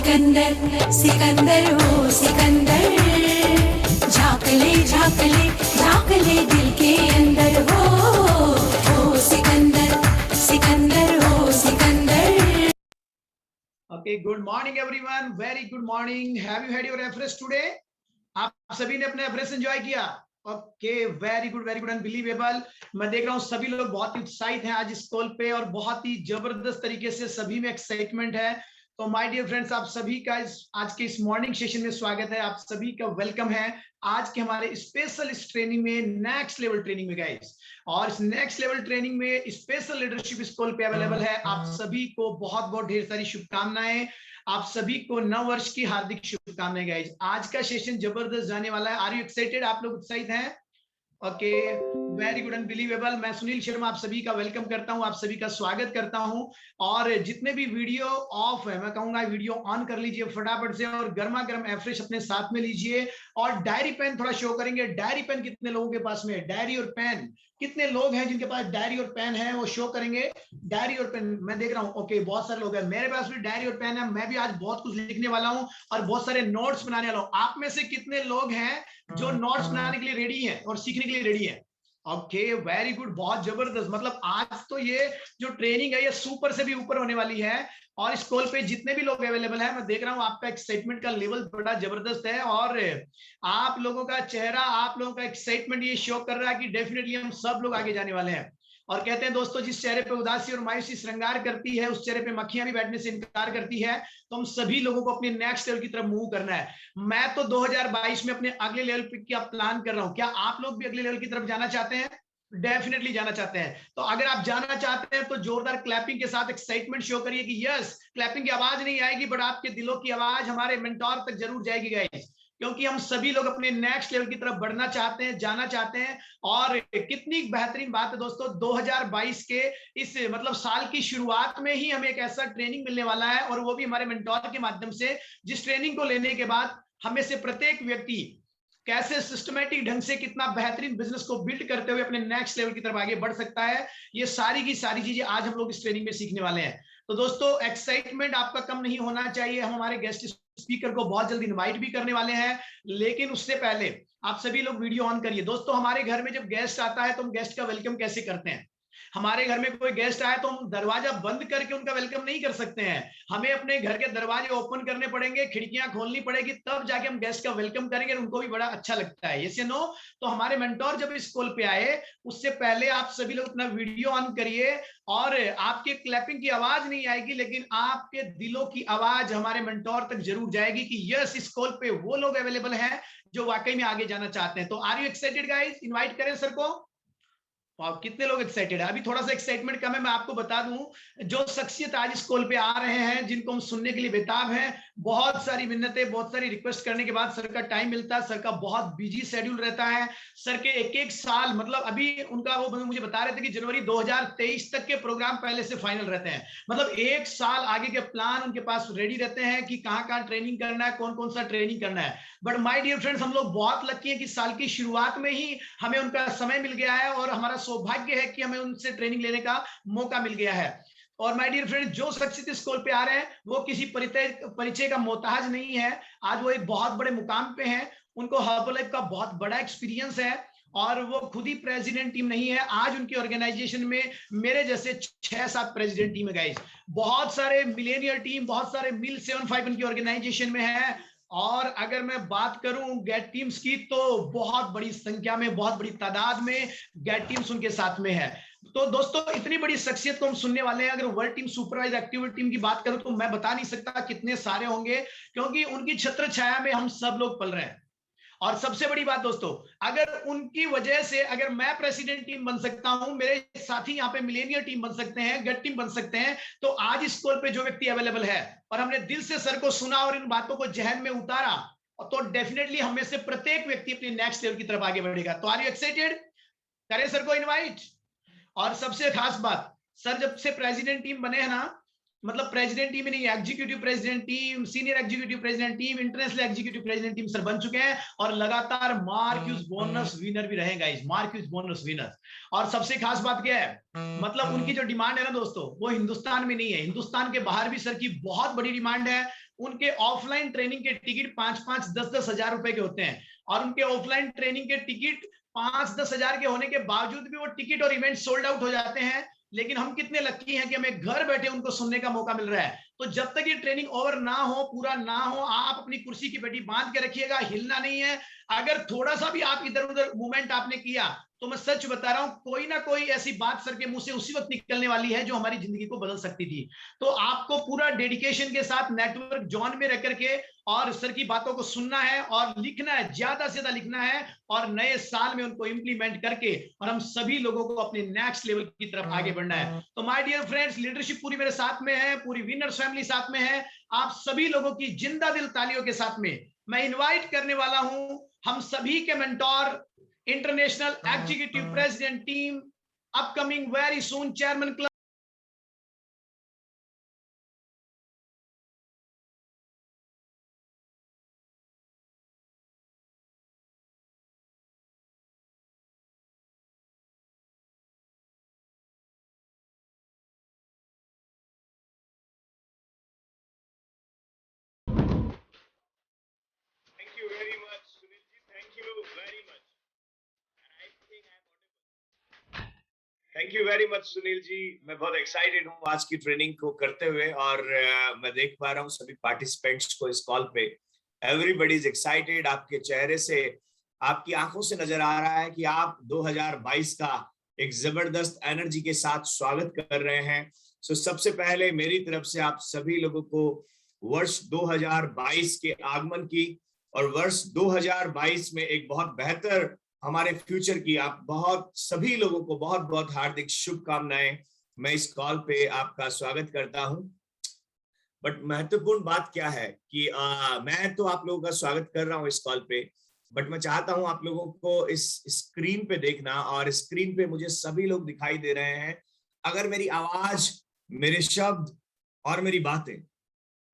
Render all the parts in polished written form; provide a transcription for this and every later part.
सिकंदर सिकंदर ओ सिकंदर, झांक ले झांक ले झांक ले दिल के अंदर हो। ओ सिकंदर सिकंदर ओ Sikandar. Okay, good morning everyone. Very good morning. Have you had your refresh today? आप सभी ने अपने refresh enjoy किया? Okay, very good unbelievable. मैं देख रहा हूँ सभी लोग बहुत ही उत्साहित हैं आज इस कॉल पे और बहुत ही जबरदस्त तरीके से सभी में एक्साइटमेंट है। तो माय डियर फ्रेंड्स, आप सभी का आज के इस मॉर्निंग सेशन में स्वागत है, आप सभी का वेलकम है आज के हमारे स्पेशल इस ट्रेनिंग में, नेक्स्ट लेवल ट्रेनिंग में गाइस। और इस नेक्स्ट लेवल ट्रेनिंग में स्पेशल लीडरशिप इस कॉल पे अवेलेबल है। आप सभी को बहुत बहुत ढेर सारी शुभकामनाएं, आप सभी को नव वर्ष की हार्दिक शुभकामनाएं गाइस। आज का सेशन जबरदस्त जाने वाला है। Are you excited? आप लोग उत्साहित हैं? Okay, very good unbelievable. मैं सुनील शर्मा आप सभी का वेलकम करता हूं, आप सभी का स्वागत करता हूं। और जितने भी वीडियो ऑफ है, मैं कहूंगा वीडियो ऑन कर लीजिए फटाफट से और गर्मा गर्म एफ्रेश अपने साथ में लीजिए। और डायरी पेन थोड़ा शो करेंगे। डायरी पेन कितने लोगों के पास में है? डायरी और पेन कितने लोग हैं जिनके पास डायरी और पेन है? वो शो करेंगे। डायरी और पेन मैं देख रहा हूँ। ओके, बहुत सारे लोग हैं। मेरे पास भी डायरी और पेन है। मैं भी आज बहुत कुछ लिखने वाला हूँ और बहुत सारे नोट्स बनाने वाला हूँ। आप में से कितने लोग हैं जो नोट्स बनाने के लिए रेडी हैं और सीखने के लिए रेडी हैं? ओके, वेरी गुड, बहुत जबरदस्त। मतलब आज तो ये जो ट्रेनिंग है ये सुपर से भी ऊपर होने वाली है। और इस कॉल पे जितने भी लोग अवेलेबल हैं, मैं देख रहा हूं आपका एक्साइटमेंट का लेवल बड़ा जबरदस्त है। और आप लोगों का चेहरा, आप लोगों का एक्साइटमेंट ये शो कर रहा है कि डेफिनेटली हम सब लोग आगे जाने वाले हैं। और कहते हैं दोस्तों, जिस चेहरे पे उदासी और मायूसी श्रृंगार करती है, उस चेहरे पे मक्खियां भी बैठने से इनकार करती है। तो हम सभी लोगों को अपने नेक्स्ट लेवल की तरफ मूव करना है। मैं तो 2022 में अपने अगले लेवल पे क्या प्लान कर रहा हूं। क्या आप लोग भी अगले लेवल की तरफ जाना चाहते हैं? डेफिनेटली जाना चाहते हैं। तो अगर आप जाना चाहते हैं तो जोरदार क्लैपिंग के साथ एक्साइटमेंट शो करिए कि यस, क्लैपिंग की आवाज नहीं आएगी बट आपके दिलों की आवाज हमारे मेंटोर तक जरूर जाएगी गाइस। क्योंकि हम सभी लोग अपने नेक्स्ट लेवल की तरफ बढ़ना चाहते हैं, जाना चाहते हैं। और कितनी बेहतरीन बात है दोस्तों, 2022 के इस मतलब साल की शुरुआत में ही हमें एक ऐसा ट्रेनिंग मिलने वाला है और वो भी हमारे मेंटोर के माध्यम से, जिस ट्रेनिंग को लेने के बाद हमें से प्रत्येक व्यक्ति कैसे सिस्टमेटिक ढंग से कितना बेहतरीन बिजनेस को बिल्ड करते हुए अपने नेक्स्ट लेवल की तरफ आगे बढ़ सकता है, ये सारी की सारी चीजें आज हम लोग इस ट्रेनिंग में सीखने वाले हैं। तो दोस्तों, एक्साइटमेंट आपका कम नहीं होना चाहिए। हम हमारे गेस्ट स्पीकर को बहुत जल्दी इनवाइट भी करने वाले हैं, लेकिन उससे पहले आप सभी लोग वीडियो ऑन करिए। दोस्तों, हमारे घर में जब गेस्ट आता है तो हम गेस्ट का वेलकम कैसे करते हैं? हमारे घर में कोई गेस्ट आए तो हम दरवाजा बंद करके उनका वेलकम नहीं कर सकते हैं। हमें अपने घर के दरवाजे ओपन करने पड़ेंगे, खिड़कियां खोलनी पड़ेगी, तब जाके हम गेस्ट का वेलकम करेंगे। उनको भी बड़ा अच्छा लगता है, यस या नो? तो हमारे मेंटोर जब इस कॉल पे आए उससे पहले आप सभी लोग अपना वीडियो ऑन करिए। और आपके क्लैपिंग की आवाज नहीं आएगी, लेकिन आपके दिलों की आवाज हमारे मेंटोर तक जरूर जाएगी कि यस, इस कॉल पे वो लोग अवेलेबल हैं जो वाकई में आगे जाना चाहते हैं। तो are you excited guys? Invite करें सर को। कितने लोग एक्साइटेड है? अभी थोड़ा सा एक्साइटमेंट कम है। मैं आपको बता दूं, जो शख्सियत आज इस कॉल पे आ रहे हैं, जिनको हम सुनने के लिए बेताब हैं, बहुत सारी मिन्नतें, बहुत सारी रिक्वेस्ट करने के बाद सर का टाइम मिलता है। सर का बहुत बिजी शेड्यूल रहता है। सर के एक एक साल, मतलब अभी उनका वो मुझे बता रहे थे कि जनवरी 2023 तक के प्रोग्राम पहले से फाइनल रहते हैं। मतलब एक साल आगे के प्लान उनके पास रेडी रहते हैं कि कहाँ कहाँ ट्रेनिंग करना है, कौन कौन सा ट्रेनिंग करना है। बट माय डियर फ्रेंड्स, हम लोग बहुत लकी हैं कि साल की शुरुआत में ही हमें उनका समय मिल गया है और हमारा सौभाग्य है कि हमें उनसे ट्रेनिंग लेने का मौका मिल गया है। और माय डियर फ्रेंड, जो शख्सियत इस कॉल पे आ रहे हैं वो किसी परिचय का मोहताज नहीं है। आज वो एक बहुत बड़े मुकाम पे हैं, उनको हर्बलाइफ का बहुत बड़ा एक्सपीरियंस है और वो खुद ही प्रेसिडेंट टीम नहीं है। आज उनकी ऑर्गेनाइजेशन में मेरे जैसे 6-7 प्रेसिडेंट टीम है गाइस। बहुत सारे मिलेनियर टीम, बहुत सारे मिल 75 उनकी ऑर्गेनाइजेशन में है। और अगर मैं बात करूं गेट टीम्स की, तो बहुत बड़ी संख्या में, बहुत बड़ी तादाद में गेट टीम्स उनके साथ में है। तो दोस्तों, इतनी बड़ी शख्सियत को हम सुनने वाले हैं। अगर world team supervise activity team की बात करूं तो मैं बता नहीं सकता कितने सारे होंगे, क्योंकि उनकी छत्र छाया में हम सब लोग पल रहे हैं। और सबसे बड़ी बात दोस्तों, अगर उनकी वजह से अगर मैं प्रेसिडेंट टीम बन सकता हूं, मेरे साथी यहाँ पे मिलेनियर टीम बन सकते हैं, गेट टीम बन सकते हैं, तो आज इस कॉल पे जो व्यक्ति अवेलेबल है और हमने दिल से सर को सुना और इन बातों को जहन में उतारा, तो डेफिनेटली हमें से प्रत्येक व्यक्ति अपनी नेक्स्ट लेवल की तरफ आगे बढ़ेगा। तो आर यू एक्साइटेड? करें सर को इनवाइट। और सबसे खास बात, सर जब से प्रेसिडेंट टीम बने हैं ना, मतलब प्रेसिडेंट टीम ही नहीं, executive president team, senior executive president team, international executive president team sir बन चुके हैं और लगातार मार्क्यूज बोनस विनर भी रहे गाइस, मार्क्यूज बोनस विनर। और सबसे खास बात क्या है, मतलब उनकी जो डिमांड है ना दोस्तों, वो हिंदुस्तान में नहीं है, हिंदुस्तान के बाहर भी सर की बहुत बड़ी डिमांड है। उनके ऑफलाइन ट्रेनिंग के टिकट 5-5, 10-10 हजार रुपए के होते हैं, और उनके ऑफलाइन ट्रेनिंग के टिकट 5-10 हजार के होने के बावजूद भी वो टिकट और इवेंट सोल्ड आउट हो जाते हैं। लेकिन हम कितने लकी हैं कि हमें घर बैठे उनको सुनने का मौका मिल रहा है। तो जब तक ये ट्रेनिंग ओवर ना हो, पूरा ना हो, आप अपनी कुर्सी की पेटी बांध के रखिएगा, हिलना नहीं है। अगर थोड़ा सा भी आप इधर उधर मूवमेंट आपने किया, तो मैं सच बता रहा हूं, कोई ना कोई ऐसी बात सर के मुंह से उसी वक्त निकलने वाली है जो हमारी जिंदगी को बदल सकती थी। तो आपको पूरा डेडिकेशन के साथ नेटवर्क जॉन में रह करके और सर की बातों को सुनना है और लिखना है, ज्यादा से ज्यादा लिखना है, और नए साल में उनको इंप्लीमेंट करके और हम सभी लोगों को अपने नेक्स्ट लेवल की तरफ आगे बढ़ना है। तो माय डियर फ्रेंड्स, लीडरशिप पूरी मेरे साथ में है, पूरी विनर्स फैमिली साथ में है। आप सभी लोगों की जिंदा दिल तालियों के साथ में मैं इनवाइट करने वाला हूं हम सभी के mentor, international executive president team, upcoming very soon chairman club. Thank you very much, Sunil ji. Thank you very much. And I think I'm audible. Thank you very much, Sunil ji. मैं बहुत एक्साइटेड हूँ आज की ट्रेनिंग को करते हुए, और मैं देख पा रहा हूँ सभी पार्टिसिपेंट्स को इस कॉल पे। Everybody is excited. आपके चेहरे से, आपकी आंखों से नजर आ रहा है कि आप 2022 का एक जबरदस्त एनर्जी के साथ स्वागत कर रहे हैं। सो सबसे पहले मेरी तरफ से आप सभी लोगों को वर्ष 2022 के आगमन की और वर्ष 2022 में एक बहुत बेहतर हमारे फ्यूचर की आप बहुत सभी लोगों को बहुत बहुत हार्दिक शुभकामनाएं। मैं इस कॉल पे आपका स्वागत करता हूं। बट महत्वपूर्ण बात क्या है कि मैं तो आप लोगों का स्वागत कर रहा हूं इस कॉल पे, बट मैं चाहता हूं आप लोगों को इस स्क्रीन पे देखना, और स्क्रीन पे मुझे सभी लोग दिखाई दे रहे हैं। अगर मेरी आवाज, मेरे शब्द और मेरी बातें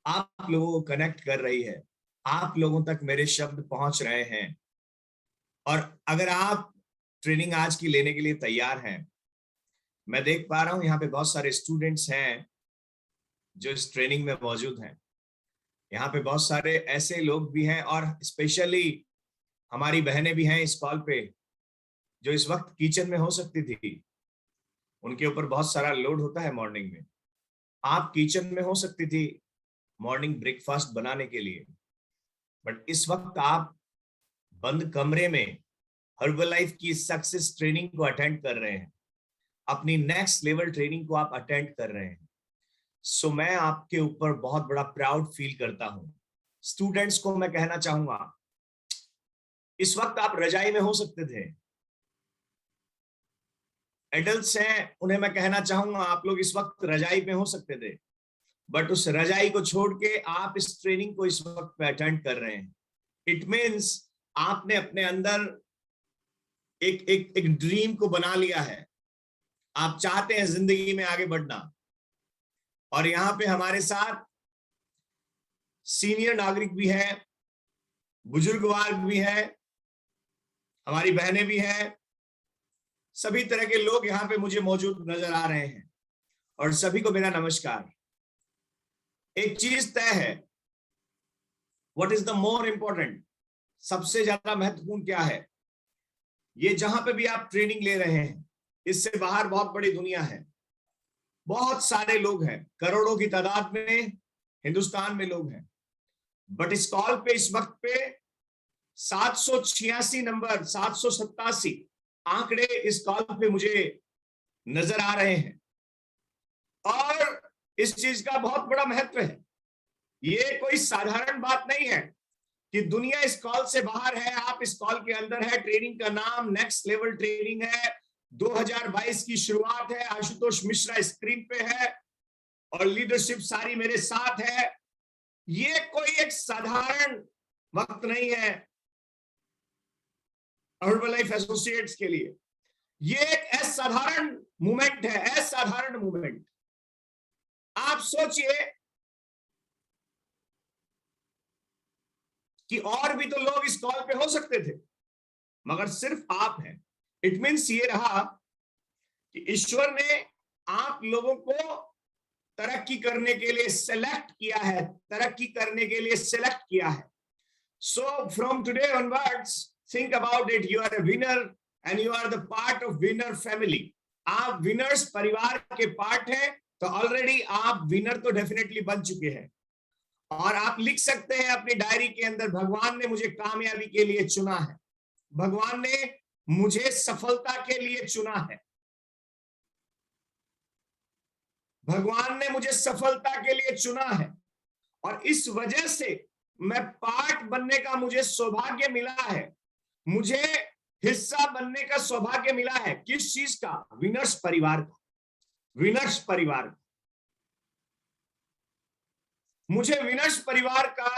आप लोगों को कनेक्ट कर रही है, आप लोगों तक मेरे शब्द पहुंच रहे हैं, और अगर आप ट्रेनिंग आज की लेने के लिए तैयार हैं, मैं देख पा रहा हूं यहाँ पे बहुत सारे स्टूडेंट्स हैं जो इस ट्रेनिंग में मौजूद हैं। यहाँ पे बहुत सारे ऐसे लोग भी हैं, और स्पेशली हमारी बहनें भी हैं इस कॉल पे जो इस वक्त किचन में हो सकती थी। उनके ऊपर बहुत सारा लोड होता है मॉर्निंग में। आप किचन में हो सकती थी मॉर्निंग ब्रेकफास्ट बनाने के लिए, बट इस वक्त आप बंद कमरे में हर्बलाइफ की सक्सेस ट्रेनिंग को अटेंड कर रहे हैं, अपनी नेक्स्ट लेवल ट्रेनिंग को आप अटेंड कर रहे हैं। सो मैं आपके ऊपर बहुत बड़ा प्राउड फील करता हूं। स्टूडेंट्स को मैं कहना चाहूंगा, इस वक्त आप रजाई में हो सकते थे। एडल्ट्स हैं, उन्हें मैं कहना चाहूंगा आप लोग इस वक्त रजाई में हो सकते थे, बट उस रजाई को छोड़ के आप इस ट्रेनिंग को इस वक्त पे अटेंड कर रहे हैं। इट मीन्स आपने अपने अंदर एक ड्रीम को बना लिया है। आप चाहते हैं जिंदगी में आगे बढ़ना, और यहाँ पे हमारे साथ सीनियर नागरिक भी हैं, बुजुर्ग वर्ग भी है, हमारी बहनें भी हैं, सभी तरह के लोग यहाँ पे मुझे मौजूद नजर आ रहे हैं, और सभी को मेरा नमस्कार। एक चीज तय है, what is the more important, सबसे ज्यादा महत्वपूर्ण क्या है? ये जहां पे भी आप ट्रेनिंग ले रहे हैं, इससे बाहर बहुत बड़ी दुनिया है, बहुत सारे लोग हैं, करोड़ों की तादाद में हिंदुस्तान में लोग हैं, बट इस कॉल पे इस वक्त पे 786 नंबर, 787 आंकड़े इस कॉल पे मुझे नजर आ रहे हैं, और इस चीज का बहुत बड़ा महत्व है। ये कोई साधारण बात नहीं है कि दुनिया इस कॉल से बाहर है, आप इस कॉल के अंदर है। ट्रेनिंग का नाम नेक्स्ट लेवल ट्रेनिंग है, 2022 की शुरुआत है। आशुतोष मिश्रा स्क्रीन पे है और लीडरशिप सारी मेरे साथ है। ये कोई एक साधारण वक्त नहीं है हर्बलाइफ एसोसिएट्स के लिए, ये एक असाधारण मूवमेंट है, असाधारण मूवमेंट। आप सोचिए कि और भी तो लोग इस कॉल पे हो सकते थे, मगर सिर्फ आप हैं। इट मीन्स ये रहा कि ईश्वर ने आप लोगों को तरक्की करने के लिए सेलेक्ट किया है, तरक्की करने के लिए सेलेक्ट किया है। So from today onwards think about it, you are a winner and you are the part of winner family. आप विनर्स परिवार के पार्ट हैं, तो ऑलरेडी आप विनर तो डेफिनेटली बन चुके हैं। और आप लिख सकते हैं अपनी डायरी के अंदर, भगवान ने मुझे कामयाबी के लिए चुना है, भगवान ने मुझे सफलता के लिए चुना है, भगवान ने मुझे सफलता के लिए चुना है। और इस वजह से मैं पार्ट बनने का मुझे सौभाग्य मिला है, मुझे हिस्सा बनने का सौभाग्य मिला है। किस चीज का? विनर्स परिवार का, विनर्स परिवार का। मुझे विनर्स परिवार का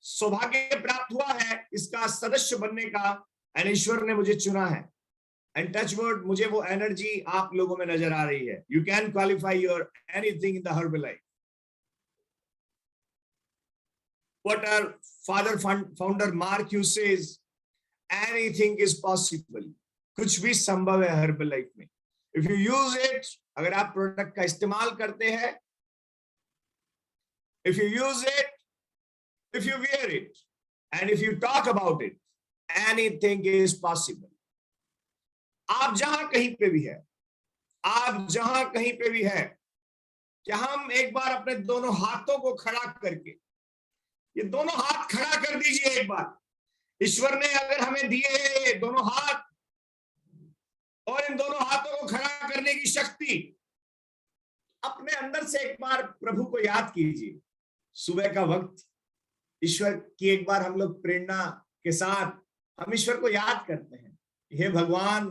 सौभाग्य प्राप्त हुआ है, इसका सदस्य बनने का, एंड ईश्वर ने मुझे चुना है। एंड टच वर्ड, मुझे वो एनर्जी आप लोगों में नजर आ रही है। You can qualify your anything in the Herbalife. What our father founder Mark Hughes says, anything is possible. कुछ भी संभव है हर्बल लाइफ में। If you use it, अगर आप प्रोडक्ट का इस्तेमाल करते हैं, if you use it, if you wear it, and if you talk about it, anything is possible. आप जहां कहीं पे भी है, आप जहां कहीं पे भी है, क्या हम एक बार अपने दोनों हाथों को खड़ा करके, ये दोनों हाथ खड़ा कर दीजिए एक बार। ईश्वर ने अगर हमें दिए हैं ये दोनों हाथ, और इन दोनों हाथों को खड़ा करने की शक्ति, अपने अंदर से एक बार प्रभु को याद कीजिए। सुबह का वक्त ईश्वर की एक बार हम लोग प्रेरणा के साथ हम ईश्वर को याद करते हैं, हे भगवान,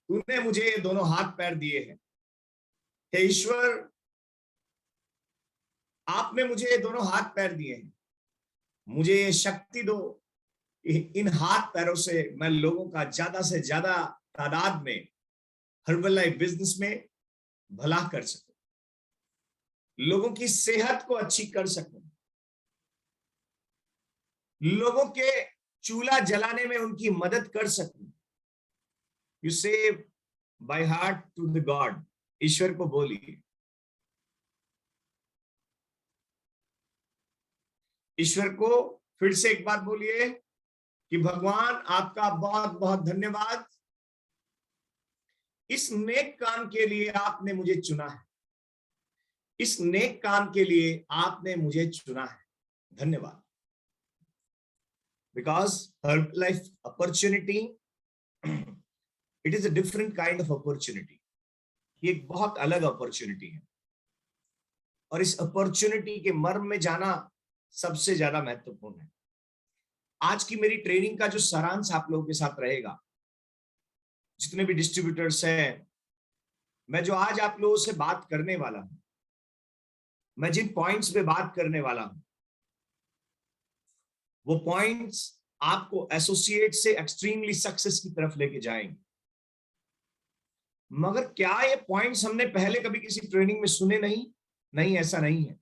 तूने मुझे ये दोनों हाथ पैर दिए हैं। हे ईश्वर, आपने मुझे ये दोनों हाथ पैर दिए हैं, मुझे ये शक्ति दो, इन हाथ पैरों से मैं लोगों का ज्यादा से ज्यादा तादाद में हर्बल लाइफ बिजनेस में भला कर सकूं, लोगों की सेहत को अच्छी कर सकूं, लोगों के चूल्हा जलाने में उनकी मदद कर सकूं। You say by heart to the god, ईश्वर को बोलिए, ईश्वर को फिर से एक बार बोलिए कि भगवान आपका बहुत बहुत धन्यवाद, इस नेक काम के लिए आपने मुझे चुना है, इस नेक काम के लिए आपने मुझे चुना है, धन्यवाद। Because her life opportunity, it is a different kind of opportunity, ये एक बहुत अलग अपॉर्चुनिटी है, और इस अपॉर्चुनिटी के मर्म में जाना सबसे ज्यादा महत्वपूर्ण है। आज की मेरी ट्रेनिंग का जो सारांश आप लोगों के साथ रहेगा, जितने भी डिस्ट्रीब्यूटर्स हैं, मैं जो आज आप लोगों से बात करने वाला हूं, मैं जिन पॉइंट्स पे बात करने वाला हूं, वो पॉइंट्स आपको एसोसिएट से एक्सट्रीमली सक्सेस की तरफ लेके जाएंगे। मगर क्या ये पॉइंट्स हमने पहले कभी किसी ट्रेनिंग में सुने नहीं? नहीं, ऐसा नहीं है।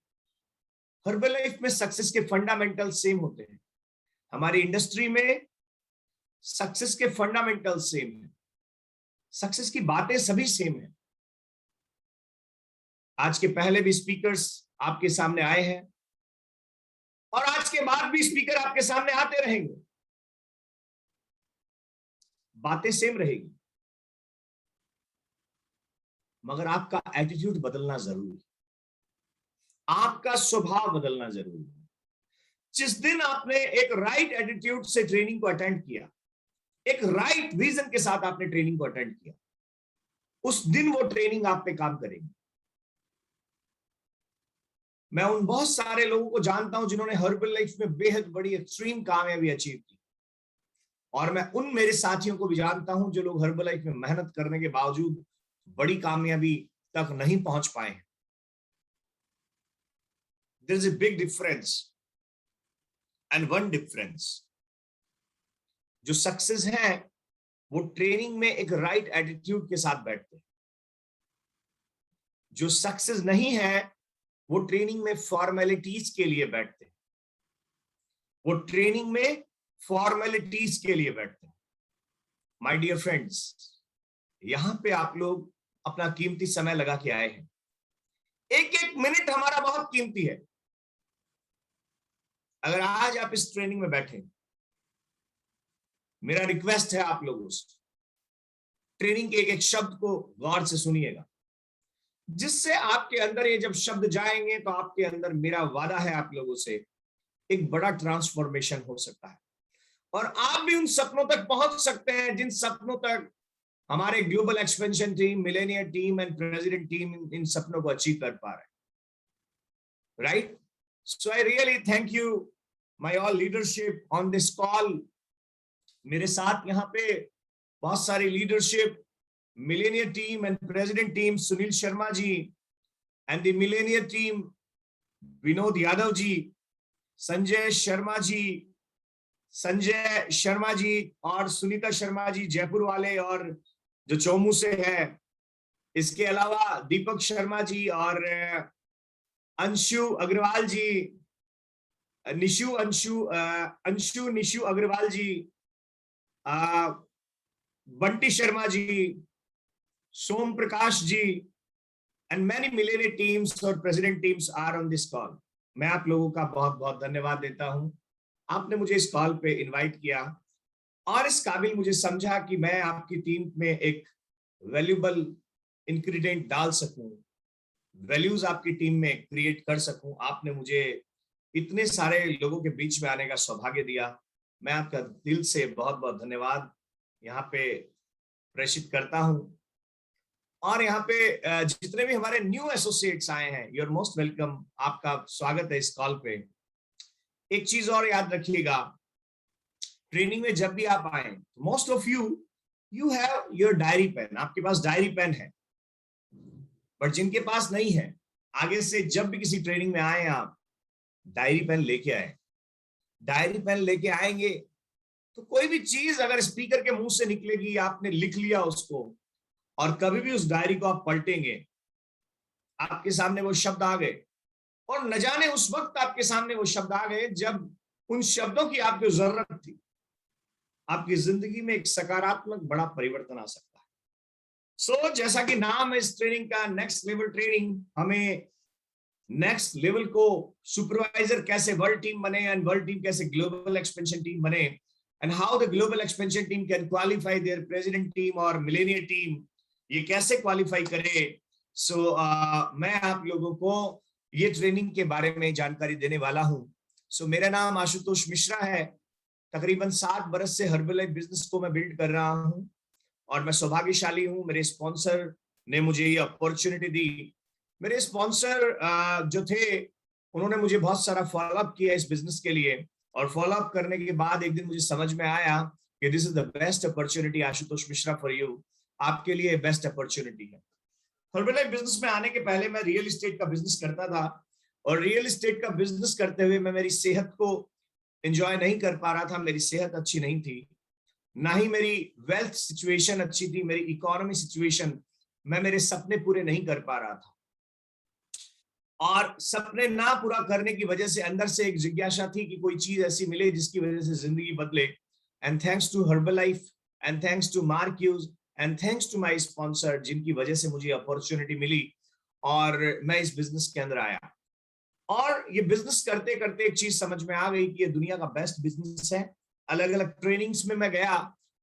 हर्बल लाइफ में सक्सेस के फंडामेंटल सेम होते हैं, हमारी इंडस्ट्री में सक्सेस के फंडामेंटल सेम है, सक्सेस की बातें सभी सेम है। आज के पहले भी स्पीकर्स आपके सामने आए हैं, और आज के बाद भी स्पीकर आपके सामने आते रहेंगे, बातें सेम रहेगी, मगर आपका एटीट्यूड बदलना जरूरी है, आपका स्वभाव बदलना जरूरी है। जिस दिन आपने एक राइट एटीट्यूड से ट्रेनिंग को अटेंड किया, एक राइट विजन के साथ आपने ट्रेनिंग को अटेंड किया, उस दिन वो ट्रेनिंग आप पे काम करेगी। मैं उन बहुत सारे लोगों को जानता हूं जिन्होंने हर्बल लाइफ में बेहद बड़ी एक्सट्रीम कामयाबी अचीव की, और मैं उन मेरे साथियों को भी जानता हूं जो लोग हर्बल लाइफ में मेहनत करने के बावजूद बड़ी कामयाबी तक नहीं पहुंच पाए हैं। There is a big difference, and one difference, जो सक्सेस है वो ट्रेनिंग में एक राइट एटीट्यूड के साथ बैठते हैं। जो सक्सेस नहीं है वो ट्रेनिंग में फॉर्मेलिटीज के लिए बैठते हैं, वो ट्रेनिंग में फॉर्मेलिटीज के लिए बैठते हैं। माय डियर फ्रेंड्स, यहां पे आप लोग अपना कीमती समय लगा के आए हैं। एक एक मिनट हमारा बहुत कीमती है। अगर आज आप इस ट्रेनिंग में बैठे, मेरा रिक्वेस्ट है आप लोगों से, ट्रेनिंग के एक एक शब्द को गौर से सुनिएगा, जिससे आपके अंदर ये जब शब्द जाएंगे तो आपके अंदर, मेरा वादा है आप लोगों से, एक बड़ा ट्रांसफॉर्मेशन हो सकता है और आप भी उन सपनों तक पहुंच सकते हैं जिन सपनों तक हमारे global expansion team, millionaire team and president team इन सपनों को अचीव कर पा रहे हैं। Right? So I really thank you my all leadership on this call. मेरे साथ यहाँ पे बहुत सारी leadership, millionaire team and president team, Sunil Sharma ji, and the millionaire team Vinod Yadav ji, Sanjay Sharma ji और सुनीता शर्मा जी जयपुर वाले और जो चोमू से है। इसके अलावा दीपक शर्मा जी और Anshu Agarwal ji, Nishu Agarwal ji, Bunty Sharma ji, Som Prakash ji, and many millionaire teams और president teams are on this call. मैं आप लोगों का बहुत बहुत धन्यवाद देता हूं। आपने मुझे इस कॉल पे इनवाइट किया और इस काबिल मुझे समझा कि मैं आपकी टीम में एक वैल्यूबल इंग्रेडिएंट डाल सकूं, वैल्यूज आपकी टीम में क्रिएट कर सकूं। आपने मुझे इतने सारे लोगों के बीच में आने का सौभाग्य दिया। मैं आपका दिल से बहुत बहुत धन्यवाद यहाँ पे प्रेषित करता हूं। और यहाँ पे जितने भी हमारे न्यू एसोसिएट्स आए हैं, यू आर मोस्ट वेलकम। आपका स्वागत है इस कॉल पे। एक चीज और याद रखिएगा, ट्रेनिंग में जब भी आप आए, most of you have your diary pen. आपके पास डायरी पेन है, बट जिनके पास नहीं है, आगे से जब भी किसी ट्रेनिंग में आए आप डायरी पेन लेके आए। डायरी पेन लेके आएंगे तो कोई भी चीज अगर स्पीकर के मुंह से निकलेगी, आपने लिख लिया उसको, और कभी भी उस डायरी को आप पलटेंगे, आपके सामने वो शब्द आ गए, और न जाने उस वक्त आपके सामने वो शब्द आ गए जब उन शब्दों की आपको जरूरत थी, आपकी जिंदगी में एक सकारात्मक बड़ा परिवर्तन आ सकता है। सो जैसा कि नाम है इस ट्रेनिंग का, नेक्स्ट लेवल ट्रेनिंग, हमें नेक्स्ट लेवल को सुपरवाइजर कैसे वर्ल्ड टीम बने एंड वर्ल्ड टीम कैसे ग्लोबल एक्सपेंशन टीम बने, and how the global expansion team can qualify their president team और मिलेनियर टीम, ये कैसे क्वालिफाई करे। सो मैं आप लोगों को ये ट्रेनिंग के बारे में जानकारी देने वाला हूं। सो मेरा नाम आशुतोष मिश्रा है। तकरीबन 7 बरस से हर्बलाइफ बिजनेस को मैं बिल्ड कर रहा हूं और मैं सौभाग्यशाली हूं, मेरे स्पॉन्सर ने मुझे ये अपॉर्चुनिटी दी। मेरे स्पॉन्सर जो थे, उन्होंने मुझे बहुत सारा फॉलोअप किया इस बिजनेस के लिए, और फॉलोअप करने के बाद एक दिन मुझे समझ में आया कि this is the best opportunity Ashutosh Mishra for you. आपके लिए बेस्ट अपॉर्चुनिटी है। हर्बलाइफ बिजनेस में आने के पहले मैं रियल एस्टेट का बिजनेस करता था, और रियल एस्टेट का बिजनेस करते हुए मैं मेरी सेहत को एंजॉय नहीं कर पा रहा था। मेरी सेहत अच्छी नहीं थी, ना ही मेरी वेल्थ सिचुएशन अच्छी थी, मेरी इकोनॉमी सिचुएशन, मैं मेरे सपने पूरे नहीं कर पा रहा था। और सपने ना पूरा करने की वजह से अंदर से एक जिज्ञासा थी कि कोई चीज ऐसी मिले जिसकी वजह से जिंदगी बदले। And thanks to Herbalife, and thanks to Mark Hughes, and thanks to my sponsor, जिनकी वजह से मुझे अपॉर्चुनिटी मिली और मैं इस बिजनेस के अंदर आया। और ये बिजनेस करते करते एक चीज समझ में आ गई कि ये दुनिया का बेस्ट बिजनेस है। अलग अलग ट्रेनिंग्स में मैं गया,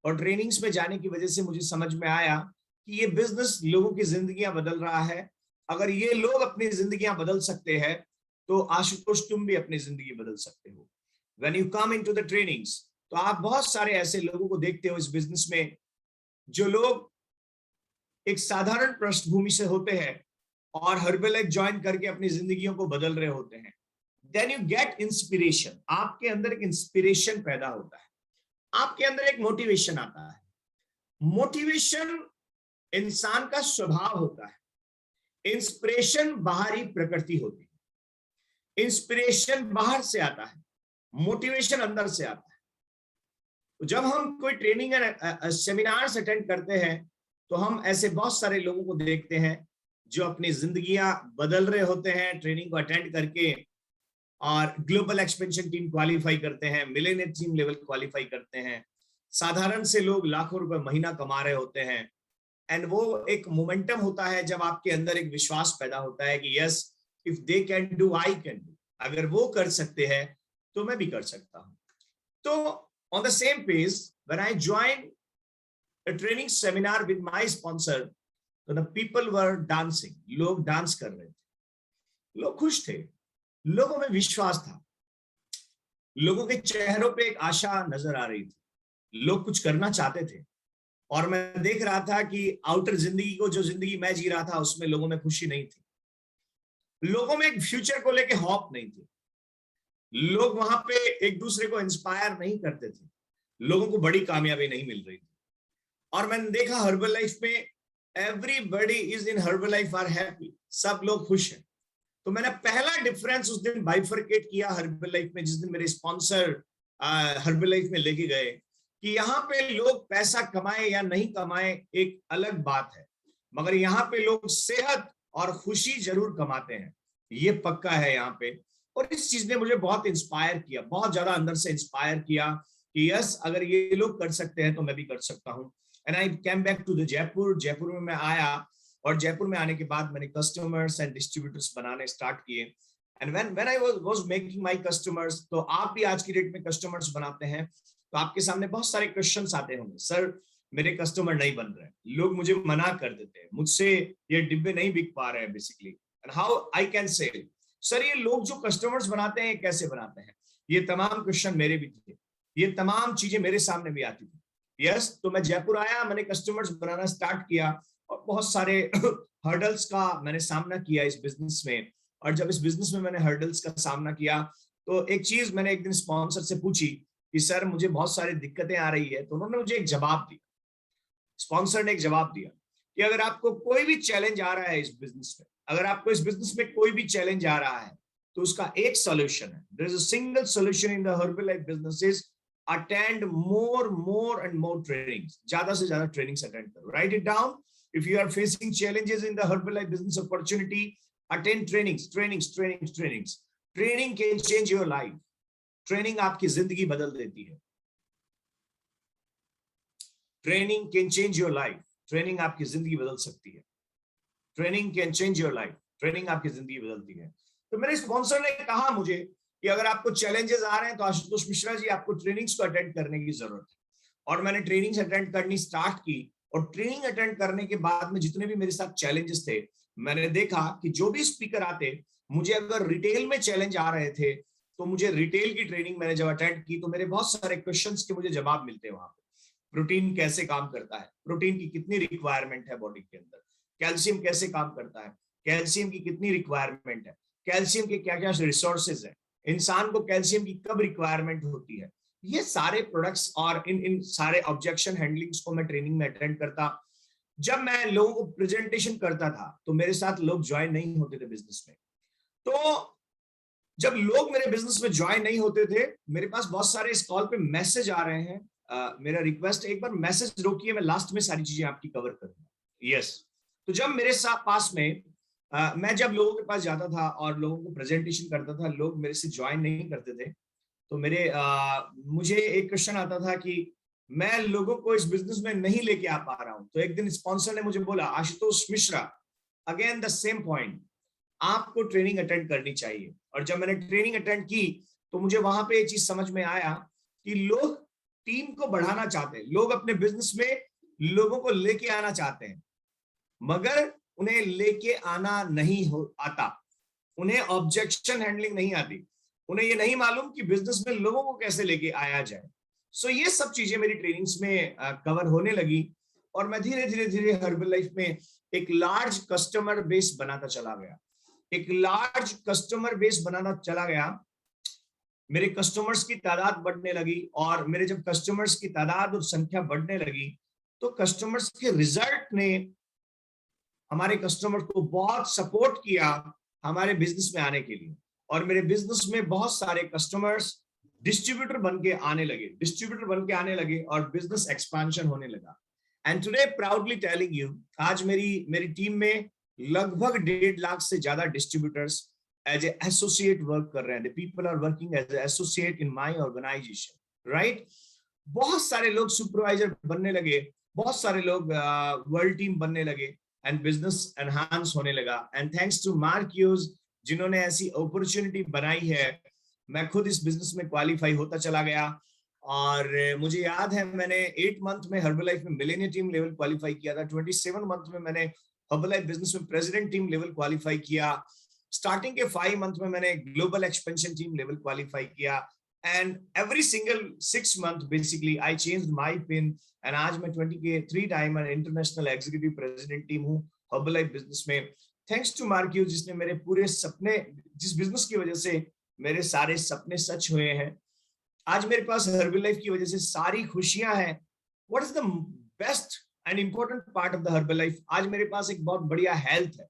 और ट्रेनिंग्स में जाने की वजह से मुझे समझ में आया कि ये बिजनेस लोगों की जिंदगियां बदल रहा है। अगर ये लोग अपनी जिंदगियां बदल सकते हैं तो आशुतोष, तुम भी अपनी जिंदगी बदल सकते हो। When you come into the trainings, तो आप बहुत सारे ऐसे लोगों को देखते हो इस बिजनेस में, जो लोग एक साधारण पृष्ठभूमि से होते हैं और हर्बलाइफ ज्वाइन करके अपनी जिंदगियों को बदल रहे होते हैं। देन यू गेट इंस्पिरेशन, आपके अंदर एक इंस्पिरेशन पैदा होता है, आपके अंदर एक मोटिवेशन आता है। मोटिवेशन इंसान का स्वभाव होता है, इंस्पिरेशन बाहरी प्रकृति होती है। इंस्पिरेशन बाहर से आता है, मोटिवेशन अंदर से आता है। तो जब हम कोई ट्रेनिंग सेमिनार्स अटेंड करते हैं तो हम ऐसे बहुत सारे लोगों को देखते हैं जो अपनी जिंदगियां बदल रहे होते हैं ट्रेनिंग को अटेंड करके, और ग्लोबल एक्सपेंशन टीम क्वालिफाई करते हैं, मिलेनियर टीम लेवल क्वालिफाई करते हैं, साधारण से लोग लाखों रुपए महीना कमा रहे होते हैं। एंड वो एक मोमेंटम होता है जब आपके अंदर एक विश्वास पैदा होता है कि yes, if they can do I can do. अगर वो कर सकते हैं तो मैं भी कर सकता हूं। तो on the same page when I join a training seminar with my sponsor, so the people were dancing, लोग डांस कर रहे थे, लोग खुश थे, लोगों में विश्वास था, लोगों के चेहरों पे एक आशा नजर आ रही थी, लोग कुछ करना चाहते थे। और मैं देख रहा था कि आउटर जिंदगी को, जो जिंदगी मैं जी रहा था, उसमें लोगों में खुशी नहीं थी, लोगों में एक फ्यूचर को लेके हॉप नहीं थी, लोग वहां पे एक दूसरे को इंस्पायर नहीं करते थे, लोगों को बड़ी कामयाबी नहीं मिल रही थी। और मैंने देखा हर्बल लाइफ में everybody is in Herbalife are happy, सब लोग खुश हैं। तो मैंने पहला डिफरेंस उस दिन बाइफरकेट किया हर्बल लाइफ में, जिस दिन मेरे स्पॉन्सर हर्बल लाइफ में लेके गए, कि यहाँ पे लोग पैसा कमाए या नहीं कमाए एक अलग बात है, मगर यहाँ पे लोग सेहत और खुशी जरूर कमाते हैं, ये पक्का है यहाँ पे। और इस चीज ने मुझे बहुत इंस्पायर किया, बहुत ज्यादा अंदर से इंस्पायर किया कि यस, अगर ये लोग कर सकते हैं तो मैं भी कर सकता हूँ। And I came back to the Jaipur. Jaipur में मैं आया, और जयपुर में आने के बाद मैंने कस्टमर्स एंड डिस्ट्रीब्यूटर्स बनाने स्टार्ट किए। And when I was making my customers, तो आप भी आज की डेट में कस्टमर्स बनाते हैं तो आपके सामने बहुत सारे क्वेश्चंस आते होंगे, सर मेरे कस्टमर नहीं बन रहे, लोग मुझे मना कर देते हैं, मुझसे ये डिब्बे नहीं बिक पा रहे हैं basically, and how I can sell. Sir ये लोग जो कस्टमर्स बनाते हैं कैसे बनाते हैं? ये तमाम क्वेश्चन मेरे भी थे, ये तमाम चीजें मेरे सामने भी आती थी। यस, तो मैं जयपुर आया, मैंने कस्टमर्स बनाना स्टार्ट किया, और बहुत सारे हर्डल्स का मैंने सामना किया इस बिजनेस में। और जब इस बिजनेस में मैंने हर्डल्स का सामना किया, तो एक चीज मैंने एक दिन स्पॉन्सर से पूछी कि सर मुझे बहुत सारी दिक्कतें आ रही है। तो उन्होंने मुझे एक जवाब दिया, स्पॉन्सर ने एक जवाब दिया कि अगर आपको कोई भी चैलेंज आ रहा है इस बिजनेस में, अगर आपको इस बिजनेस में कोई भी चैलेंज आ रहा है, तो उसका एक सॉल्यूशन है, there is a single solution in the Herbalife businesses, attend more and more trainings, ज्यादा से ज्यादा trainings attend करो, write it down. If you are facing challenges in the Herbalife business opportunity, attend trainings. Training can change your life. Training आपकी जिंदगी बदल देती है। Training can change your life. Training आपकी जिंदगी बदल सकती है। Training can change your life. Training आपकी जिंदगी बदलती है। तो मेरे स्पॉन्सर ने कहा मुझे कि अगर आपको चैलेंजेस आ रहे हैं तो आशुतोष मिश्रा जी, आपको ट्रेनिंग्स को अटेंड करने की जरूरत है। और मैंने ट्रेनिंग्स अटेंड करनी स्टार्ट की, और ट्रेनिंग अटेंड करने के बाद में जितने भी मेरे साथ चैलेंजेस थे, मैंने देखा कि जो भी स्पीकर आते, मुझे अगर रिटेल में चैलेंज आ रहे थे, तो मुझे रिटेल की ट्रेनिंग मैंने जब अटेंड की, तो मेरे बहुत सारे क्वेश्चंस के मुझे जवाब मिलते हैं वहां पे। प्रोटीन कैसे काम करता है, प्रोटीन की कितनी रिक्वायरमेंट है बॉडी के अंदर, कैल्शियम कैसे काम करता है, कैल्शियम की कितनी रिक्वायरमेंट है, कैल्शियम के क्या क्या रिसोर्सेज है, इंसान को कैल्शियम की कब रिक्वायरमेंट होती है, ये सारे प्रोडक्ट्स और इन सारे ऑब्जेक्शन हैंडलिंग्स को मैं ट्रेनिंग में अटेंड करता। जब मैं लोगों को प्रेजेंटेशन करता था, तो मेरे साथ लोग ज्वाइन नहीं होते थे बिजनेस में। तो जब लोग मेरे बिजनेस में ज्वाइन नहीं होते थे, मेरे पास बहुत सारे इस कॉल पे मैसेज आ रहे हैं। मेरा रिक्वेस्ट, एक बार मैसेज रोकिए, मैं लास्ट में सारी चीजें आपकी कवर करूंगा। यस, तो जब मेरे साथ पास में मैं जब लोगों के पास जाता था और लोगों को प्रेजेंटेशन करता था, लोग मेरे से ज्वाइन नहीं करते थे, तो मुझे एक क्वेश्चन आता था कि मैं लोगों को इस बिजनेस में नहीं लेके आ पा रहा हूं। तो एक दिन स्पॉन्सर ने मुझे बोला, Ashutosh Mishra, again the same point, आपको ट्रेनिंग अटेंड करनी चाहिए। और जब मैंने ट्रेनिंग अटेंड की, तो मुझे वहां पे ये चीज समझ में आया कि लोग टीम को बढ़ाना चाहते हैं, लोग अपने बिजनेस में लोगों को लेके आना चाहते हैं, मगर उन्हें लेके आना नहीं आता, उन्हें ऑब्जेक्शन हैंडलिंग नहीं आती, उन्हें ये नहीं मालूम कि बिजनेस में लोगों को कैसे लेके आया जाए। सो ये सब चीजें मेरी ट्रेनिंग्स में कवर होने लगी, और मैं धीरे धीरे हर्बल लाइफ में एक लार्ज कस्टमर बेस बनाता चला गया, एक लार्ज कस्टमर बेस बनाना चला गया। मेरे कस्टमर्स की तादाद बढ़ने लगी, और मेरे जब कस्टमर्स की तादाद और संख्या बढ़ने लगी, तो कस्टमर्स के रिजल्ट ने हमारे कस्टमर को बहुत सपोर्ट किया हमारे बिजनेस में आने के लिए। और मेरे बिजनेस में बहुत सारे कस्टमर्स डिस्ट्रीब्यूटर बन के आने लगे, और बिजनेस एक्सपेंशन होने लगा। And today proudly telling you, आज मेरी टीम में लगभग 1.5 लाख से ज्यादा distributors as a associate work कर रहे हैं. People are working as a associate in my organisation, right. बहुत सारे लोग सुपरवाइजर बनने लगे, बहुत सारे लोग वर्ल्ड टीम बनने लगे एंड बिजनेस एनहांस होने लगा. And thanks to Mark Hughes जिन्होंने ऐसी अपॉर्चुनिटी बनाई है, मैं खुद इस बिजनेस में क्वालिफाई होता चला गया. और मुझे याद है मैंने 8 मंथ में हर्बलाइफ में मिलेनियर टीम लेवल क्वालिफाई किया था. 27 मंथ में मैंने हर्बलाइफ बिजनेस में प्रेसिडेंट टीम लेवल क्वालिफाई किया. स्टार्टिंग के 5 मंथ में मैंने global expansion team level qualify किया. And every single 6 month basically I changed my pin. एंड आज मैं 23 time international executive president team हूँ हर्बलाइफ बिजनेस में. थैंक्स टू मार्क ह्यूज जिसने मेरे पूरे सपने, जिस बिजनेस की वजह से मेरे सारे सपने सच हुए हैं. आज मेरे पास हर्बलाइफ की वजह से सारी खुशियां हैं. What is the best and important part of the Herbalife? आज मेरे पास एक बहुत बढ़िया हेल्थ है.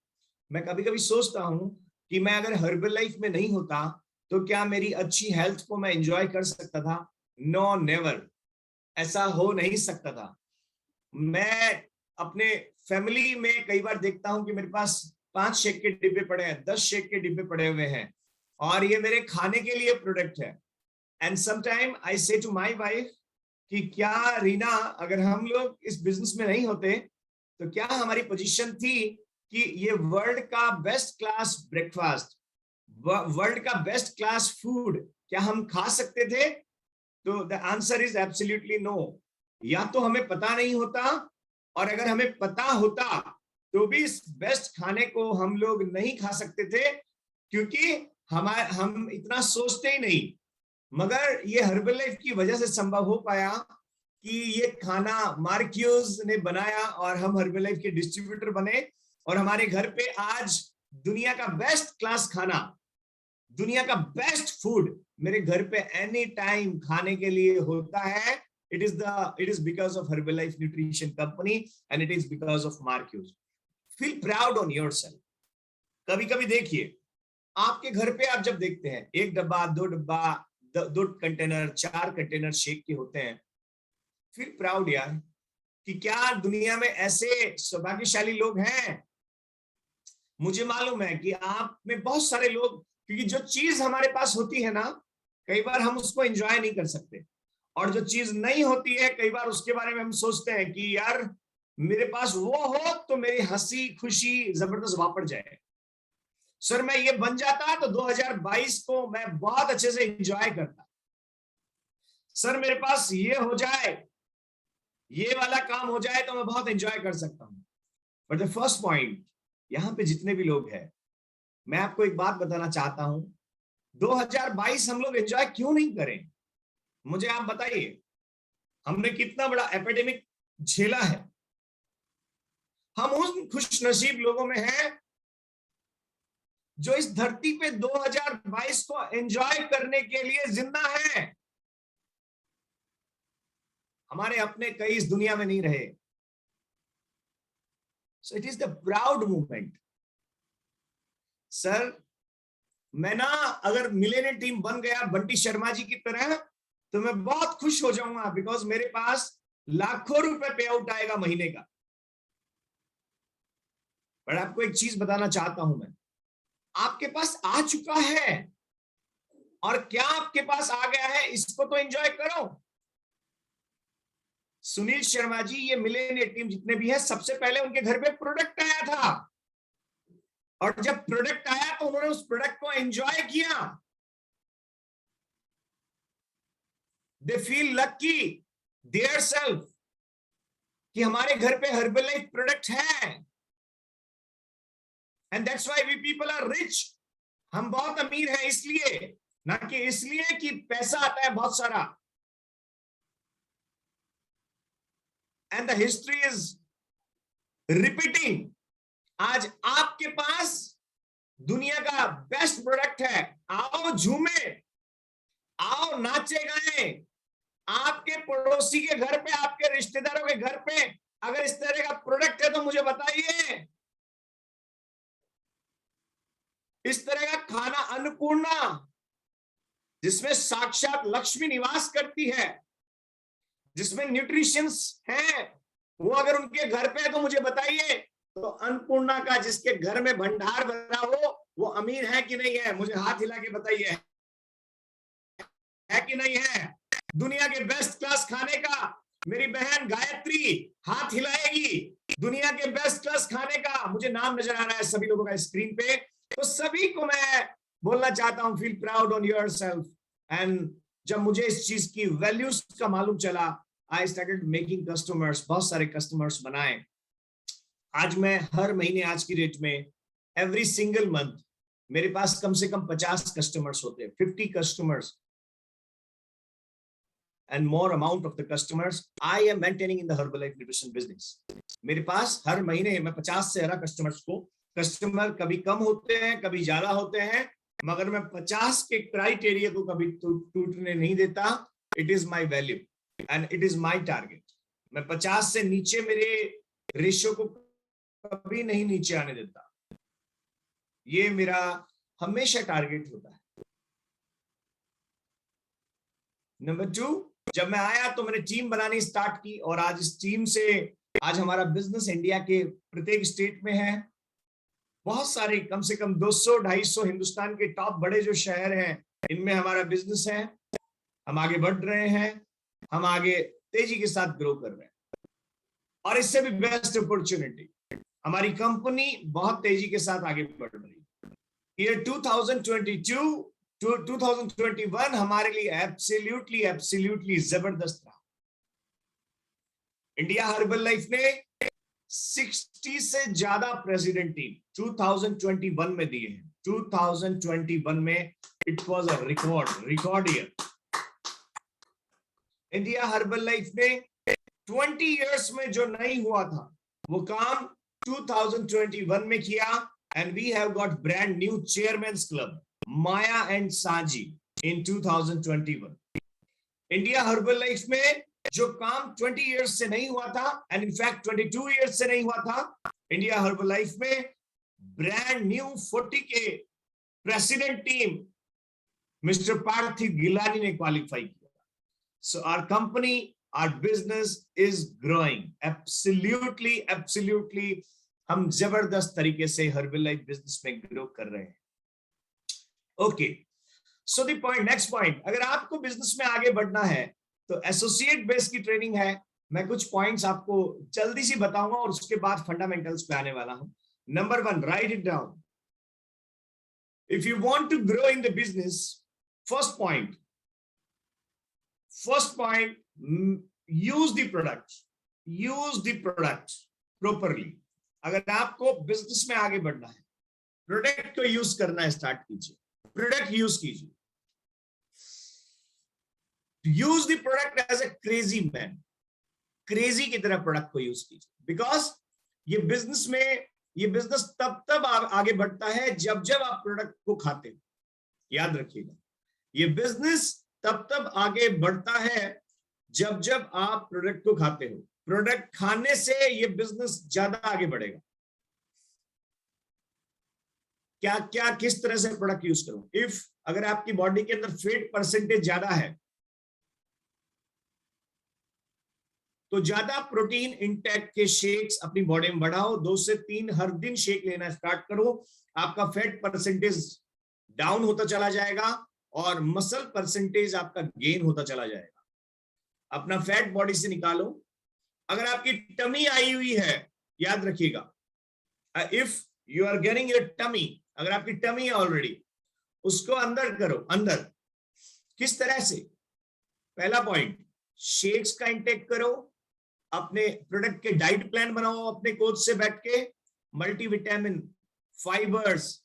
मैं कभी कभी सोचता हूं कि मैं अगर हर्बलाइफ में नहीं होता तो क्या मेरी अच्छी हेल्थ को मैं एंजॉय कर सकता था? No, never. ऐसा हो नहीं सकता था. मैं अपने फैमिली में कई बार देखता हूं कि मेरे पास 5 शेक के डिब्बे पड़े हैं, 10 शेक के डिब्बे पड़े हुए हैं और ये मेरे खाने के लिए प्रोडक्ट है. एंड समटाइम आई से टू माय वाइफ कि क्या रीना, अगर हम लोग इस बिजनेस में नहीं होते तो क्या हमारी पोजीशन थी कि ये वर्ल्ड का बेस्ट क्लास ब्रेकफास्ट, वर्ल्ड का बेस्ट क्लास फूड क्या हम खा सकते थे? तो the answer is absolutely no. या तो हमें पता नहीं होता, और अगर हमें पता होता तो भी इस बेस्ट खाने को हम लोग नहीं खा सकते थे, क्योंकि हम इतना सोचते ही नहीं. मगर ये हर्बलाइफ की वजह से संभव हो पाया कि ये खाना मार्क ह्यूज ने बनाया और हम हर्बलाइफ के डिस्ट्रीब्यूटर बने. और हमारे घर पे आज दुनिया का बेस्ट क्लास खाना, दुनिया का बेस्ट फूड मेरे घर पे एनी टाइम खाने के लिए होता है. it is because of Herbalife Nutrition Company and it is because of Mark Hughes. Feel proud on yourself. कभी कभी देखिए, आपके घर पे आप जब देखते हैं 1 डब्बा, 2 डब्बा, 2 कंटेनर, 4 कंटेनर शेक के होते हैं, फील प्राउड यार कि क्या दुनिया में ऐसे सौभाग्यशाली लोग हैं. मुझे मालूम है कि आप में बहुत सारे लोग, क्योंकि जो चीज हमारे पास होती है ना, कई बार हम उसको एंजॉय नहीं कर सकते, और जो चीज नहीं होती है कई बार उसके बारे में हम सोचते हैं कि यार मेरे पास वो हो तो मेरी हंसी खुशी जबरदस्त वापस जाए. सर मैं ये बन जाता तो 2022 को मैं बहुत अच्छे से एंजॉय करता. सर मेरे पास ये हो जाए, ये वाला काम हो जाए तो मैं बहुत एंजॉय कर सकता हूं. बट द फर्स्ट पॉइंट, यहां पे जितने भी लोग हैं, मैं आपको एक बात बताना चाहता हूं, 2022 हम लोग एंजॉय क्यों नहीं करें? मुझे आप बताइए, हमने कितना बड़ा एपिडेमिक झेला है. हम उन खुशनसीब लोगों में हैं जो इस धरती पे 2022 को एंजॉय करने के लिए जिंदा हैं. हमारे अपने कई इस दुनिया में नहीं रहे. सो it is the proud movement. Sir मैं ना अगर मिलेनियर टीम बन गया बंटी शर्मा जी की तरह तो मैं बहुत खुश हो जाऊंगा, बिकॉज मेरे पास लाखों रुपए पे आउट आएगा महीने का. पर आपको एक चीज बताना चाहता हूं मैं, आपके पास आ चुका है, और क्या आपके पास आ गया है इसको तो एंजॉय करो. सुनील शर्मा जी, ये मिलेनियर टीम जितने भी है, सबसे पहले उनके घर पे प्रोडक्ट आया था, और जब प्रोडक्ट आया तो उन्होंने उस प्रोडक्ट को एंजॉय किया. They feel lucky their self कि हमारे घर पे हर्बलाइफ प्रोडक्ट है. And that's why we people are rich. हम बहुत अमीर हैं इसलिए, ना कि इसलिए कि पैसा आता है बहुत सारा. And the history is repeating. आज आपके पास दुनिया का बेस्ट प्रोडक्ट है. आओ झूमे, आओ नाचे गाए. आपके पड़ोसी के घर पे, आपके रिश्तेदारों के घर पे अगर इस तरह का प्रोडक्ट है तो मुझे बताइए. इस तरह का खाना, अन्नपूर्णा, जिसमें साक्षात लक्ष्मी निवास करती है, जिसमें न्यूट्रिशंस है, वो अगर उनके घर पे है तो मुझे बताइए. तो अन्नपूर्णा का जिसके घर में भंडार भरा हो वो अमीर है कि नहीं है? मुझे हाथ हिला के बताइए, है कि नहीं है? दुनिया के बेस्ट क्लास खाने का मेरी बहन गायत्री हाथ हिलाएगी। दुनिया के बेस्ट क्लास खाने का, मुझे नाम नजर आ रहा है सभी लोगों का स्क्रीन पे, तो सभी को मैं बोलना चाहता हूं, feel proud on yourself. And जब मुझे इस चीज की वैल्यूज का मालूम चला, आई स्टार्टेड मेकिंग कस्टमर्स, बहुत सारे कस्टमर्स बनाए। आज मैं हर महीने, आज की डेट में एवरी सिंगल मंथ मेरे पास कम से कम 50 कस्टमर्स होते हैं, 50 customers and more amount of the customers I am maintaining in the Herbalife nutrition business. मेरे पास हर महीने मैं 50 से ज्यादा कस्टमर्स को, कस्टमर कभी कम होते हैं कभी ज्यादा होते हैं, मगर मैं 50 के क्राइटेरिया को कभी टूटने नहीं देता। It is my value and it is my target. मैं 50 से नीचे मेरे रेशियो को कभी नहीं नीचे आने देता, ये मेरा हमेशा टारगेट होता है। नंबर 2, जब मैं आया तो मैंने टीम बनानी स्टार्ट की, और आज इस टीम से आज हमारा बिजनेस इंडिया के प्रत्येक स्टेट में है। बहुत सारे, कम से कम 200-250 हिंदुस्तान के टॉप बड़े जो शहर हैं, इनमें हमारा बिजनेस है। हम आगे बढ़ रहे हैं, हम आगे तेजी के साथ ग्रो कर रहे हैं, और इससे भी बेस्ट अपॉर्चुनिटी, हमारी कंपनी बहुत तेजी के साथ आगे बढ़ रही है। ईयर 2022 to 2021 हमारे लिए एब्सोल्युटली जबरदस्त रहा। इंडिया हर्बल लाइफ ने 60 से ज्यादा प्रेसिडेंट टीम 2021 में दिए हैं। 2021 में it was a record year. India herbal life ने 20 इयर्स में जो नहीं हुआ था वो काम 2021 में किया, and we have got brand new chairman's club Maya and Saji in 2021. India Herbalife में जो काम 20 इयर्स से नहीं हुआ था, एंड इनफैक्ट 22 इयर्स से नहीं हुआ था, इंडिया हर्बल लाइफ में ब्रांड न्यू 40 के president team mister Parthiv Gilani ने क्वालिफाई किया। So our company, our business is growing absolutely. हम जबरदस्त तरीके से हर्बल लाइफ बिजनेस में ग्रो कर रहे हैं। Okay, so the point, next point, अगर आपको बिजनेस में आगे बढ़ना है तो एसोसिएट बेस की ट्रेनिंग है। मैं कुछ पॉइंट्स आपको जल्दी से बताऊंगा और उसके बाद फंडामेंटल्स पे आने वाला हूं। Number 1, write it down. If you want to grow in the business, first point, use the product properly. अगर आपको बिजनेस में आगे बढ़ना है, प्रोडक्ट को यूज करना स्टार्ट कीजिए, प्रोडक्ट यूज कीजिए। Use the product as a crazy man, crazy की तरह प्रोडक्ट को यूज कीजिए, बिकॉज ये बिजनेस तब आगे बढ़ता है जब आप प्रोडक्ट को खाते हो। याद रखिएगा, ये बिजनेस तब आगे बढ़ता है जब आप प्रोडक्ट को खाते हो। प्रोडक्ट खाने से ये बिजनेस ज्यादा आगे बढ़ेगा। क्या किस तरह से प्रोडक्ट यूज करो? अगर आपकी बॉडी के अंदर फैट परसेंटेज ज्यादा है तो ज्यादा प्रोटीन इंटेक के शेक्स अपनी बॉडी में बढ़ाओ। 2 से 3 हर दिन शेक लेना स्टार्ट करो, आपका फैट परसेंटेज डाउन होता चला जाएगा और मसल परसेंटेज आपका गेन होता चला जाएगा। अपना फैट बॉडी से निकालो। अगर आपकी टमी आई हुई है, याद रखिएगा, if you are getting your tummy, अगर आपकी टमी है ऑलरेडी, उसको अंदर करो। अंदर किस तरह से? पहला पॉइंट, शेक्स का इंटेक करो, अपने प्रोडक्ट के डाइट प्लान बनाओ, अपने कोच से बैठ के मल्टीविटामिन, फाइबर्स,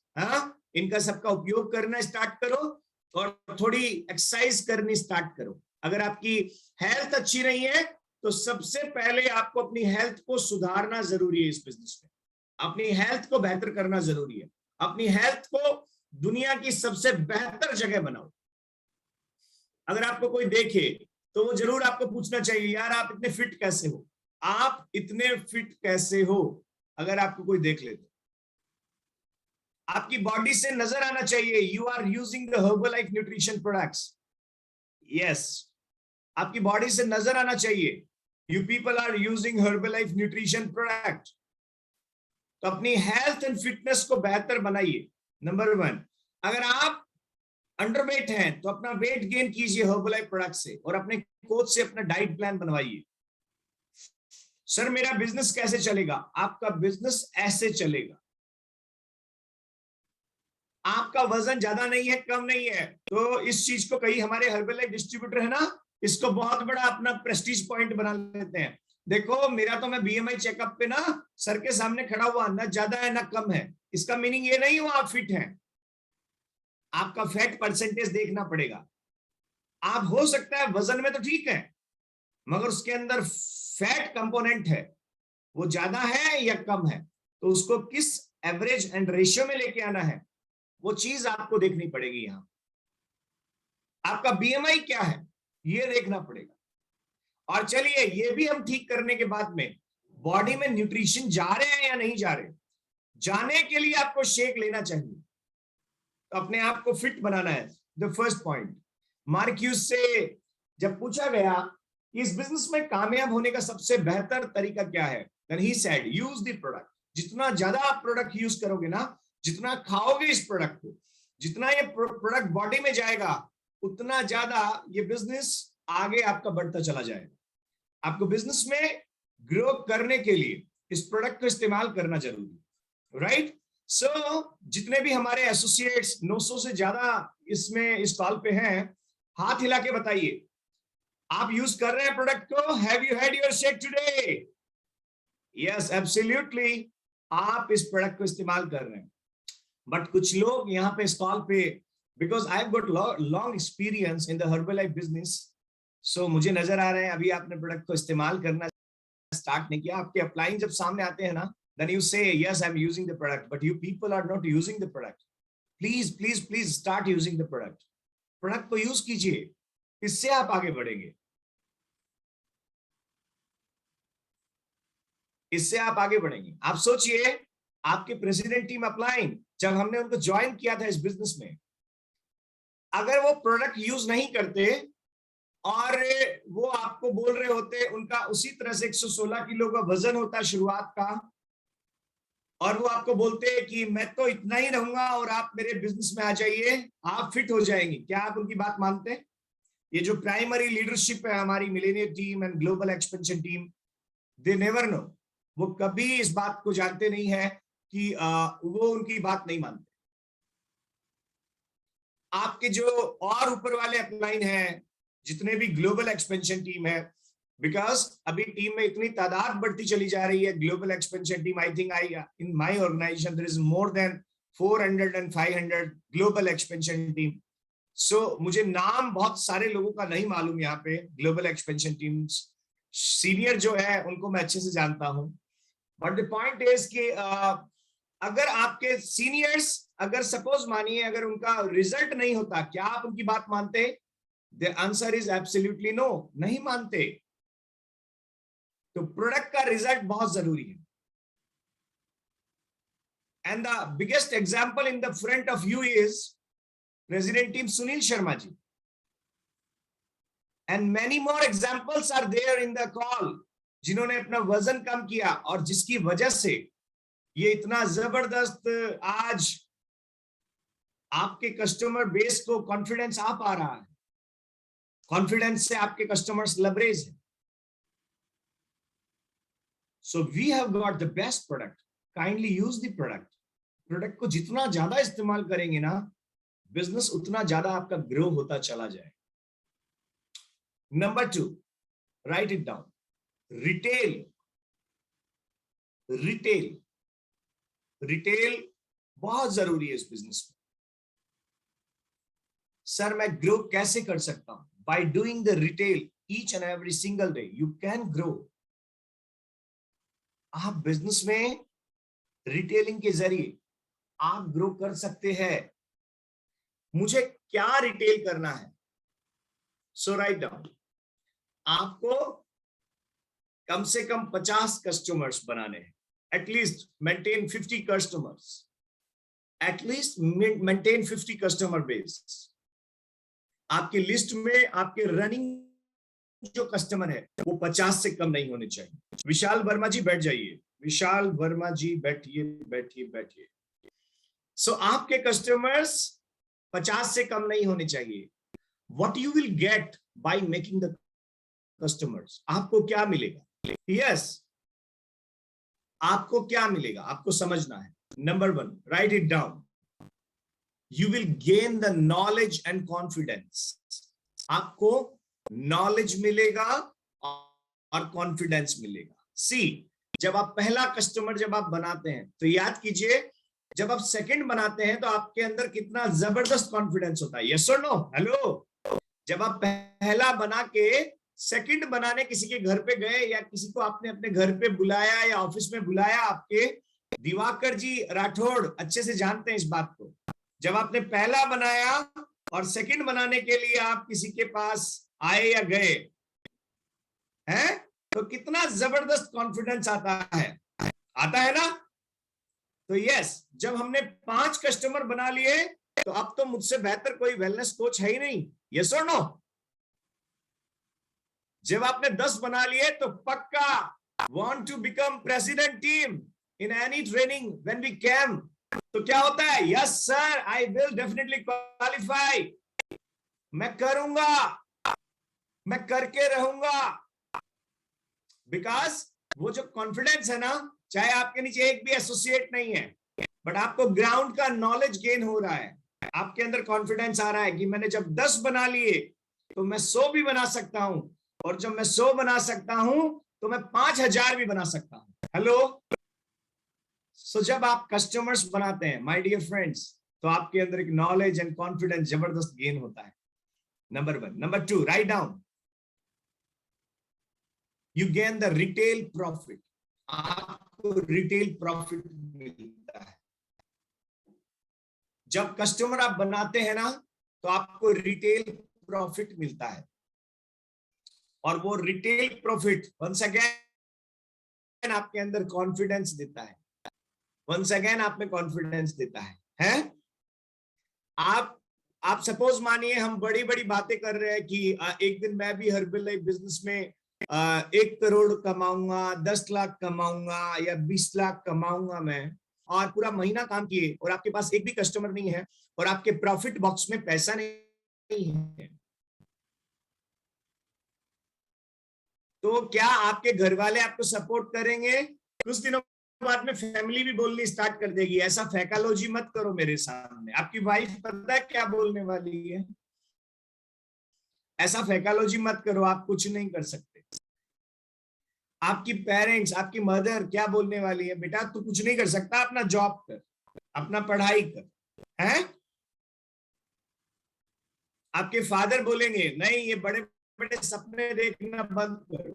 इनका सबका उपयोग करना स्टार्ट करो और थोड़ी एक्सरसाइज करनी स्टार्ट करो। अगर आपकी हेल्थ अच्छी नहीं है तो सबसे पहले आपको अपनी हेल्थ को सुधारना जरूरी है। इस बिजनेस में अपनी हेल्थ को बेहतर करना जरूरी है। अपनी हेल्थ को दुनिया की सबसे बेहतर जगह बनाओ। अगर आपको कोई देखे तो वो जरूर आपको पूछना चाहिए, यार आप इतने फिट कैसे हो? आप इतने फिट कैसे हो? अगर आपको कोई देख ले तो आपकी बॉडी से नजर आना चाहिए, you are using the Herbalife nutrition products. Yes, आपकी बॉडी से नजर आना चाहिए, you people are using Herbalife nutrition product. तो अपनी हेल्थ एंड फिटनेस को बेहतर बनाइए। नंबर 1, अगर आप अंडरवेट हैं तो अपना वेट गेन कीजिए हर्बलाइफ प्रोडक्ट से, और अपने कोच से अपना डाइट प्लान बनवाइए। सर मेरा बिजनेस कैसे चलेगा? आपका बिजनेस ऐसे चलेगा, आपका वजन ज्यादा नहीं है, कम नहीं है, तो इस चीज को कई हमारे हर्बलाइफ डिस्ट्रीब्यूटर है ना, इसको बहुत बड़ा अपना प्रेस्टीज पॉइंट बना लेते हैं। देखो मेरा तो, मैं बीएमआई चेकअप पे ना सर के सामने खड़ा हुआ, ना ज्यादा है ना कम है। इसका मीनिंग ये नहीं हुआ आप फिट हैं, आपका फैट परसेंटेज देखना पड़ेगा। आप हो सकता है वजन में तो ठीक है, मगर उसके अंदर फैट कंपोनेंट है, वो ज्यादा है या कम है, तो उसको किस एवरेज एंड रेशियो में लेके आना है, वो चीज आपको देखनी पड़ेगी। यहां आपका बीएमआई क्या है ये देखना पड़ेगा। और चलिए ये भी हम ठीक करने के बाद में बॉडी में न्यूट्रिशन जा रहे हैं या नहीं जा रहे, जाने के लिए आपको शेक लेना चाहिए, तो अपने आप को फिट बनाना है। द फर्स्ट पॉइंट, मार्क्यूस से जब पूछा गया कि इस बिजनेस में कामयाब होने का सबसे बेहतर तरीका क्या है, then he said use the product. जितना ज्यादा आप प्रोडक्ट यूज करोगे ना, जितना खाओगे इस प्रोडक्ट को, जितना ये प्रोडक्ट बॉडी में जाएगा, उतना ज्यादा ये बिजनेस आगे आपका बढ़ता चला जाएगा। आपको बिजनेस में ग्रो करने के लिए इस प्रोडक्ट को इस्तेमाल करना जरूरी है, राइट? सो जितने भी हमारे एसोसिएट्स 900 से ज्यादा इसमें इस कॉल पे हैं, हाथ हिला के बताइए आप यूज कर रहे हैं प्रोडक्ट को। Have you had your shake today? Yes absolutely, आप इस प्रोडक्ट को इस्तेमाल कर रहे हैं। बट कुछ लोग यहाँ पे स्टॉल पे, because I have got long experience in the Herbalife business, so मुझे नजर आ रहे हैं अभी आपने प्रोडक्ट को इस्तेमाल करना स्टार्ट नहीं किया। आपके अपलाइन जब सामने आते हैं ना, then you say yes I'm using the product, but you people are not using the product. Please start using the product. Product को यूज कीजिए, इससे आप आगे बढ़ेंगे, इससे आप आगे बढ़ेंगे। आप सोचिए आपके प्रेसिडेंट टीम अपलाइन, जब हमने उनको ज्वाइन किया था इस बिजनेस में, अगर वो प्रोडक्ट यूज नहीं करते और वो आपको बोल रहे होते, उनका उसी तरह से 116 किलो का वजन होता शुरुआत का, और वो आपको बोलते कि मैं तो इतना ही रहूंगा और आप मेरे बिजनेस में आ जाइए, आप फिट हो जाएंगे, क्या आप उनकी बात मानते? ये जो प्राइमरी लीडरशिप है हमारी Millionaire team and global expansion team, they never know, वो कभी इस बात को जानते नहीं है कि वो उनकी बात नहीं मानते। आपके जो और ऊपर वाले अपलाइन हैं, जितने भी ग्लोबल एक्सपेंशन टीम है, बिकॉज अभी टीम में इतनी तादाद बढ़ती चली जा रही है, global expansion team, I think in my organisation there is more than 400 and 500 global expansion team. So मुझे नाम बहुत सारे लोगों का नहीं मालूम यहाँ पे ग्लोबल एक्सपेंशन टीम, सीनियर जो है उनको मैं अच्छे से जानता हूं, बट द पॉइंट इज कि अगर आपके सीनियर्स, अगर सपोज मानिए अगर उनका रिजल्ट नहीं होता, क्या आप उनकी बात मानते? The answer is absolutely no, नहीं मानते। तो प्रोडक्ट का रिजल्ट बहुत जरूरी है। And the biggest example in the front of you is president team Sunil Sharma ji, and many more examples are there in the call, जिन्होंने अपना वजन कम किया और जिसकी वजह से ये इतना जबरदस्त आज आपके कस्टमर बेस को कॉन्फिडेंस आ पा रहा है, कॉन्फिडेंस से आपके कस्टमर्स लबरेज है। So we have got the best product. Kindly use the product. Product को जितना ज्यादा इस्तेमाल करेंगे ना, बिजनेस उतना ज्यादा आपका ग्रो होता चला जाए। Number 2, right it down, retail. Retail retail बहुत जरूरी है इस बिजनेस में। सर मैं ग्रो कैसे कर सकता हूं? Bye doing the retail each and every single day you can grow. आप बिजनेस में रिटेलिंग के जरिए आप ग्रो कर सकते हैं। मुझे क्या रिटेल करना है? सो राइट डाउन, आपको कम से कम 50 कस्टमर्स बनाने हैं, at least maintain 50 customers, at least maintain 50 customer base. आपकी लिस्ट में आपके रनिंग जो कस्टमर है वो 50 से कम नहीं होने चाहिए। विशाल वर्मा जी बैठ जाइए, विशाल वर्मा जी, बैठिए बैठिए बैठिए। सो आपके कस्टमर्स 50 से कम नहीं होने चाहिए। What you will get by making the customers, आपको क्या मिलेगा? यस, आपको क्या मिलेगा, आपको समझना है। Number 1, write it down. You will gain the knowledge and confidence. आपको नॉलेज मिलेगा और कॉन्फिडेंस मिलेगा। सी, जब आप पहला कस्टमर जब आप बनाते हैं तो याद कीजिए, जब आप सेकंड बनाते हैं तो आपके अंदर कितना जबरदस्त कॉन्फिडेंस होता है। यस और नो? हेलो, जब आप पहला बना के सेकंड बनाने किसी के घर पे गए, या किसी को आपने अपने घर पे बुलाया या ऑफिस में बुलाया, आपके दिवाकर जी राठौड़ अच्छे से जानते हैं इस बात को। जब आपने पहला बनाया और सेकंड बनाने के लिए आप किसी के पास आए या गए हैं, तो कितना जबरदस्त कॉन्फिडेंस आता है ना? तो यस, जब हमने 5 कस्टमर बना लिए तो अब तो मुझसे बेहतर कोई वेलनेस कोच है ही नहीं। यस और नो? जब आपने 10 बना लिए तो पक्का want to become president team in any training when we came, तो क्या होता है? Yes sir, I will definitely qualify, मैं करूंगा, मैं करके रहूंगा। बिकॉज वो जो कॉन्फिडेंस है ना, चाहे आपके नीचे एक भी एसोसिएट नहीं है, बट आपको ग्राउंड का नॉलेज गेन हो रहा है, आपके अंदर कॉन्फिडेंस आ रहा है कि मैंने जब 10 बना लिए तो मैं 100 भी बना सकता हूं, और जब मैं 100 बना सकता हूं तो मैं 5000 भी बना सकता हूं। हेलो, सो जब आप कस्टमर्स बनाते हैं माय डियर फ्रेंड्स, तो आपके अंदर एक नॉलेज एंड कॉन्फिडेंस जबरदस्त गेन होता है। Number 1। Number 2, write down, you gain the retail profit। आपको रिटेल प्रॉफिट मिलता है। जब कस्टमर आप बनाते हैं ना, तो आपको रिटेल प्रॉफिट मिलता है, और वो रिटेल प्रॉफिट वंस अगेन आपके अंदर कॉन्फिडेंस देता है, वंस अगेन आप में कॉन्फिडेंस देता है? आप सपोज मानिए हम बड़ी बड़ी बातें कर रहे हैं कि एक दिन मैं भी हर्बल लाइफ बिजनेस में 1 करोड़ कमाऊंगा, 10 लाख कमाऊंगा या 20 लाख कमाऊंगा मैं, और पूरा महीना काम किए और आपके पास एक भी कस्टमर नहीं है और आपके प्रॉफिट बॉक्स में पैसा नहीं है, तो क्या आपके घर वाले आपको सपोर्ट करेंगे? कुछ दिनों बाद में फैमिली भी बोलनी स्टार्ट कर देगी, ऐसा फैकालॉजी मत करो मेरे सामने। आपकी वाइफ पता है क्या बोलने वाली है? ऐसा फैकालॉजी मत करो, आप कुछ नहीं कर सकते। आपकी पेरेंट्स, आपकी मदर क्या बोलने वाली है? बेटा तू कुछ नहीं कर सकता, अपना जॉब कर, अपना पढ़ाई कर, हैं? आपके फादर बोलेंगे नहीं, ये बड़े बड़े सपने देखना बंद करो।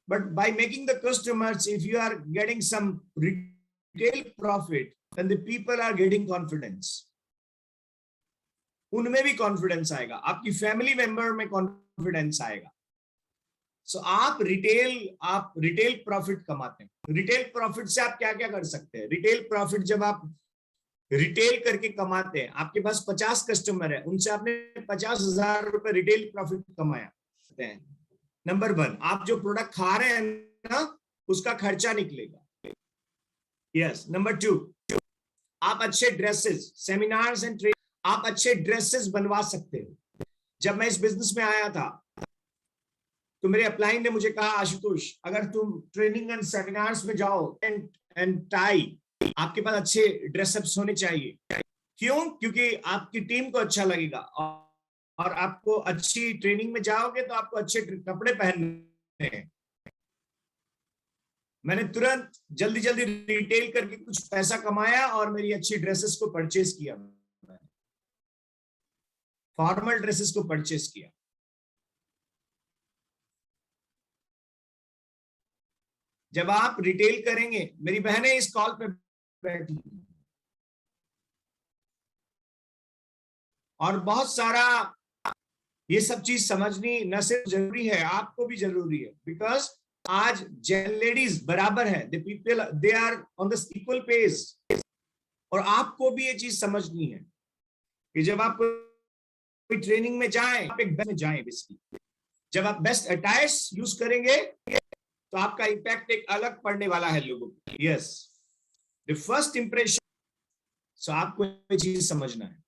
But by making the customers, if you are getting some retail profit, then the people are getting confidence. उनमें भी कॉन्फिडेंस आएगा, आपकी फैमिली मेंबर में कॉन्फिडेंस आएगा। सो आप रिटेल प्रॉफिट कमाते हैं। रिटेल प्रॉफिट से आप क्या क्या कर सकते हैं? रिटेल प्रॉफिट जब आप रिटेल करके कमाते हैं, आपके पास 50 कस्टमर है, उनसे आपने 50,000 रुपए रिटेल प्रॉफिट कमाया। नंबर 1, आप जो प्रोडक्ट खा रहे हैं ना, उसका खर्चा निकलेगा। यस। नंबर 2, आप अच्छे ड्रेसेस, सेमिनार्स एंड ट्रेनिंग, आप अच्छे ड्रेसेस बनवा सकते हो। जब मैं इस बिजनेस में आया था तो मेरे अपलाइन ने मुझे कहा, आशुतोष अगर तुम ट्रेनिंग एंड सेमिनार्स में जाओ एंड टाई, आपके पास अच्छे ड्रेसअप्स होने चाहिए। क्यों? क्योंकि आपकी टीम को अच्छा लगेगा, और आपको अच्छी ट्रेनिंग में जाओगे तो आपको अच्छे कपड़े पहनने हैं। मैंने तुरंत जल्दी जल्दी रिटेल करके कुछ पैसा कमाया और मेरी अच्छी ड्रेसेस को परचेज किया, फॉर्मल ड्रेसेस को परचेज किया। जब आप रिटेल करेंगे, मेरी बहनें इस कॉल पे बैठी और बहुत सारा ये सब चीज समझनी न सिर्फ जरूरी है, आपको भी जरूरी है। बिकॉज आज जेन लेडीज बराबर है, they are on the equal pace, और आपको भी ये चीज समझनी है कि जब आप कोई ट्रेनिंग में जाएं, आप एक बेस्ट में जाएं। बेसिकली जब आप बेस्ट अटायर्स यूज करेंगे तो आपका इम्पैक्ट एक अलग पड़ने वाला है लोगों को। Yes, the first impression. So आपको ये चीज समझना है,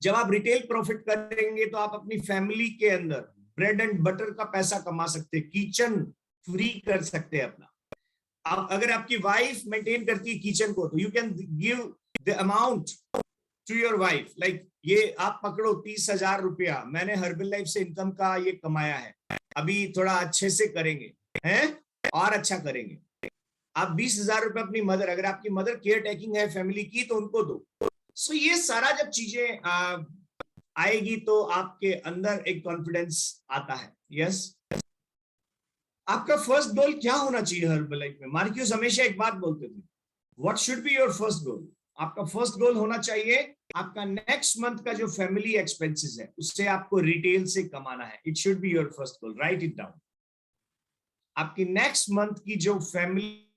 जब आप रिटेल प्रॉफिट करेंगे तो आप अपनी फैमिली के अंदर ब्रेड एंड बटर का पैसा कमा सकते हैं, किचन फ्री कर सकते हैं अपना। आप अगर आपकी वाइफ मेंटेन करती है किचन को, तो you can give the amount to your wife, like ये आप पकड़ो 30,000 रुपया, मैंने हर्बल लाइफ से इनकम का ये कमाया है, अभी थोड़ा अच्छे से करेंगे हैं और अच्छा करेंगे। आप 20,000 रुपए अपनी मदर, अगर आपकी मदर केयर टेकिंग है फैमिली की, तो उनको दो। सो ये सारा जब चीजें आएगी तो आपके अंदर एक कॉन्फिडेंस आता है। यस, आपका फर्स्ट गोल क्या होना चाहिए हर्बल लाइफ में? मार्क्यूस हमेशा एक बात बोलते थे, what should be your first goal? आपका फर्स्ट गोल होना चाहिए आपका नेक्स्ट मंथ का जो फैमिली एक्सपेंसेस है उससे आपको रिटेल से कमाना है। It should be your first goal, right it down. आपकी नेक्स्ट मंथ की जो फैमिली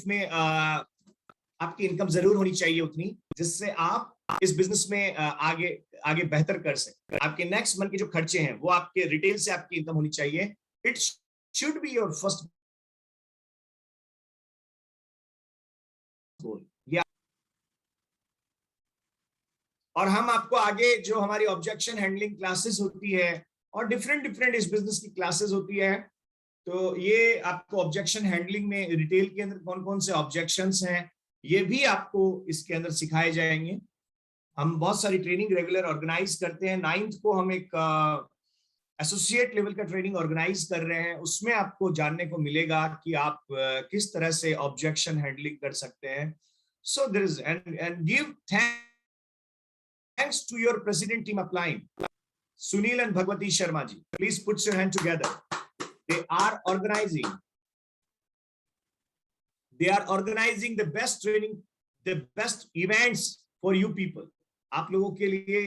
में आपकी इनकम जरूर होनी चाहिए उतनी, जिससे आप इस बिजनेस में आगे आगे बेहतर कर सके। आपके नेक्स्ट मंथ के जो खर्चे हैं वो आपके रिटेल से आपकी इनकम होनी चाहिए। It should be your first goal. या और हम आपको आगे जो हमारी ऑब्जेक्शन हैंडलिंग क्लासेस होती है और डिफरेंट इस बिजनेस की क्लासेस होती है, तो ये आपको ऑब्जेक्शन हैंडलिंग में रिटेल के अंदर कौन कौन से ऑब्जेक्शंस हैं ये भी आपको इसके अंदर सिखाए जाएंगे। हम बहुत सारी ट्रेनिंग रेगुलर ऑर्गेनाइज करते हैं। 9th को हम एक एसोसिएट लेवल का ट्रेनिंग ऑर्गेनाइज कर रहे हैं, उसमें आपको जानने को मिलेगा कि आप किस तरह से ऑब्जेक्शन हैंडलिंग कर सकते हैं। So there is and give thanks to your president team upline, Sunil and Bhagwati Sharma ji. Please put your hand together. They are organizing the best training, the best events for you people. आप लोगों के लिए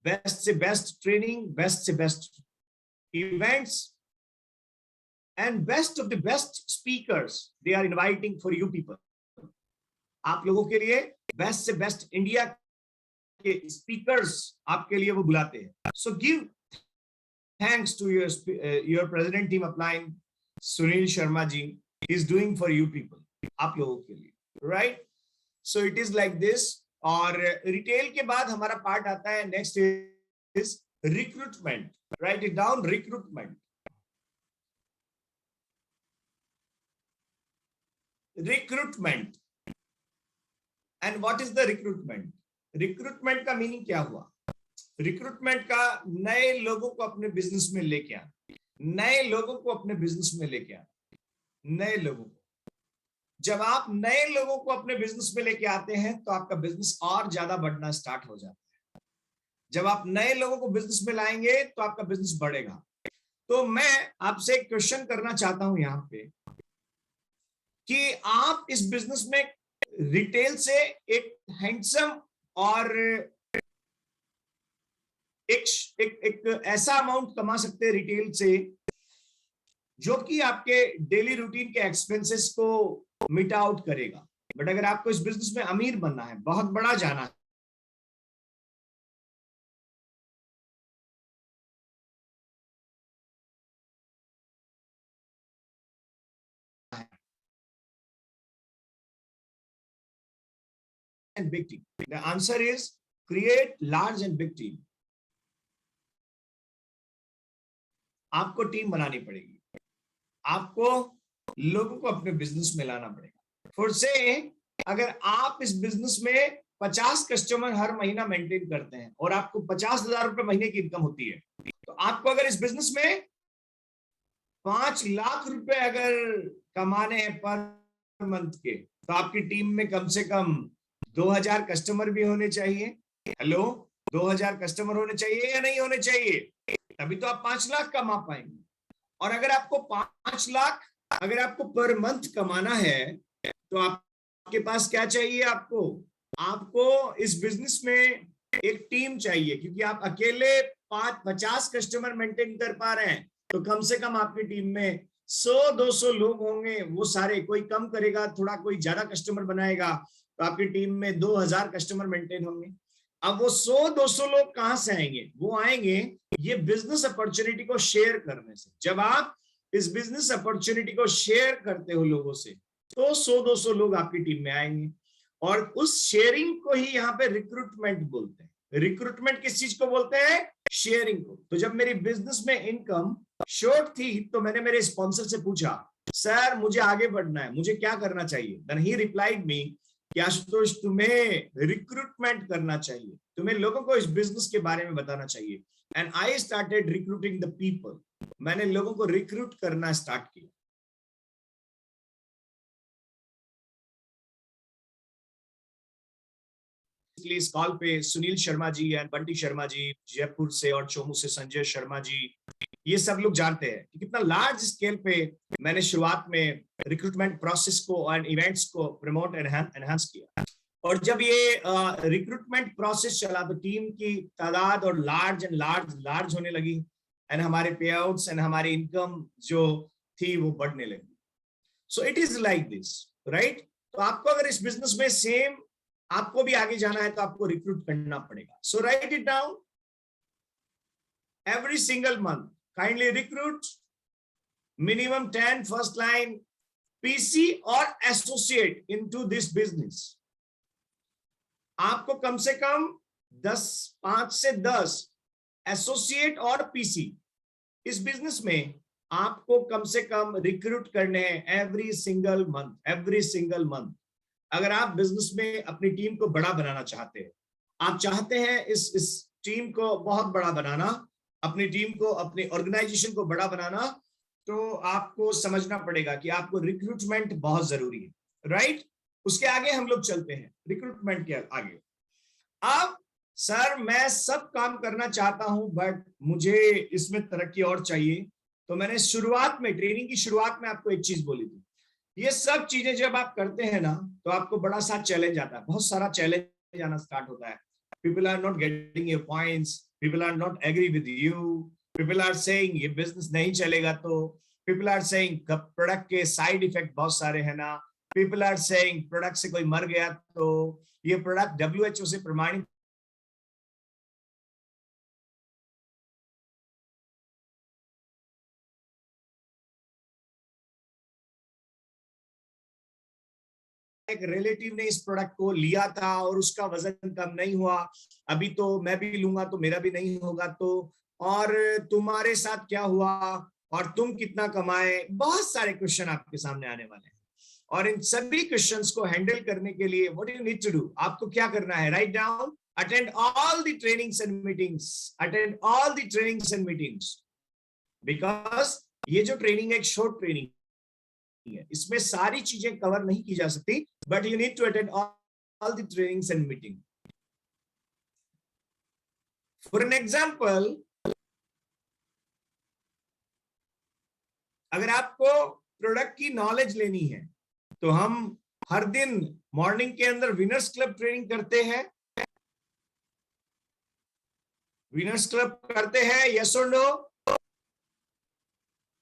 best से best training, best से best events and best of the best speakers they are inviting for you people. आप लोगों के लिए बेस्ट से बेस्ट इंडिया के स्पीकर्स आपके लिए वो बुलाते हैं। So give thanks to your president team upline Sunil Sharma ji is doing for you people, आप लोगों के लिए, right? So it is like this. और रिटेल के बाद हमारा पार्ट आता है next is recruitment. Write it down, recruitment. Recruitment and what is the recruitment? Recruitment का मीनिंग क्या हुआ? रिक्रूटमेंट का नए लोगों को अपने बिजनेस में लेके आना, नए लोगों को अपने बिजनेस में लेके आना, नए लोगों को। जब आप नए लोगों को अपने बिजनेस में लेके आते हैं तो आपका बिजनेस और ज्यादा बढ़ना स्टार्ट हो जाता है। जब आप नए लोगों को बिजनेस में लाएंगे तो आपका बिजनेस बढ़ेगा। तो मैं आपसे एक क्वेश्चन करना चाहता हूं यहाँ पे कि आप इस बिजनेस में रिटेल से एक हैंडसम और एक ऐसा अमाउंट कमा सकते हैं रिटेल से जो कि आपके डेली रूटीन के एक्सपेंसेस को मिट आउट करेगा। बट अगर आपको इस बिजनेस में अमीर बनना है, बहुत बड़ा जाना है, and big team. The answer is create large and big team. आपको टीम बनानी पड़ेगी, आपको लोगों को अपने बिजनेस में लाना पड़ेगा। फॉर से अगर आप इस बिजनेस में 50 कस्टमर हर महीना मेंटेन करते हैं और आपको 50,000 रुपए महीने की इनकम होती है, तो आपको अगर इस बिजनेस में 5 लाख रुपए अगर कमाने हैं पर मंथ के, तो आपकी टीम में कम से कम 2000 कस्टमर भी होने चाहिए। हेलो, 2000 कस्टमर होने चाहिए या नहीं होने चाहिए? तभी तो आप 5 लाख कमा पाएंगे। और अगर आपको 5 लाख अगर आपको पर मंथ कमाना है तो आपके पास क्या चाहिए? आपको इस बिजनेस में एक टीम चाहिए, क्योंकि आप अकेले 50 कस्टमर मेंटेन कर पा रहे हैं तो कम से कम आपकी टीम में 100-200 लोग होंगे। वो सारे, कोई कम करेगा थोड़ा, कोई ज्यादा कस्टमर बनाएगा, तो आपकी टीम में 2000 कस्टमर मेंटेन होंगे। अब वो 100-200 लोग कहां से आएंगे? वो आएंगे ये बिजनेस अपॉर्चुनिटी को शेयर करने से। जब आप इस बिजनेस अपॉर्चुनिटी को शेयर करते हो लोगों से, तो 100-200 लोग आपकी टीम में आएंगे। और उस शेयरिंग को ही यहाँ पे रिक्रूटमेंट बोलते हैं। रिक्रूटमेंट किस चीज को बोलते हैं? शेयरिंग को। तो जब मेरी बिजनेस में इनकम शॉर्ट थी, तो मैंने मेरे स्पॉन्सर से पूछा, सर मुझे आगे बढ़ना है, मुझे क्या करना चाहिए? देन ही रिप्लाइड मी कि आशुतोष, तुम्हें रिक्रूटमेंट करना चाहिए, तुम्हें लोगों को इस बिजनेस के बारे में बताना चाहिए। And I started recruiting the people. मैंने लोगों को रिक्रूट करना स्टार्ट किया। इसलिए इस कॉल पे सुनील शर्मा जी एंड बंटी शर्मा जी, जयपुर से, और चोमू से संजय शर्मा जी, ये सब लोग जानते हैं कि कितना लार्ज स्केल पे मैंने शुरुआत में रिक्रूटमेंट प्रोसेस को एंड इवेंट्स को प्रमोट एनहांस किया। और जब ये रिक्रूटमेंट प्रोसेस चला, तो टीम की तादाद और लार्ज होने लगी, एंड हमारे पे आउट्स एंड हमारी इनकम जो थी वो बढ़ने लगी। सो it is like this, right? तो आपको अगर इस बिजनेस में सेम आपको भी आगे जाना है, तो आपको रिक्रूट करना पड़ेगा। So write it down, every single month kindly recruit minimum 10 first line PC or associate into this business। आपको कम से कम 5 से 10 एसोसिएट और पीसी इस बिजनेस में आपको कम से कम रिक्रूट करने हैं एवरी सिंगल मंथ। अगर आप बिजनेस में अपनी टीम को बड़ा बनाना चाहते हैं, आप चाहते हैं इस टीम को बहुत बड़ा बनाना, अपनी टीम को, अपनी ऑर्गेनाइजेशन को बड़ा बनाना, तो आपको समझना पड़ेगा कि आपको रिक्रूटमेंट बहुत जरूरी है, राइट? उसके आगे हम लोग चलते हैं, रिक्रूटमेंट के आगे। अब सर मैं सब काम करना चाहता हूं, बट मुझे इसमें तरक्की और चाहिए। तो मैंने शुरुआत में, ट्रेनिंग की शुरुआत में आपको एक चीज बोली थी, ये सब चीजें जब आप करते हैं ना, तो आपको बड़ा सा चैलेंज आता है, बहुत सारा चैलेंज आना स्टार्ट होता है। People are not getting your points, people are not agree with you, people are saying ये बिजनेस नहीं चलेगा, तो people are saying प्रोडक्ट के साइड इफेक्ट बहुत सारे हैं ना, people are saying प्रोडक्ट से कोई मर गया तो ये प्रोडक्ट WHO से प्रमाणित एक रिलेटिव ने इस प्रोडक्ट को लिया था और उसका वजन कम नहीं हुआ, अभी तो मैं भी लूंगा तो मेरा भी नहीं होगा, तो और तुम्हारे साथ क्या हुआ और तुम कितना कमाए, बहुत सारे क्वेश्चन आपके सामने आने वाले हैं। और इन सभी क्वेश्चंस को हैंडल करने के लिए what you need to do, आपको क्या करना है? Write down, attend all the trainings and meetings, because ये जो ट्रेनिंग है एक शॉर्ट ट्रेनिंग है, इसमें सारी चीजें कवर नहीं की जा सकती, but you need to attend all the trainings and meeting. For an example, अगर आपको प्रोडक्ट की नॉलेज लेनी है, तो हम हर दिन मॉर्निंग के अंदर विनर्स क्लब ट्रेनिंग करते हैं। विनर्स क्लब करते हैं, यस और no?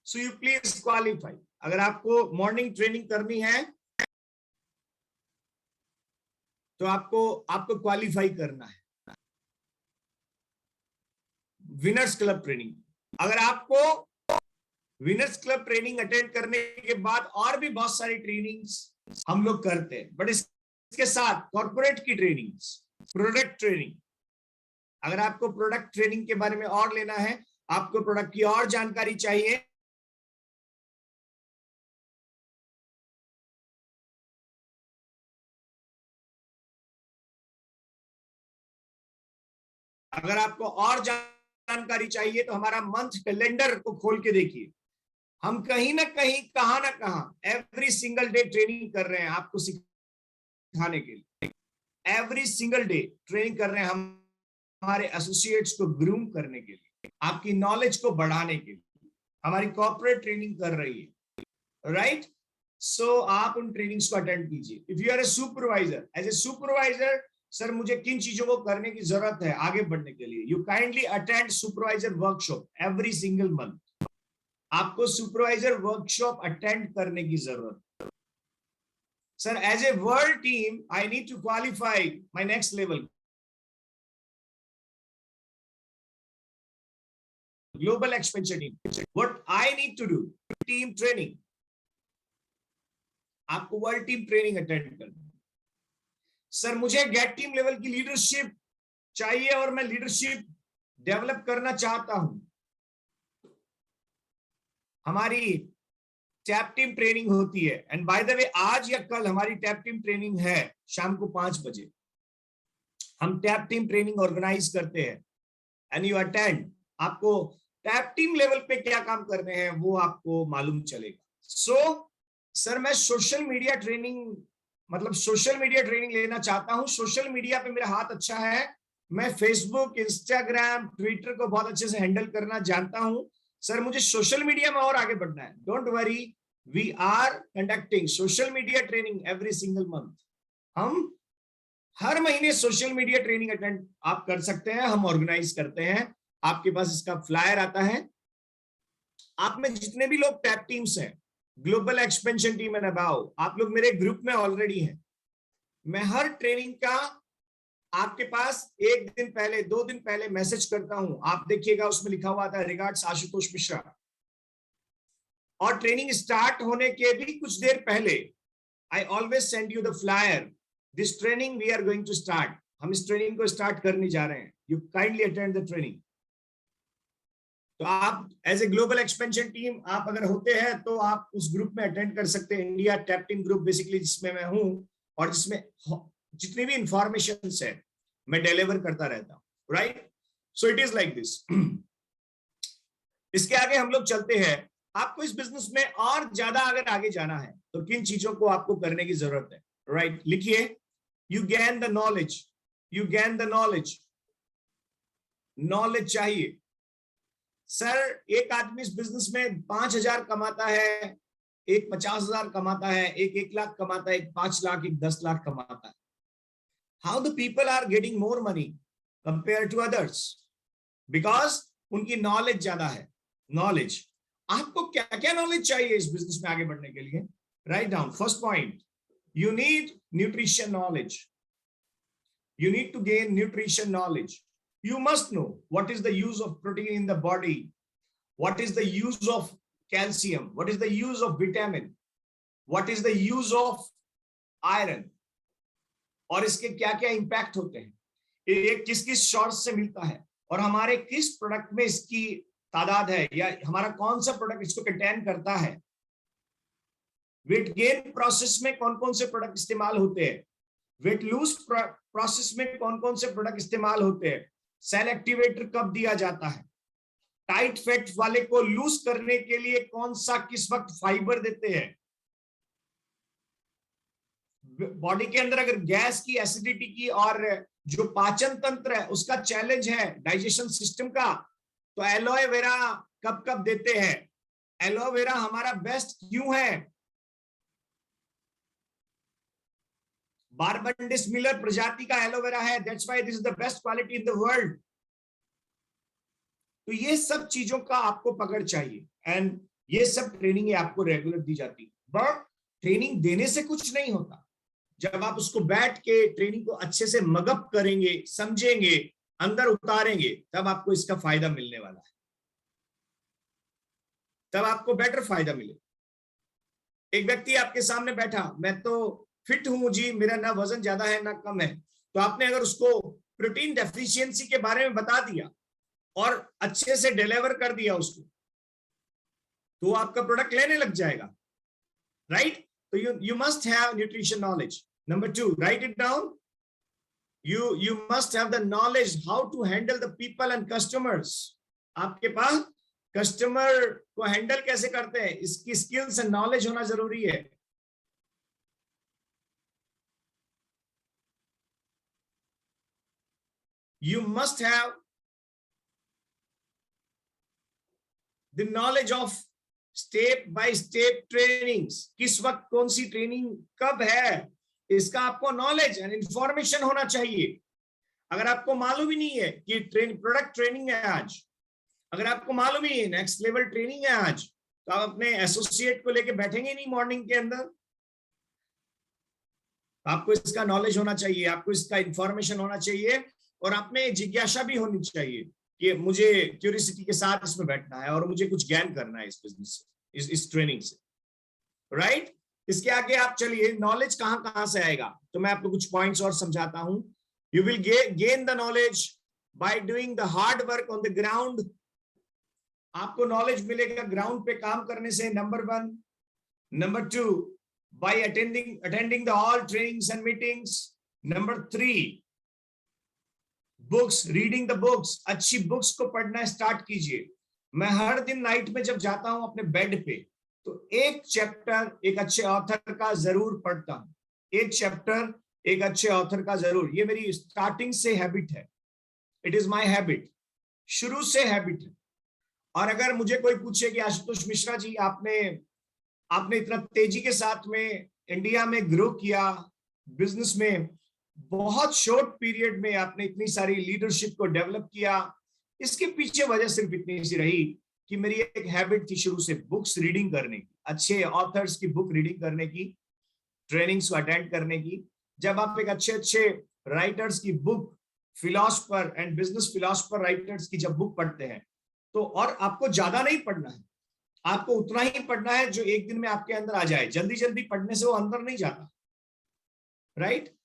So you please qualify. अगर आपको मॉर्निंग ट्रेनिंग करनी है, तो आपको क्वालिफाई करना है विनर्स क्लब ट्रेनिंग। अगर आपको विनर्स क्लब ट्रेनिंग अटेंड करने के बाद और भी बहुत सारी ट्रेनिंग्स हम लोग करते हैं, बट इसके साथ कॉर्पोरेट की ट्रेनिंग्स, प्रोडक्ट ट्रेनिंग, अगर आपको प्रोडक्ट ट्रेनिंग के बारे में और लेना है, आपको प्रोडक्ट की और जानकारी चाहिए, अगर आपको और जानकारी चाहिए, तो हमारा मंथ कैलेंडर को खोल के देखिए। हम कहीं ना कहीं, कहां ना कहां एवरी सिंगल डे ट्रेनिंग कर रहे हैं आपको सिखाने के लिए। एवरी सिंगल डे ट्रेनिंग कर रहे हैं हम हमारे एसोसिएट्स को ग्रूम करने के लिए, आपकी नॉलेज को बढ़ाने के लिए। हमारी कॉर्पोरेट ट्रेनिंग कर रही है, राइट? सो आप उन ट्रेनिंग्स को अटेंड कीजिए। If you are a supervisor, as a supervisor, sir मुझे किन चीजों को करने की जरूरत है आगे बढ़ने के लिए, you kindly attend supervisor workshop every single month. आपको सुपरवाइजर वर्कशॉप अटेंड करने की जरूरत। Sir as a world team I need to qualify my next level, global expansion team. What I need to do, team training. आपको world team training attend करना। Sir मुझे gate team level की leadership चाहिए और मैं leadership develop करना चाहता हूं। हमारी टैप टीम ट्रेनिंग होती है, एंड बाय द वे आज या कल हमारी टैप टीम ट्रेनिंग है शाम को 5 बजे। हम टैप टीम ट्रेनिंग ऑर्गेनाइज करते हैं एंड यू अटेंड। आपको टैप टीम लेवल पे क्या काम करने हैं वो आपको मालूम चलेगा। सो सर मैं सोशल मीडिया ट्रेनिंग लेना चाहता हूं। सोशल मीडिया पे मेरा हाथ अच्छा है, मैं फेसबुक, इंस्टाग्राम, ट्विटर को बहुत अच्छे से हैंडल करना जानता हूं। सर मुझे सोशल मीडिया में और आगे बढ़ना है। Don't worry, we are conducting social media training every single month. हम हर महीने सोशल मीडिया ट्रेनिंग अटेंड आप कर सकते हैं, हम ऑर्गेनाइज करते हैं। आपके पास इसका फ्लायर आता है। आप में जितने भी लोग टैप टीम्स हैं, global expansion team and above, आप लोग मेरे ग्रुप में ऑलरेडी हैं। मैं हर ट्रेनिंग का आपके पास 1 दिन पहले, 2 दिन पहले मैसेज करता हूं। आप देखिएगा उसमें लिखा हुआ था रिगार्ड्स आशुतोष मिश्रा। और ट्रेनिंग स्टार्ट होने के भी कुछ देर पहले I always send you the flyer, this training we are going to start. हम इस ट्रेनिंग को स्टार्ट करने जा रहे हैं, you kindly attend the training. तो आप as a global expansion team आप अगर होते हैं तो आप उस ग्रुप में अटेंड कर सकते हैं। India tap team group basically जिसमें मैं हूं और जिसमें जितनी भी इंफॉर्मेशन है मैं डिलीवर करता रहता हूं, right. So it is like this. इसके आगे हम लोग चलते हैं। आपको इस बिजनेस में और ज्यादा अगर आगे जाना है तो किन चीजों को आपको करने की जरूरत है, राइट। लिखिए, you gain the knowledge, you gain the knowledge. Knowledge चाहिए। सर एक आदमी इस बिजनेस में 5,000 कमाता है, एक 50,000 कमाता है, एक 1 लाख कमाता है, एक 5 लाख, एक 10 लाख कमाता है। How the people are getting more money compare to others? Because उनकी नॉलेज ज्यादा है। नॉलेज, आपको क्या क्या नॉलेज चाहिए इस बिजनेस में आगे बढ़ने के लिए? Write down. First point, you need nutrition knowledge. You need to gain nutrition knowledge. You must know what is the use of protein in the body, what is the use of calcium, what is the use of vitamin, what is the use of iron, और इसके क्या क्या impact होते हैं, ये किस किस source से मिलता है, और हमारे किस प्रोडक्ट में इसकी तादाद है, या हमारा कौन सा प्रोडक्ट इसको कंटेन करता है। वेट गेन प्रोसेस में कौन कौन से प्रोडक्ट इस्तेमाल होते हैं, वेट लूज प्रोसेस में कौन कौन से प्रोडक्ट इस्तेमाल होते हैं, सेल एक्टिवेटर कब दिया जाता है, टाइट फैट वाले को लूज करने के लिए कौन सा किस वक्त फाइबर देते हैं। बॉडी के अंदर अगर गैस की, एसिडिटी की और जो पाचन तंत्र है उसका चैलेंज है, डाइजेशन सिस्टम का, तो एलोए वेरा कब कब देते हैं। एलोवेरा हमारा बेस्ट क्यों है? बारबंडिस मिलर प्रजाति का एलोवेरा है, that's why this is the best quality in the world. तो ये सब चीजों का आपको पकड़ चाहिए, एंड ये सब ट्रेनिंग आपको रेगुलर दी जाती है। बट ट्रेनिंग देने से कुछ नहीं होता, जब आप उसको बैठ के ट्रेनिंग को अच्छे से मगअप करेंगे, समझेंगे, अंदर उतारेंगे, तब आपको इसका फायदा मिलने वाला है, तब आपको बेटर फायदा मिले। एक व्यक्ति आपके सामने बैठा, मैं तो फिट हूं जी, मेरा ना वजन ज्यादा है ना कम है, तो आपने अगर उसको प्रोटीन डेफिशिएंसी के बारे में बता दिया और अच्छे से डिलीवर कर दिया उसको, तो आपका प्रोडक्ट लेने लग जाएगा, राइट। तो you must have nutrition knowledge. Number 2, write it down. You must have the knowledge how to handle the people and customers. आपके पास कस्टमर को हैंडल कैसे करते हैं, इसकी स्किल्स एंड नॉलेज होना जरूरी है। You must have the knowledge of step by step trainings, किस वक्त कौन सी ट्रेनिंग कब है, इसका आपको नॉलेज एंड इंफॉर्मेशन होना चाहिए। अगर आपको मालूम ही नहीं है कि प्रोडक्ट ट्रेनिंग है आज, अगर आपको मालूम ही है नेक्स्ट लेवल ट्रेनिंग है आज, तो आप अपने एसोसिएट को लेके बैठेंगे नहीं मॉर्निंग के अंदर। आपको इसका नॉलेज होना चाहिए, आपको इसका इंफॉर्मेशन होना चाहिए, और आप में जिज्ञासा भी होनी चाहिए कि मुझे क्यूरियोसिटी के साथ इसमें बैठना है और मुझे कुछ ज्ञान करना है इस बिजनेस से, इस ट्रेनिंग से, राइट। इसके आगे आप चलिए, नॉलेज कहां कहां से आएगा, तो मैं आपको कुछ पॉइंट्स और समझाता हूं। You will gain the knowledge by doing the hard work on the ground. आपको नॉलेज मिलेगा ग्राउंड पे काम करने से, number 1। Number 2, by attending the all trainings and meetings. Number 3, books, reading the books. अच्छी बुक्स को पढ़ना स्टार्ट कीजिए। मैं हर दिन नाइट में जब जाता हूं अपने बेड पे, तो एक चैप्टर एक अच्छे ऑथर का जरूर पढ़ता हूं, एक चैप्टर एक अच्छे ऑथर का जरूर। ये मेरी स्टार्टिंग से हैबिट है, इट इज माय हैबिट, शुरू से हैबिट है। और अगर मुझे कोई पूछे कि आशुतोष मिश्रा जी, आपने इतना तेजी के साथ में इंडिया में ग्रो किया, बिजनेस में बहुत शॉर्ट पीरियड में आपने इतनी सारी लीडरशिप को डेवलप किया, इसके पीछे वजह सिर्फ इतनी सी रही कि मेरी एक हैबिट थी शुरू से बुक्स रीडिंग करने की, अच्छे ऑथर्स की बुक रीडिंग करने की, ट्रेनिंग्स को अटेंड करने की। जब आप एक अच्छे राइटर्स की book, philosopher and business philosopher writers की जब बुक पढ़ते हैं, तो और आपको ज्यादा नहीं पढ़ना है, आपको उतना ही पढ़ना है जो एक दिन में आपके अंदर आ जाए। जल्दी जल्दी पढ़ने से वो अंदर नहीं जाता, राइट।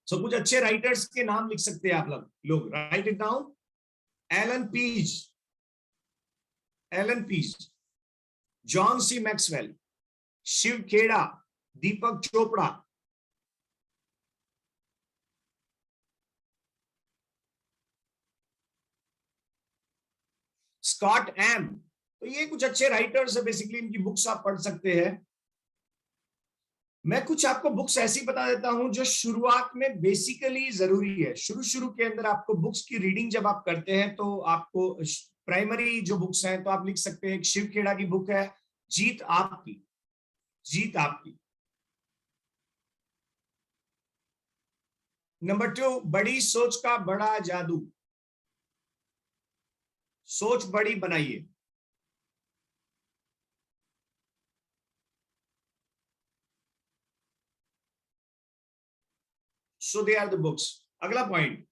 सो कुछ अच्छे राइटर्स के नाम लिख सकते हैं आप लोग, write it down. Allan Pease, John C Maxwell, Shiv Khera, Deepak Chopra, Scott M. तो ये कुछ अच्छे राइटर्स है, बेसिकली इनकी बुक्स आप पढ़ सकते हैं। मैं कुछ आपको बुक्स ऐसी बता देता हूं जो शुरुआत में बेसिकली जरूरी है। शुरू के अंदर आपको बुक्स की रीडिंग जब आप करते हैं तो आपको प्राइमरी जो बुक्स हैं, तो आप लिख सकते हैं, शिव खेड़ा की बुक है जीत आपकी। नंबर 2, बड़ी सोच का बड़ा जादू, सोच बड़ी बनाइए। सो दे आर द बुक्स। अगला पॉइंट,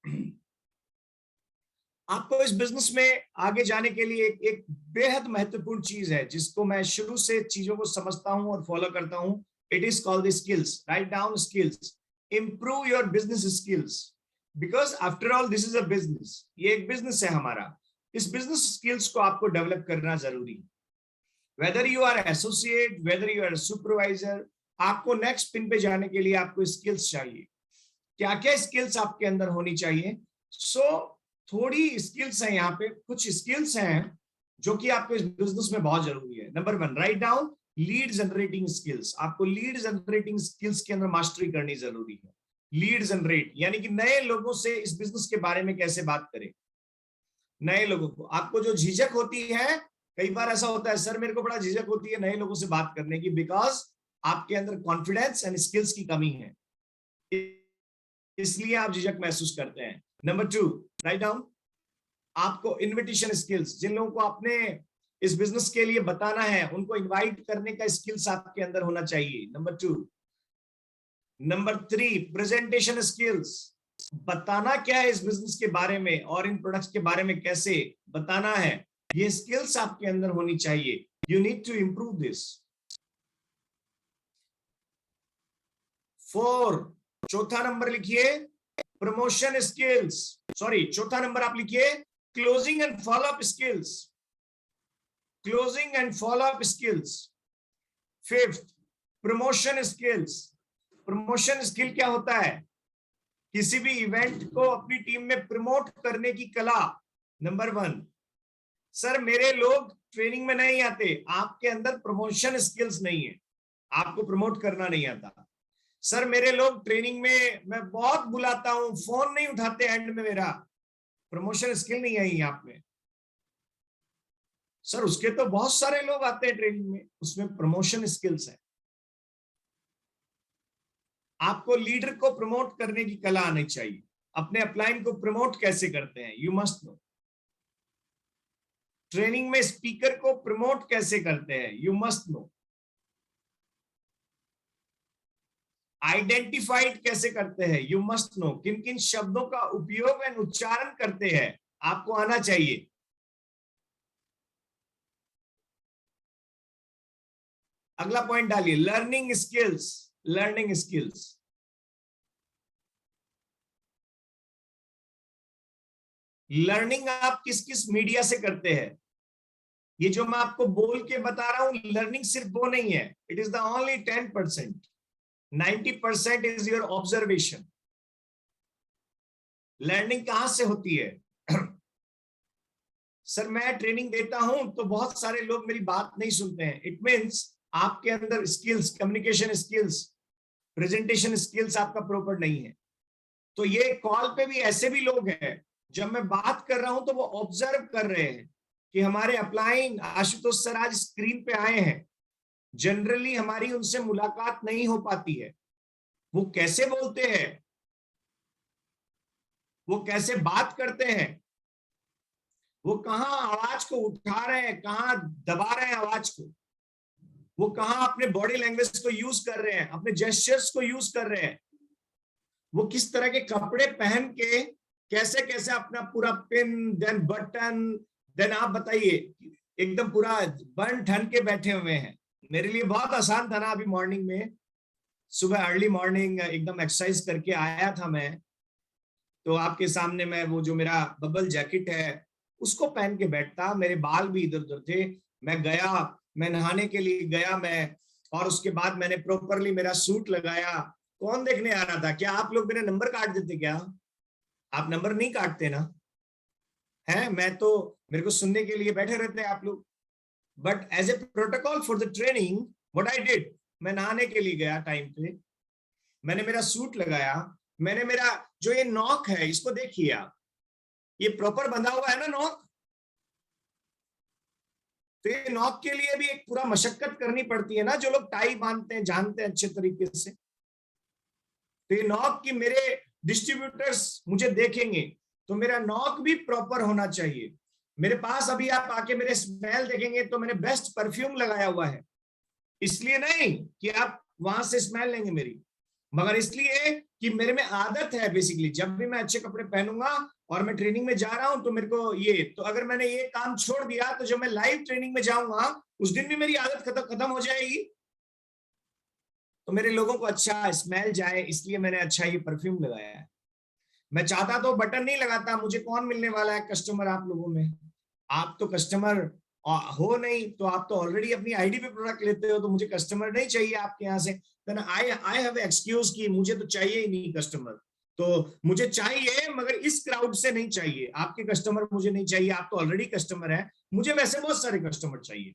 आपको इस बिजनेस में आगे जाने के लिए एक बेहद महत्वपूर्ण चीज है जिसको मैं शुरू से चीजों को समझता हूं और फॉलो करता हूं। It is called the skills. Write down skills, improve your business skills, because after all this is a business. ये एक बिजनेस है हमारा। इस बिजनेस स्किल्स को आपको डेवलप करना जरूरी है। Whether you are associate, whether you are supervisor, आपको नेक्स्ट पिन पे जाने के लिए आपको स्किल्स चाहिए। क्या क्या स्किल्स आपके अंदर होनी चाहिए? थोड़ी स्किल्स हैं यहाँ पे, कुछ स्किल्स हैं जो कि आपको इस बिजनेस में बहुत जरूरी है। Number 1, write down, lead generating skills. आपको लीड जनरेटिंग स्किल्स के अंदर मास्टरी करनी जरूरी है। लीड जनरेट यानी कि नए लोगों से इस बिजनेस के बारे में कैसे बात करें। नए लोगों को, आपको जो झिझक होती है, कई बार ऐसा होता है, सर मेरे को बड़ा झिझक होती है नए लोगों से बात करने की, बिकॉज आपके अंदर कॉन्फिडेंस एंड स्किल्स की कमी है, इसलिए आप झिझक महसूस करते हैं। नंबर 2, राइट डाउन, आपको इनविटेशन स्किल्स, जिन लोगों को आपने इस बिजनेस के लिए बताना है उनको इनवाइट करने का स्किल्स आपके अंदर होना चाहिए। नंबर 2। नंबर 3, प्रेजेंटेशन स्किल्स, बताना क्या है इस बिजनेस के बारे में और इन प्रोडक्ट्स के बारे में कैसे बताना है, ये स्किल्स आपके अंदर होनी चाहिए। You need to improve this. 4, चौथा नंबर लिखिए प्रमोशन स्किल्स, सॉरी चौथा नंबर आप लिखिए closing and follow up skills. Closing and follow up skills. 5th, promotion skills. Promotion skill क्या होता है? किसी भी इवेंट को अपनी टीम में प्रमोट करने की कला। नंबर 1, सर मेरे लोग ट्रेनिंग में नहीं आते, आपके अंदर प्रमोशन स्किल्स नहीं है, आपको प्रमोट करना नहीं आता। सर मेरे लोग ट्रेनिंग में मैं बहुत बुलाता हूं, फोन नहीं उठाते एंड में, मेरा प्रमोशन स्किल नहीं आई आप में। सर उसके तो बहुत सारे लोग आते हैं ट्रेनिंग में, उसमें प्रमोशन स्किल्स है। आपको लीडर को प्रमोट करने की कला आनी चाहिए। अपने अपलाइन को प्रमोट कैसे करते हैं, यू मस्ट नो। ट्रेनिंग में स्पीकर को प्रमोट कैसे करते हैं, यू मस्ट नो। आइडेंटिफाइड कैसे करते हैं, यू मस्ट नो। किन किन शब्दों का उपयोग एंड उच्चारण करते हैं, आपको आना चाहिए। अगला पॉइंट डालिए, learning skills. Learning skills, learning आप किस किस मीडिया से करते हैं? ये जो मैं आपको बोल के बता रहा हूं, लर्निंग सिर्फ वो नहीं है, it is the only 10%। 90% is your observation. Learning कहां से होती है? सर मैं ट्रेनिंग देता हूं तो बहुत सारे लोग मेरी बात नहीं सुनते हैं। इट मीन्स आपके अंदर skills, communication skills, presentation skills आपका प्रॉपर नहीं है। तो ये कॉल पे भी ऐसे भी लोग हैं, जब मैं बात कर रहा हूं तो वो ऑब्जर्व कर रहे हैं कि हमारे अपलाइन आशुतोष सर आज स्क्रीन पे आए हैं। जनरली हमारी उनसे मुलाकात नहीं हो पाती है। वो कैसे बोलते हैं, वो कैसे बात करते हैं, वो कहां आवाज को उठा रहे हैं, कहां दबा रहे हैं आवाज को, वो कहां अपने बॉडी लैंग्वेज को यूज कर रहे हैं, अपने जेस्चर्स को यूज कर रहे हैं, वो किस तरह के कपड़े पहन के कैसे कैसे अपना पूरा पिन देन बटन देन, आप बताइए, एकदम पूरा बन ठन के बैठे हुए हैं। मेरे लिए बहुत आसान था ना, अभी मॉर्निंग में, सुबह अर्ली मॉर्निंग एकदम एक्सरसाइज करके आया था मैं, तो आपके सामने मैं वो जो मेरा बबल जैकेट है उसको पहन के बैठता, मेरे बाल भी इधर उधर थे। मैं गया, मैं नहाने के लिए गया मैं, और उसके बाद मैंने प्रॉपरली मेरा सूट लगाया। कौन देखने आ रहा था? क्या आप लोग मेरे नंबर काट देते क्या? आप नंबर नहीं काटते ना, है? मैं तो, मेरे को सुनने के लिए बैठे रहते हैं आप लोग। But as a protocol for the training what I did, मैं नहाने के लिए गया टाइम पे, मैंने मेरा सूट लगाया, मैंने मेरा जो ये नॉक है इसको देखिए आप, ये प्रॉपर बंधा हुआ है ना नॉक। तो ये नॉक के लिए भी एक पूरा मशक्कत करनी पड़ती है ना, जो लोग टाई बांधते हैं जानते हैं अच्छे तरीके से। तो ये नॉक की मेरे डिस्ट्रीब्यूटर्स मुझे देखेंगे तो मेरा नॉक भी प्रॉपर होना चाहिए। मेरे पास अभी आप आके मेरे स्मेल देखेंगे तो मैंने बेस्ट परफ्यूम लगाया हुआ है, इसलिए नहीं कि आप वहां से स्मेल लेंगे मेरी, मगर इसलिए कि मेरे में आदत है बेसिकली, जब भी मैं अच्छे कपड़े पहनूंगा और मैं ट्रेनिंग में जा रहा हूं तो मेरे को ये, तो अगर मैंने ये काम छोड़ दिया तो जब मैं लाइव ट्रेनिंग में जाऊंगा उस दिन भी मेरी आदत खत्म हो जाएगी। तो मेरे लोगों को अच्छा स्मेल जाए, इसलिए मैंने अच्छा ये परफ्यूम लगाया है। मैं चाहता तो बटन नहीं लगाता, मुझे कौन मिलने वाला है कस्टमर आप लोगों में? आप तो कस्टमर हो नहीं, तो आप तो ऑलरेडी अपनी आईडी पे प्रोडक्ट लेते हो, तो मुझे कस्टमर नहीं चाहिए आपके यहाँ से। देन आई हैव एक्सक्यूज कि मुझे तो चाहिए ही नहीं कस्टमर, तो मुझे चाहिए मगर इस क्राउड से नहीं चाहिए, आपके कस्टमर मुझे नहीं चाहिए, आप तो ऑलरेडी कस्टमर है, मुझे वैसे बहुत सारे कस्टमर चाहिए।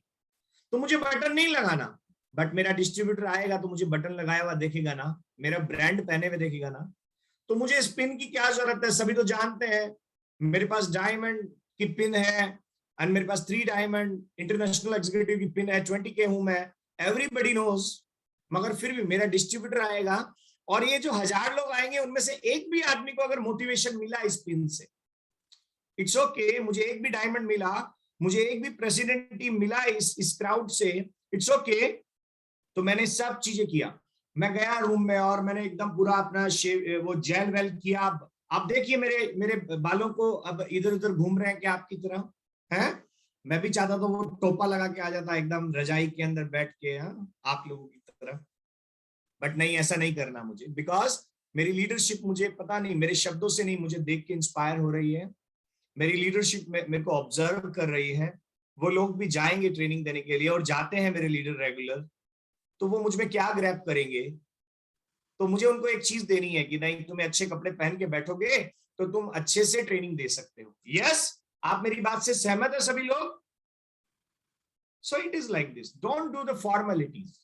तो मुझे बटन नहीं लगाना, बट मेरा डिस्ट्रीब्यूटर आएगा तो मुझे बटन लगाया हुआ देखेगा ना, मेरा ब्रांड पहने हुए देखेगा ना। तो मुझे इस पिन की क्या जरूरत है? सभी तो जानते हैं मेरे पास डायमंड की पिन है, और मेरे पास 3 डायमंड इंटरनेशनल एग्जीक्यूटिव की पिन है, 20K हूं मैं, एवरीबडी नोज। मगर फिर भी मेरा डिस्ट्रीब्यूटर आएगा और ये जो 1000 लोग आएंगे उनमें से एक भी आदमी को अगर मोटिवेशन मिला इस पिन से, इट्स ओके, मुझे एक भी डायमंड मिला, मुझे एक भी प्रेसिडेंट टीम मिला इस क्राउड से, इट्स ओके। तो मैंने सब चीजें किया, मैं गया रूम में और मैंने एकदम पूरा अपना शेव, वो जेल वेल किया। आप देखिए मेरे बालों को अब इधर उधर घूम रहे हैं क्या आपकी तरह है? मैं भी चाहता तो वो टोपा लगा के आ जाता एकदम रजाई के अंदर बैठ के, आप लोगों की तरह, बट नहीं, ऐसा नहीं करना मुझे, बिकॉज मेरी लीडरशिप मुझे पता नहीं, मेरे शब्दों से नहीं, मुझे देख के इंस्पायर हो रही है। मेरी लीडरशिप मेरे को ऑब्जर्व कर रही है। वो लोग भी जाएंगे ट्रेनिंग देने के लिए और जाते हैं मेरे लीडर रेगुलर, तो वो मुझ में क्या ग्रैब करेंगे? तो मुझे उनको एक चीज देनी है कि नहीं, तुम्हें अच्छे कपड़े पहन के बैठोगे तो तुम अच्छे से ट्रेनिंग दे सकते हो। यस, आप मेरी बात से सहमत है सभी लोग? सो it is like this, don't do the formalities.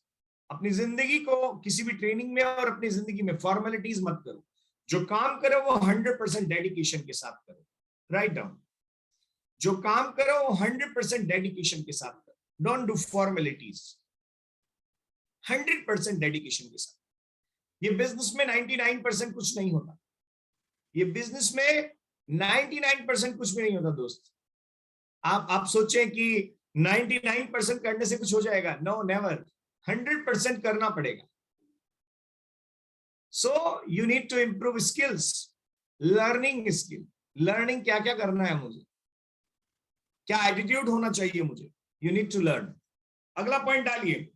अपनी जिंदगी को किसी भी ट्रेनिंग में और अपनी जिंदगी में फॉर्मेलिटीज मत करो। जो काम करो वो 100% डेडिकेशन के साथ करो। राइट डाउन, जो काम करो वो 100% डेडिकेशन के साथ करो। डोंट डू फॉर्मेलिटीज, 100% डेडिकेशन के साथ। ये बिजनेस में 99% कुछ नहीं होता, ये बिजनेस में 99% कुछ भी नहीं होता दोस्त। आप सोचें कि 99% करने से कुछ हो जाएगा? No, never. 100% करना पड़ेगा। So you need to improve skills, learning skill. Learning क्या क्या करना है मुझे, क्या एटीट्यूड होना चाहिए मुझे, यू नीड टू लर्न। अगला पॉइंट डालिए,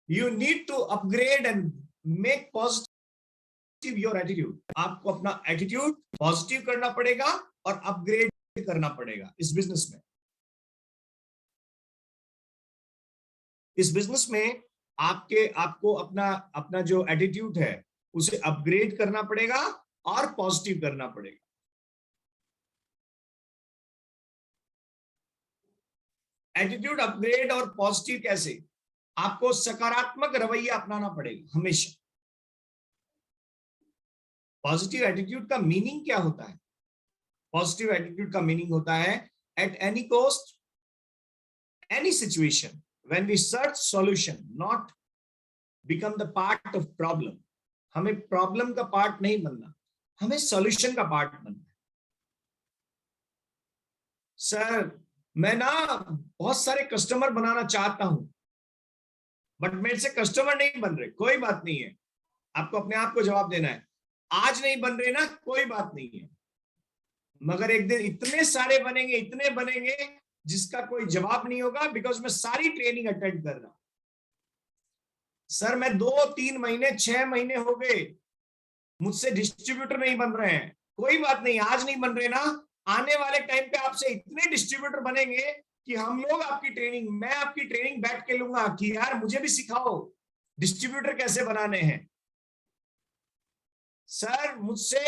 you need to upgrade and make positive your attitude. आपको अपना एटीट्यूड पॉजिटिव करना पड़ेगा और अपग्रेड करना पड़ेगा इस बिजनेस में। इस बिजनेस में आपको अपना जो एटीट्यूड है उसे अपग्रेड करना पड़ेगा और पॉजिटिव करना पड़ेगा। एटीट्यूड अपग्रेड और पॉजिटिव कैसे? आपको सकारात्मक रवैया अपनाना पड़ेगा हमेशा। पॉजिटिव एटीट्यूड का मीनिंग क्या होता है? पॉजिटिव एटीट्यूड का मीनिंग होता है at any cost, any situation, when we search solution, not become the part of problem। हमें प्रॉब्लम का पार्ट नहीं बनना, हमें सॉल्यूशन का पार्ट बनना है। सर मैं ना बहुत सारे कस्टमर बनाना चाहता हूं बट मेरे से कस्टमर नहीं बन रहे। कोई बात नहीं है, आपको अपने आप को जवाब देना है, आज नहीं बन रहे ना, कोई बात नहीं है, मगर एक दिन इतने सारे बनेंगे, इतने बनेंगे जिसका कोई जवाब नहीं होगा, बिकॉज मैं सारी ट्रेनिंग अटेंड कर रहा हूं। सर मैं 2-3 महीने 6 महीने हो गए मुझसे डिस्ट्रीब्यूटर नहीं बन रहे हैं। कोई बात नहीं, आज नहीं बन रहे ना, आने वाले टाइम पे आपसे इतने डिस्ट्रीब्यूटर बनेंगे कि हम लोग आपकी ट्रेनिंग, मैं आपकी ट्रेनिंग बैठ के लूंगा कि यार मुझे भी सिखाओ डिस्ट्रीब्यूटर कैसे बनाने हैं। सर मुझसे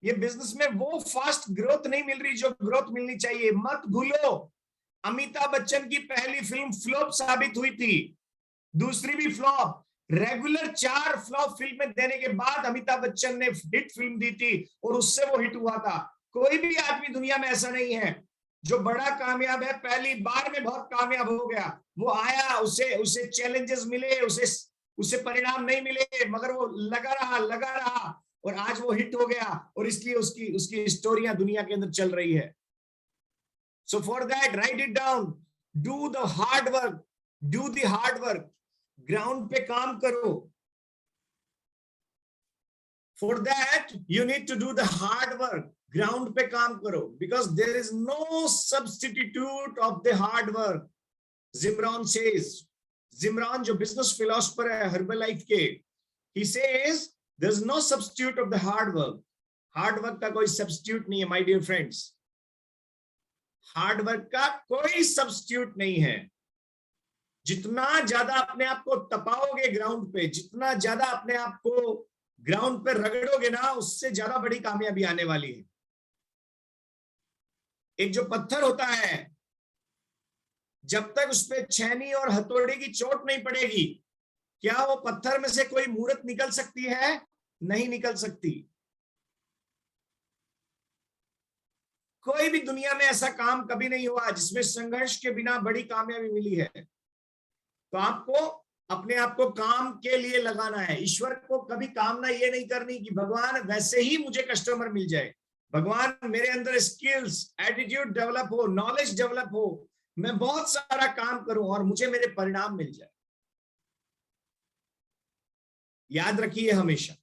ये बिजनेस में वो फास्ट ग्रोथ नहीं मिल रही जो ग्रोथ मिलनी चाहिए। मत भूलो, अमिताभ बच्चन की पहली फिल्म फ्लॉप साबित हुई थी, दूसरी भी फ्लॉप। रेगुलर 4 फ्लॉप फिल्में देने के बाद अमिताभ बच्चन ने हिट फिल्म दी थी और उससे वो हिट हुआ था। कोई भी आदमी दुनिया में ऐसा नहीं है जो बड़ा कामयाब है, पहली बार में बहुत कामयाब हो गया। वो आया, उसे चैलेंजेस मिले, उसे परिणाम नहीं मिले, मगर वो लगा रहा और आज वो हिट हो गया और इसलिए उसकी स्टोरियां दुनिया के अंदर चल रही है। So for that write it down, do the hard work, ground पे काम करो। For that you need to do the hard work, ground पे काम करो, because there is no substitute of the hard work. Jim Rohn says, Jim Rohn जो business philosopher है Herbalife के, he says there is no substitute of the hard work। Hard work का कोई substitute नहीं है my dear friends, hard work का कोई substitute नहीं है। जितना ज्यादा अपने आप को तपाओगे ग्राउंड पे, जितना ज्यादा अपने आप को ग्राउंड पे रगड़ोगे ना, उससे ज्यादा बड़ी कामयाबी आने वाली है। एक जो पत्थर होता है, जब तक उस पे छेनी और हथौड़े की चोट नहीं पड़ेगी, क्या वो पत्थर में से कोई मूर्त निकल सकती है? नहीं निकल सकती। कोई भी दुनिया में ऐसा काम कभी नहीं हुआ जिसमें संघर्ष के बिना बड़ी कामयाबी मिली है। तो आपको अपने आप को काम के लिए लगाना है। ईश्वर को कभी कामना ये नहीं करनी कि भगवान वैसे ही मुझे कस्टमर मिल जाए, भगवान मेरे अंदर स्किल्स, एटीट्यूड डेवलप हो, नॉलेज डेवलप हो, मैं बहुत सारा काम करूं और मुझे मेरे परिणाम मिल जाए। याद रखिए हमेशा।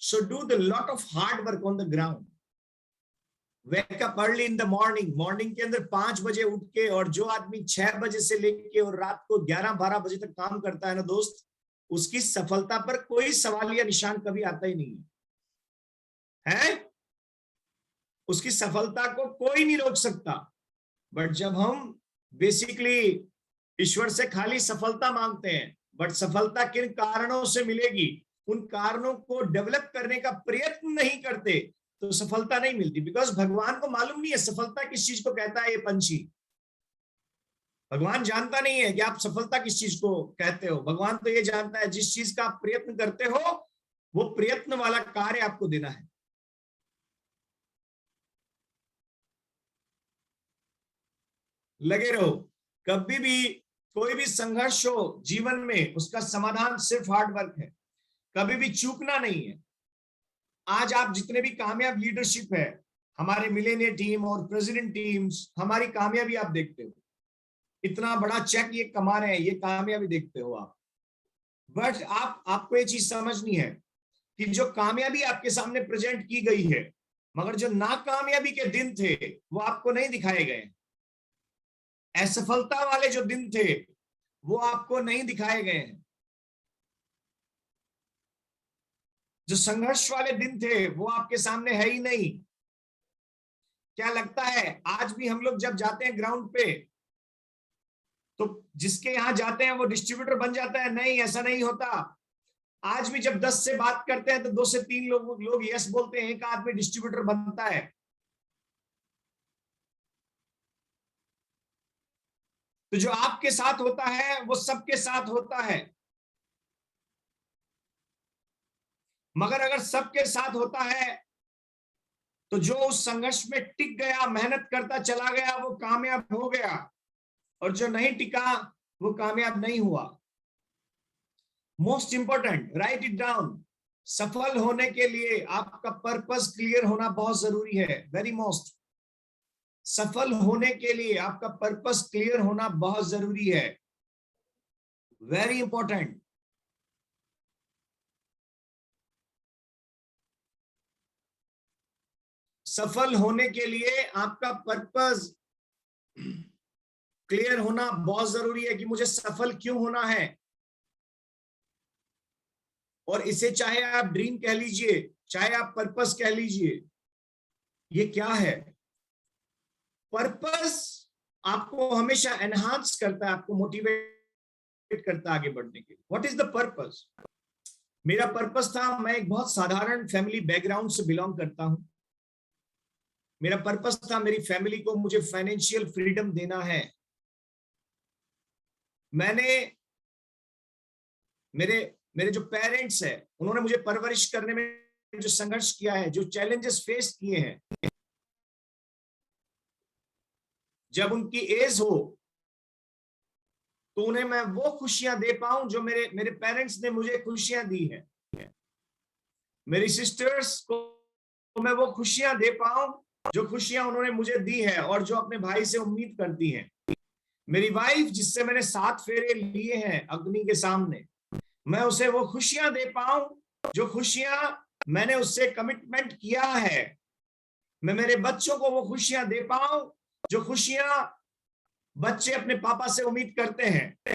So do the lot of hard work on the ground। Wake up early in the morning। Morning के अंदर 5 बजे उठ के, और जो आदमी 6 बजे से लेके और रात को 11-12 बजे तक काम करता है ना दोस्त, उसकी सफलता पर कोई सवालिया निशान कभी आता ही नहीं है। उसकी सफलता को कोई नहीं रोक सकता। बट जब हम बेसिकली ईश्वर से खाली सफलता मांगते हैं, बट सफलता किन कारणों से मिलेगी, उन कारणों को डेवलप करने का प्रयत्न नहीं करते, तो सफलता नहीं मिलती। बिकॉज भगवान को मालूम नहीं है सफलता किस चीज को कहता है। ये पंछी, भगवान जानता नहीं है कि आप सफलता किस चीज को कहते हो। भगवान तो ये जानता है जिस चीज का आप प्रयत्न करते हो, वो प्रयत्न वाला कार्य आपको देना है। लगे रहो। कभी भी कोई भी संघर्ष हो जीवन में, उसका समाधान सिर्फ हार्ड वर्क है। कभी भी चूकना नहीं है। आज आप जितने भी कामयाब लीडरशिप है, हमारे मिलेनियर टीम और प्रेसिडेंट टीम्स, हमारी कामयाबी आप देखते हो, इतना बड़ा चेक ये कमा रहे हैं, ये कामयाबी देखते हो आप। बट आपको ये चीज समझनी है कि जो कामयाबी आपके सामने प्रेजेंट की गई है, मगर जो नाकामयाबी के दिन थे वो आपको नहीं दिखाए गए। असफलता वाले जो दिन थे वो आपको नहीं दिखाए गए हैं। जो संघर्ष वाले दिन थे वो आपके सामने है ही नहीं। क्या लगता है आज भी हम लोग जब जाते हैं ग्राउंड पे तो जिसके यहां जाते हैं वो डिस्ट्रीब्यूटर बन जाता है? नहीं, ऐसा नहीं होता। आज भी जब 10 से बात करते हैं तो 2 से 3 लोग यस बोलते हैं, एक आदमी डिस्ट्रीब्यूटर बनता है। तो जो आपके साथ होता है वो सबके साथ होता है, मगर अगर सबके साथ होता है तो जो उस संघर्ष में टिक गया, मेहनत करता चला गया, वो कामयाब हो गया, और जो नहीं टिका वो कामयाब नहीं हुआ। Most important, right it down. सफल होने के लिए आपका पर्पस क्लियर होना बहुत जरूरी है। वेरी मोस्ट, सफल होने के लिए आपका पर्पस क्लियर होना बहुत जरूरी है। Very important. सफल होने के लिए आपका पर्पस क्लियर होना बहुत जरूरी है कि मुझे सफल क्यों होना है। और इसे चाहे आप ड्रीम कह लीजिए, चाहे आप पर्पस कह लीजिए, ये क्या है? पर्पस आपको हमेशा एनहांस करता है, आपको मोटिवेट करता है आगे बढ़ने के लिए। What is the purpose? मेरा पर्पस था, मैं एक बहुत साधारण फैमिली बैकग्राउंड से बिलोंग करता हूं। मेरा पर्पस था, मेरी फैमिली को मुझे फाइनेंशियल फ्रीडम देना है। मैंने मेरे जो पेरेंट्स है उन्होंने मुझे परवरिश करने में जो संघर्ष किया है, जो चैलेंजेस फेस किए हैं, जब उनकी एज हो तो उन्हें मैं वो खुशियां दे पाऊं जो मेरे पेरेंट्स ने मुझे खुशियां दी है। मेरी सिस्टर्स को मैं वो खुशियां दे पाऊं जो खुशियां उन्होंने मुझे दी है और जो अपने भाई से उम्मीद करती हैं। मेरी वाइफ जिससे मैंने 7 फेरे लिए हैं अग्नि के सामने, मैं उसे वो खुशियां दे पाऊं जो खुशियां मैंने उससे कमिटमेंट किया है। मैं मेरे बच्चों को वो खुशियां दे पाऊं जो खुशियां बच्चे अपने पापा से उम्मीद करते हैं।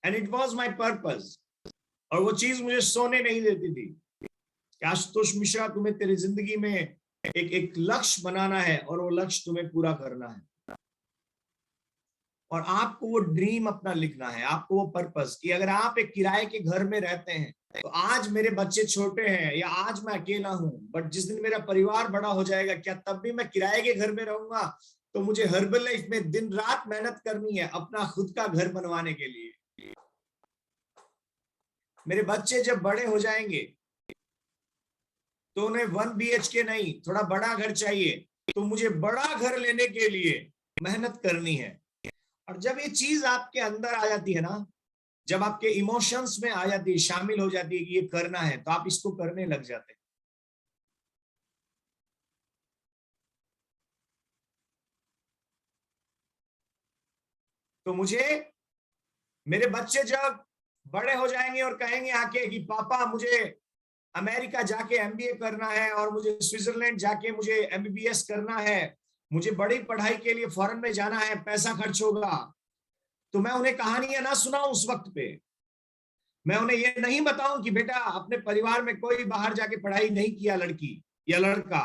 And it was my purpose. और वो चीज मुझे सोने नहीं देती थी कि आशुतोष मिश्रा, तुम्हें तेरी जिंदगी में एक लक्ष्य बनाना है और वो लक्ष्य तुम्हें पूरा करना है। और आपको वो ड्रीम अपना लिखना है, आपको वो पर्पस कि अगर आप एक किराए के घर में रहते हैं तो आज मेरे बच्चे छोटे हैं या आज मैं अकेला हूं, बट जिस दिन मेरा परिवार बड़ा हो जाएगा, क्या तब भी मैं किराए के घर में रहूंगा? तो मुझे हर्बल लाइफ में दिन रात मेहनत करनी है अपना खुद का घर बनवाने के लिए। मेरे बच्चे जब बड़े हो जाएंगे तो उन्हें 1 BHK नहीं, थोड़ा बड़ा घर चाहिए, तो मुझे बड़ा घर लेने के लिए मेहनत करनी है। और जब ये चीज आपके अंदर आ जाती है ना, जब आपके इमोशंस में आ जाती है, शामिल हो जाती है कि ये करना है, तो आप इसको करने लग जाते हैं। तो मुझे मेरे बच्चे जब बड़े हो जाएंगे और कहेंगे आके कि पापा मुझे अमेरिका जाके MBA करना है और मुझे स्विट्जरलैंड जाके मुझे MBBS करना है, मुझे बड़ी पढ़ाई के लिए फॉरेन में जाना है, पैसा खर्च होगा, तो मैं उन्हें कहानियां ना सुनाऊं उस वक्त पे। मैं उन्हें ये नहीं बताऊं कि बेटा अपने परिवार में कोई बाहर जाके पढ़ाई नहीं किया, लड़की या लड़का,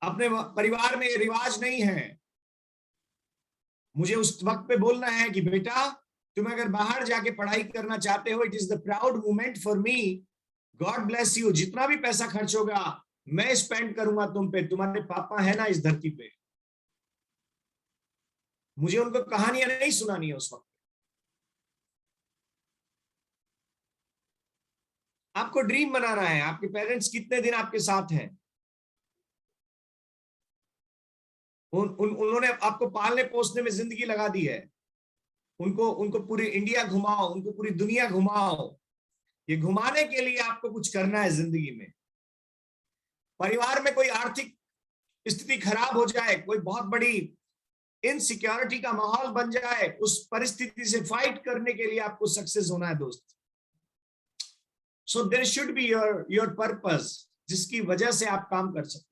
अपने परिवार में ये रिवाज नहीं है। मुझे उस वक्त पे बोलना है कि बेटा तुम अगर बाहर जाके पढ़ाई करना चाहते हो, it is the proud moment for me, God bless you, जितना भी पैसा खर्च होगा मैं स्पेंड करूंगा तुम पे, तुम्हारे पापा है ना इस धरती पे। मुझे उनको कहानियां नहीं सुनानी है उस वक्त। आपको ड्रीम बनाना है। आपके पेरेंट्स कितने दिन आपके साथ हैं? उन्होंने आपको पालने पोसने में जिंदगी लगा दी है। उनको पूरी इंडिया घुमाओ, उनको पूरी दुनिया घुमाओ। ये घुमाने के लिए आपको कुछ करना है जिंदगी में। परिवार में कोई आर्थिक स्थिति खराब हो जाए, कोई बहुत बड़ी इनसिक्योरिटी का माहौल बन जाए, उस परिस्थिति से फाइट करने के लिए आपको सक्सेस होना है दोस्त। So there should be your purpose, जिसकी वजह से आप काम कर सकते।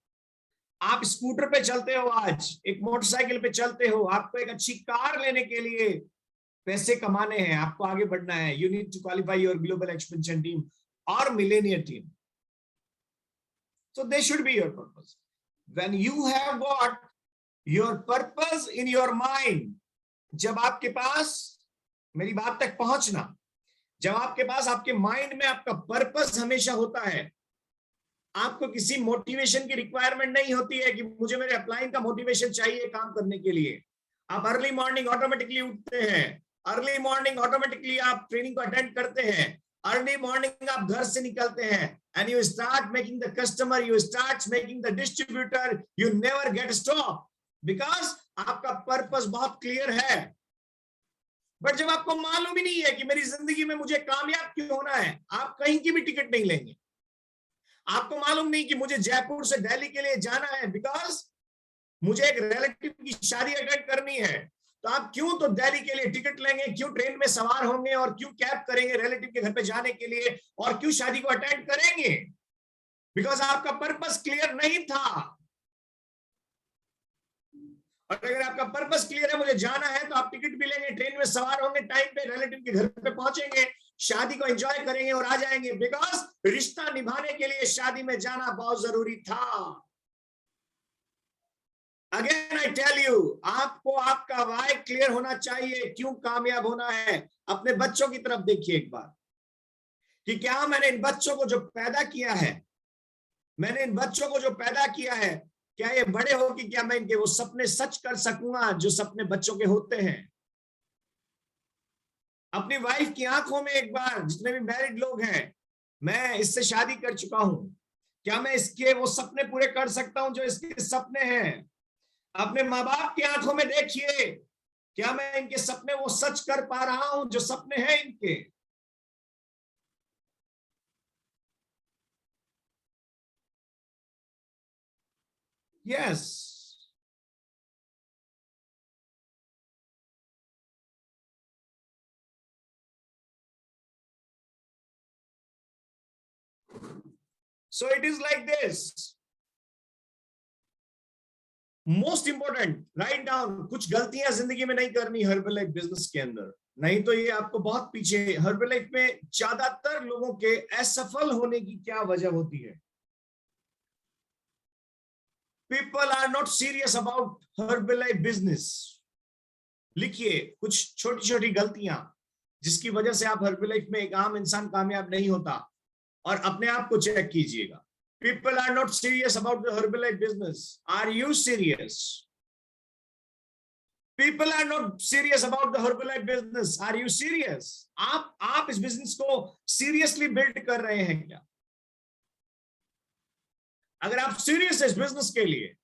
आप स्कूटर पे चलते हो, आज एक मोटरसाइकिल पे चलते हो, आपको एक अच्छी कार लेने के लिए पैसे कमाने हैं, आपको आगे बढ़ना है। You need to qualify your global expansion team और millionaire team. So they should be your purpose. When you have got your purpose in your mind, जब आपके पास, मेरी बात तक पहुंचना, जब आपके पास आपके माइंड में आपका पर्पस हमेशा होता है, आपको किसी मोटिवेशन की रिक्वायरमेंट नहीं होती है कि मुझे मेरे अपलाइन का मोटिवेशन चाहिए काम करने के लिए। आप अर्ली मॉर्निंग ऑटोमेटिकली उठते हैं, अर्ली मॉर्निंग ऑटोमेटिकली आप ट्रेनिंग को अटेंड करते हैं, अर्ली मॉर्निंग आप घर से निकलते हैं, and you start making the customer, you start making the distributor, you never get stop because आपका पर्पस बहुत क्लियर है। बट जब आपको मालूम ही नहीं है कि मेरी जिंदगी में मुझे कामयाब क्यों होना है, आप कहीं की भी टिकट नहीं लेंगे। आपको मालूम नहीं कि मुझे जयपुर से दिल्ली के लिए जाना है बिकॉज मुझे एक रिलेटिव की शादी अटेंड करनी है, तो आप क्यों तो दिल्ली के लिए टिकट लेंगे, क्यों ट्रेन में सवार होंगे और क्यों कैब करेंगे रिलेटिव के घर पे जाने के लिए, और क्यों शादी को अटेंड करेंगे? बिकॉज आपका पर्पस क्लियर नहीं था। और अगर आपका पर्पस क्लियर है, मुझे जाना है, तो आप टिकट भी लेंगे, ट्रेन में सवार होंगे, टाइम पे रिलेटिव के घर पे पहुंचेंगे, शादी को एंजॉय करेंगे और आ जाएंगे। बिकॉज रिश्ता निभाने के लिए शादी में जाना बहुत जरूरी था। अगेन आई टेल यू, आपको आपका वाई क्लियर होना चाहिए, क्यों कामयाब होना है। अपने बच्चों की तरफ देखिए एक बार कि क्या मैंने इन बच्चों को जो पैदा किया है, मैंने इन बच्चों को जो पैदा किया है, क्या ये बड़े हो कि क्या मैं इनके वो सपने सच कर सकूंगा जो सपने बच्चों के होते हैं। अपनी वाइफ की आंखों में एक बार, जितने भी मैरिड लोग हैं, मैं इससे शादी कर चुका हूं, क्या मैं इसके वो सपने पूरे कर सकता हूं जो इसके सपने हैं। अपने माँ बाप की आंखों में देखिए, क्या मैं इनके सपने वो सच कर पा रहा हूं जो सपने हैं इनके। Yes, so it is like this. Most important, write down, कुछ गलतियां जिंदगी में नहीं करनी हर्बलाइफ बिजनेस के अंदर, नहीं तो ये आपको बहुत पीछे। हर्बलाइफ में ज्यादातर लोगों के असफल होने की क्या वजह होती है? People are not serious about Herbalife business. लिखिए कुछ छोटी छोटी गलतियां जिसकी वजह से आप हर्बलाइफ में एक आम इंसान कामयाब नहीं होता, और अपने आप को चेक कीजिएगा। People are not serious about the Herbalife business. Are you serious? People are not serious about the Herbalife business. Are you serious? आप इस बिजनेस को सीरियसली बिल्ड कर रहे हैं क्या? अगर आप सीरियस है इस बिजनेस के लिए,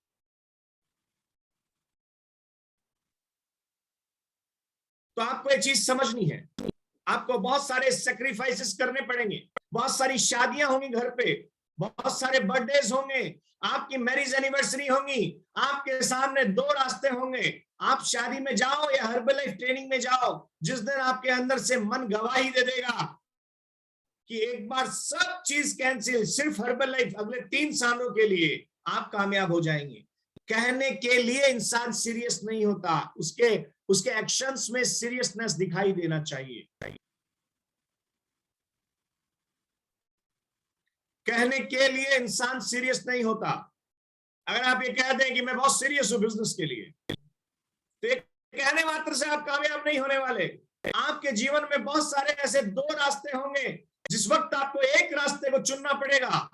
तो आपको एक चीज समझनी है, आपको बहुत सारे सेक्रीफाइसेस करने पड़ेंगे, बहुत सारी शादियां होंगी घर पे, बहुत सारे बर्थडेज होंगे, आपकी मैरिज एनिवर्सरी होंगी, आपके सामने दो रास्ते होंगे, आप शादी में जाओ या हर्बलाइफ ट्रेनिंग में जाओ। जिस दिन आपके अंदर से मन गवाही दे देगा कि एक बार सब चीज कैंसिल, सिर्फ हर्बलाइफ अगले 3 सालों के लिए, आप कामयाब हो जाएंगे। कहने के लिए इंसान सीरियस नहीं होता, उसके एक्शंस में सीरियसनेस दिखाई देना चाहिए। कहने के लिए इंसान सीरियस नहीं होता। अगर आप ये कहते हैं कि मैं बहुत सीरियस हूं बिजनेस के लिए, तो एक कहने मात्र से आप कामयाब नहीं होने वाले। आपके जीवन में बहुत सारे ऐसे 2 रास्ते होंगे, जिस वक्त आपको एक रास्ते को चुनना पड़ेगा,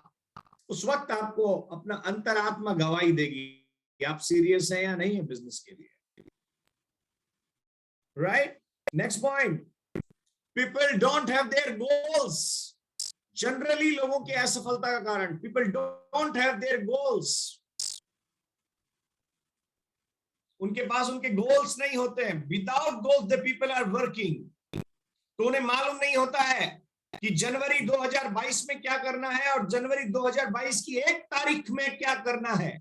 उस वक्त आपको अपना अंतरात्मा गवाही देगी कि आप सीरियस हैं या नहीं है बिजनेस के लिए। Right, next point, people don't have their goals. Generally लोगों की असफलता का कारण, people don't have their goals, उनके पास उनके गोल्स नहीं होते हैं। Without goals the people are working. तो उन्हें मालूम नहीं होता है कि जनवरी 2022 में क्या करना है और जनवरी 2022 की 1 तारीख में क्या करना है।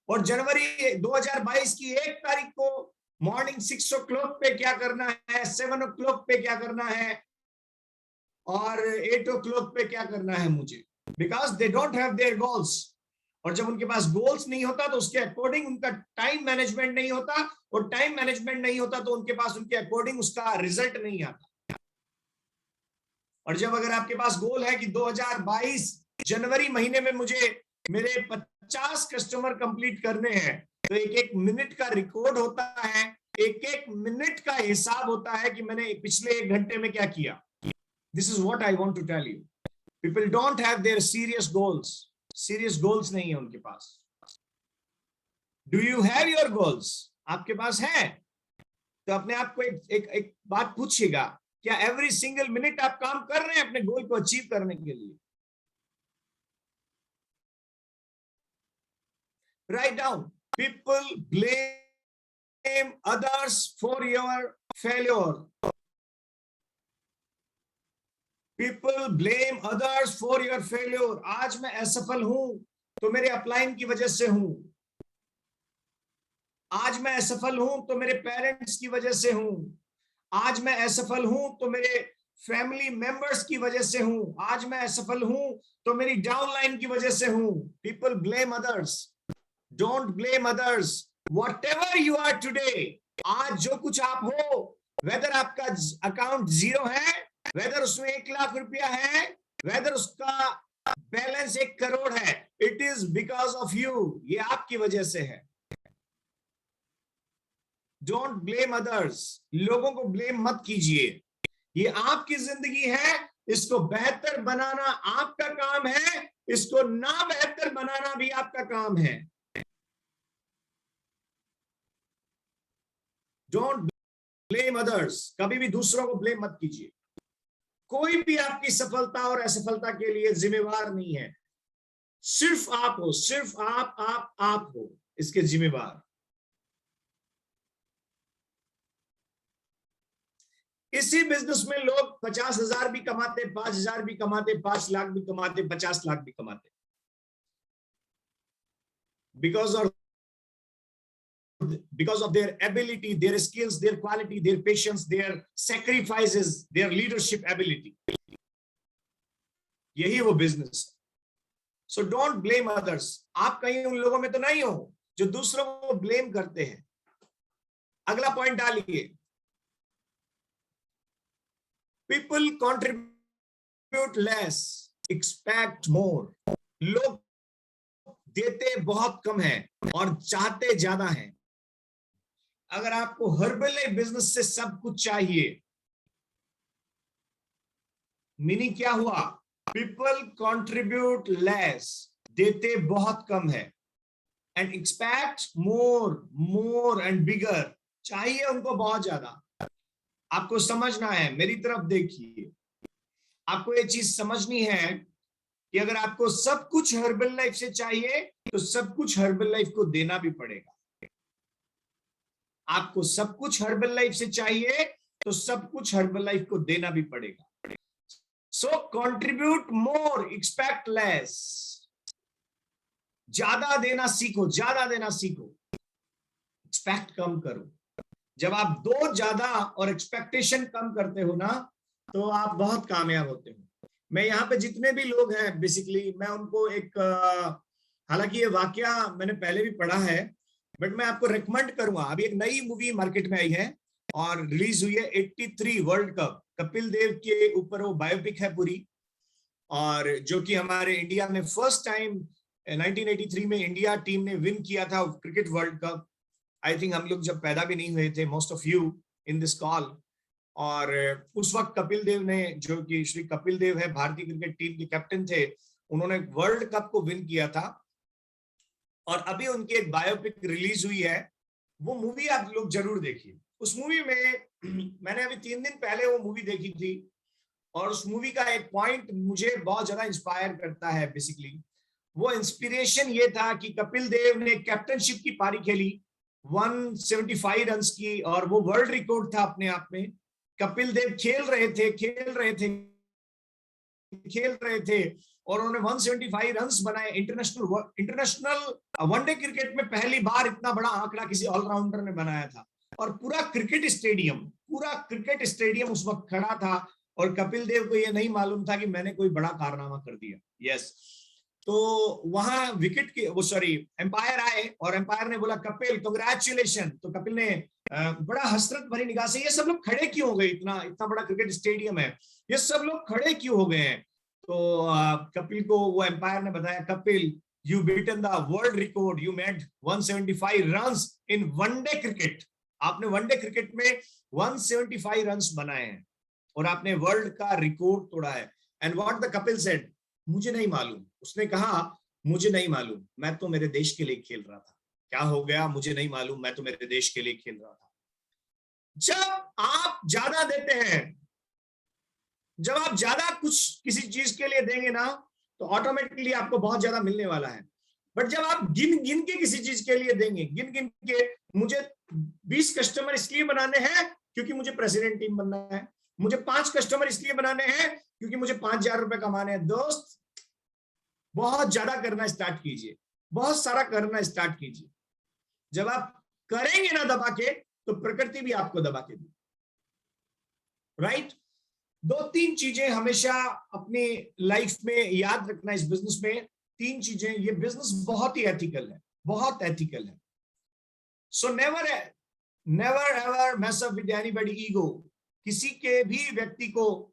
और जनवरी 2022 की 1 तारीख को मॉर्निंग 6 o'clock पे क्या करना है, 7 o'clock पे क्या करना है और 8 o'clock पे क्या करना है मुझे, because they don't have their goals. और जब उनके पास गोल्स नहीं होता तो उसके अकॉर्डिंग उनका टाइम मैनेजमेंट नहीं होता, और टाइम मैनेजमेंट नहीं होता तो उनके पास उनके अकॉर्डिंग उसका रिजल्ट नहीं आता। और जब अगर आपके पास गोल है कि 2022 जनवरी महीने में मुझे मेरे 50 कस्टमर कंप्लीट करने हैं, तो एक एक मिनट का रिकॉर्ड होता है, एक एक मिनट का हिसाब होता है कि मैंने पिछले 1 घंटे में क्या किया। This is what I want to tell you. People don't have their serious goals, serious goals नहीं है उनके पास। Do you have your goals? आपके पास है तो अपने आप को एक बात पूछिएगा, क्या एवरी सिंगल मिनट आप काम कर रहे हैं अपने गोल को अचीव करने के लिए? Write down. People blame others for your failure. People blame others for your failure. आज मैं असफल हूं तो मेरे अपलाइन की वजह से हूं। आज मैं असफल हूं तो मेरे पेरेंट्स की वजह से हूं। आज मैं असफल हूं तो मेरे फैमिली मेंबर्स की वजह से हूं। आज मैं असफल हूं तो मेरी डाउनलाइन की वजह से हूं। People blame others. Don't blame others. Whatever you are today, आज जो कुछ आप हो, whether आपका अकाउंट 0 है, whether उसमें 1 लाख रुपया है, whether उसका बैलेंस 1 करोड़ है, it is because of you. ये आपकी वजह से है। Don't blame others. लोगों को ब्लेम मत कीजिए। ये आपकी जिंदगी है, इसको बेहतर बनाना आपका काम है, इसको ना बेहतर बनाना भी आपका काम है। Don't blame others. कभी भी दूसरों को ब्लेम मत कीजिए। कोई भी आपकी सफलता और असफलता के लिए जिम्मेवार नहीं है, सिर्फ आप हो, सिर्फ आप हो इसके जिम्मेवार। इसी बिजनेस में लोग 50,000 भी कमाते, 5,000 भी कमाते, 5 लाख भी कमाते, 50 लाख भी कमाते, because of their ability, their skills, their quality, their patience, their sacrifices, their leadership ability. यही वो बिजनेस है। So don't blame others. आप कहीं उन लोगों में तो नहीं हो जो दूसरों को ब्लेम करते हैं। अगला पॉइंट डालिए, people contribute less, expect more. लोग देते बहुत कम है और चाहते ज्यादा है। अगर आपको हर्बल बिजनेस से सब कुछ चाहिए, मीनिंग क्या हुआ? पीपल कंट्रीब्यूट लेस, देते बहुत कम है, and expect more and bigger, चाहिए उनको बहुत ज्यादा। आपको समझना है, मेरी तरफ देखिए, आपको ये चीज समझनी है कि अगर आपको सब कुछ हर्बल लाइफ से चाहिए तो सब कुछ हर्बल लाइफ को देना भी पड़ेगा। आपको सब कुछ हर्बल लाइफ से चाहिए तो सब कुछ हर्बल लाइफ को देना भी पड़ेगा। सो कंट्रीब्यूट मोर, एक्सपेक्ट लेस। ज्यादा देना सीखो, ज्यादा देना सीखो, एक्सपेक्ट कम करो। जब आप दो ज्यादा और एक्सपेक्टेशन कम करते हो ना, तो आप बहुत कामयाब होते हो। मैं यहाँ पे जितने भी लोग हैं, बेसिकली मैं उनको एक, हालांकि ये वाकया मैंने पहले भी पढ़ा है, बट मैं आपको रिकमेंड करूंगा। अभी एक नई मूवी मार्केट में आई है और रिलीज हुई है, 83 वर्ल्ड कप, कपिल देव के ऊपर वो बायोपिक है पूरी, और जो कि हमारे इंडिया में फर्स्ट टाइम 1983 में इंडिया टीम ने विन किया था cricket world cup. I think हम लोग जब पैदा भी नहीं हुए थे, most of you in this call. और उस वक्त कपिल देव ने, जो कि श्री कपिल देव है, भारतीय क्रिकेट टीम के कैप्टन थे, उन्होंने वर्ल्ड कप को विन किया था। और अभी उनकी एक बायोपिक रिलीज हुई है, वो मूवी आप लोग जरूर देखिए। उस मूवी में मैंने अभी 3 दिन पहले वो मूवी देखी थी, और उस मूवी का एक पॉइंट मुझे बहुत ज्यादा इंस्पायर करता है। बेसिकली वो इंस्पिरेशन ये था कि कपिल देव ने कैप्टनशिप की पारी खेली 175 रन की, और वो वर्ल्ड रिकॉर्ड था अपने आप में। कपिल देव खेल रहे थे और उन्होंने 175 रन्स बनाए। इंटरनेशनल वनडे क्रिकेट में पहली बार इतना बड़ा आंकड़ा किसी ऑलराउंडर ने बनाया था। और पूरा क्रिकेट स्टेडियम उस वक्त खड़ा था और कपिल देव को यह नहीं मालूम था कि मैंने कोई बड़ा कारनामा कर दिया। यस, तो वहां विकेट के एम्पायर आए और एम्पायर ने बोला कपिल कांग्रेचुलेशन। तो कपिल ने बड़ा हसरत भरी निगाह से, ये सब लोग खड़े क्यों हो गए, इतना इतना बड़ा क्रिकेट स्टेडियम है, ये सब लोग खड़े क्यों हो गए हैं? तो कपिल को वो एम्पायर ने बताया, Kapil you beaten the world record, you made 175 runs in one day cricket. आपने वनडे क्रिकेट में 175 रन्स बनाए हैं और आपने वर्ल्ड का रिकॉर्ड तोड़ा है। And what the Kapil said, मुझे नहीं मालूम। उसने कहा मुझे नहीं मालूम, मैं तो मेरे देश के लिए खेल रहा था। क्या हो गया? मुझे नहीं मालूम, मैं तो मेरे देश के लिए खेल रहा था। जब आप ज्यादा देते हैं, जब आप ज्यादा कुछ किसी चीज के लिए देंगे ना, तो ऑटोमेटिकली आपको बहुत ज्यादा मिलने वाला है। बट जब आप गिन गिन के किसी चीज के लिए देंगे, गिन गिन के, मुझे 20 कस्टमर इसलिए बनाने हैं क्योंकि मुझे प्रेसिडेंट टीम बनना है, मुझे 5 कस्टमर इसलिए बनाने हैं क्योंकि मुझे 5,000 रुपए कमाने हैं। दोस्त, बहुत ज्यादा करना स्टार्ट कीजिए, बहुत सारा करना स्टार्ट कीजिए। जब आप करेंगे ना दबा के, तो प्रकृति भी आपको दबा के दी। राइट? 2-3 चीजें हमेशा अपनी लाइफ में याद रखना इस बिजनेस में। 3 चीजें, ये बिजनेस बहुत ही एथिकल है, बहुत एथिकल है। So never ever mess up with anybody ego. किसी के भी व्यक्ति को,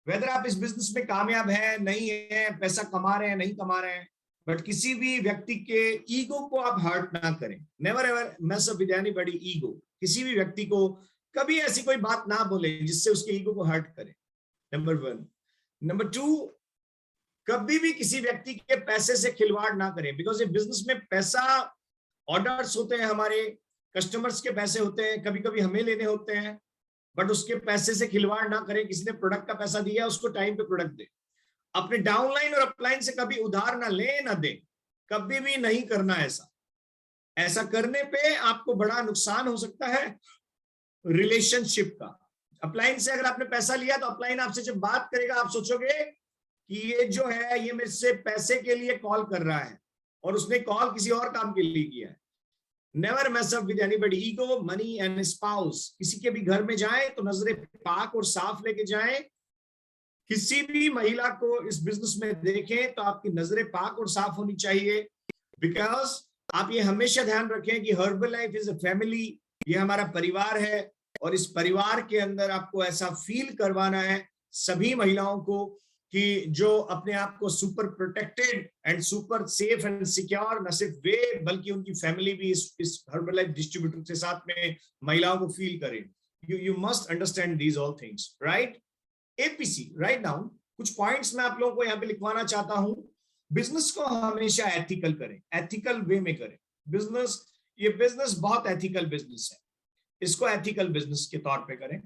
वेदर आप इस बिजनेस में कामयाब है नहीं है, पैसा कमा रहे हैं नहीं कमा रहे हैं, बट किसी भी व्यक्ति के ईगो को आप हर्ट ना करें। Never ever mess up with anybody ego. किसी भी व्यक्ति को कभी ऐसी कोई बात ना बोले जिससे उसके ईगो को हर्ट करे। नंबर 1। नंबर 2, कभी भी किसी व्यक्ति के पैसे से खिलवाड़ ना करें, बिकॉज ये बिजनेस में पैसा, ऑर्डर्स होते हैं, हमारे कस्टमर्स के पैसे होते हैं, कभी कभी हमें लेने होते हैं, बट उसके पैसे से खिलवाड़ ना करें। किसी ने प्रोडक्ट का पैसा दिया, उसको टाइम पे प्रोडक्ट दे। अपने डाउनलाइन और अपलाइन से कभी उधार ना ले ना दे, कभी भी नहीं करना ऐसा। ऐसा करने पे आपको बड़ा नुकसान हो सकता है रिलेशनशिप का। अपलाइन से अगर आपने पैसा लिया, तो अपलाइन आपसे जब बात करेगा, आप सोचोगे कि ये जो है ये मेरे से पैसे के लिए कॉल कर रहा है, और उसने कॉल किसी और काम के लिए किया है। Never mess up with anybody ego, money and spouse. किसी के भी घर में जाएं तो नजरें पाक और साफ लेके जाएं। किसी भी महिला को इस बिजनेस में देखें तो आपकी नजरें पाक और साफ होनी चाहिए, बिकॉज आप ये हमेशा ध्यान रखें कि herbal life is a family, ये हमारा परिवार है, और इस परिवार के अंदर आपको ऐसा फील करवाना है सभी महिलाओं को कि जो अपने आप को super protected and super safe and secure, न सिर्फ वे बल्कि उनकी फैमिली भी इस हर्बल लाइफ डिस्ट्रीब्यूटर के साथ में महिलाओं को फील करें। You must understand these all things, right? APC, write down. कुछ पॉइंट्स मैं आप लोगों को यहाँ पे लिखवाना चाहता हूं। बिजनेस को हमेशा एथिकल करें, एथिकल वे में करें बिजनेस। ये बिजनेस बहुत एथिकल बिजनेस है, इसको एथिकल बिजनेस के तौर पे करें।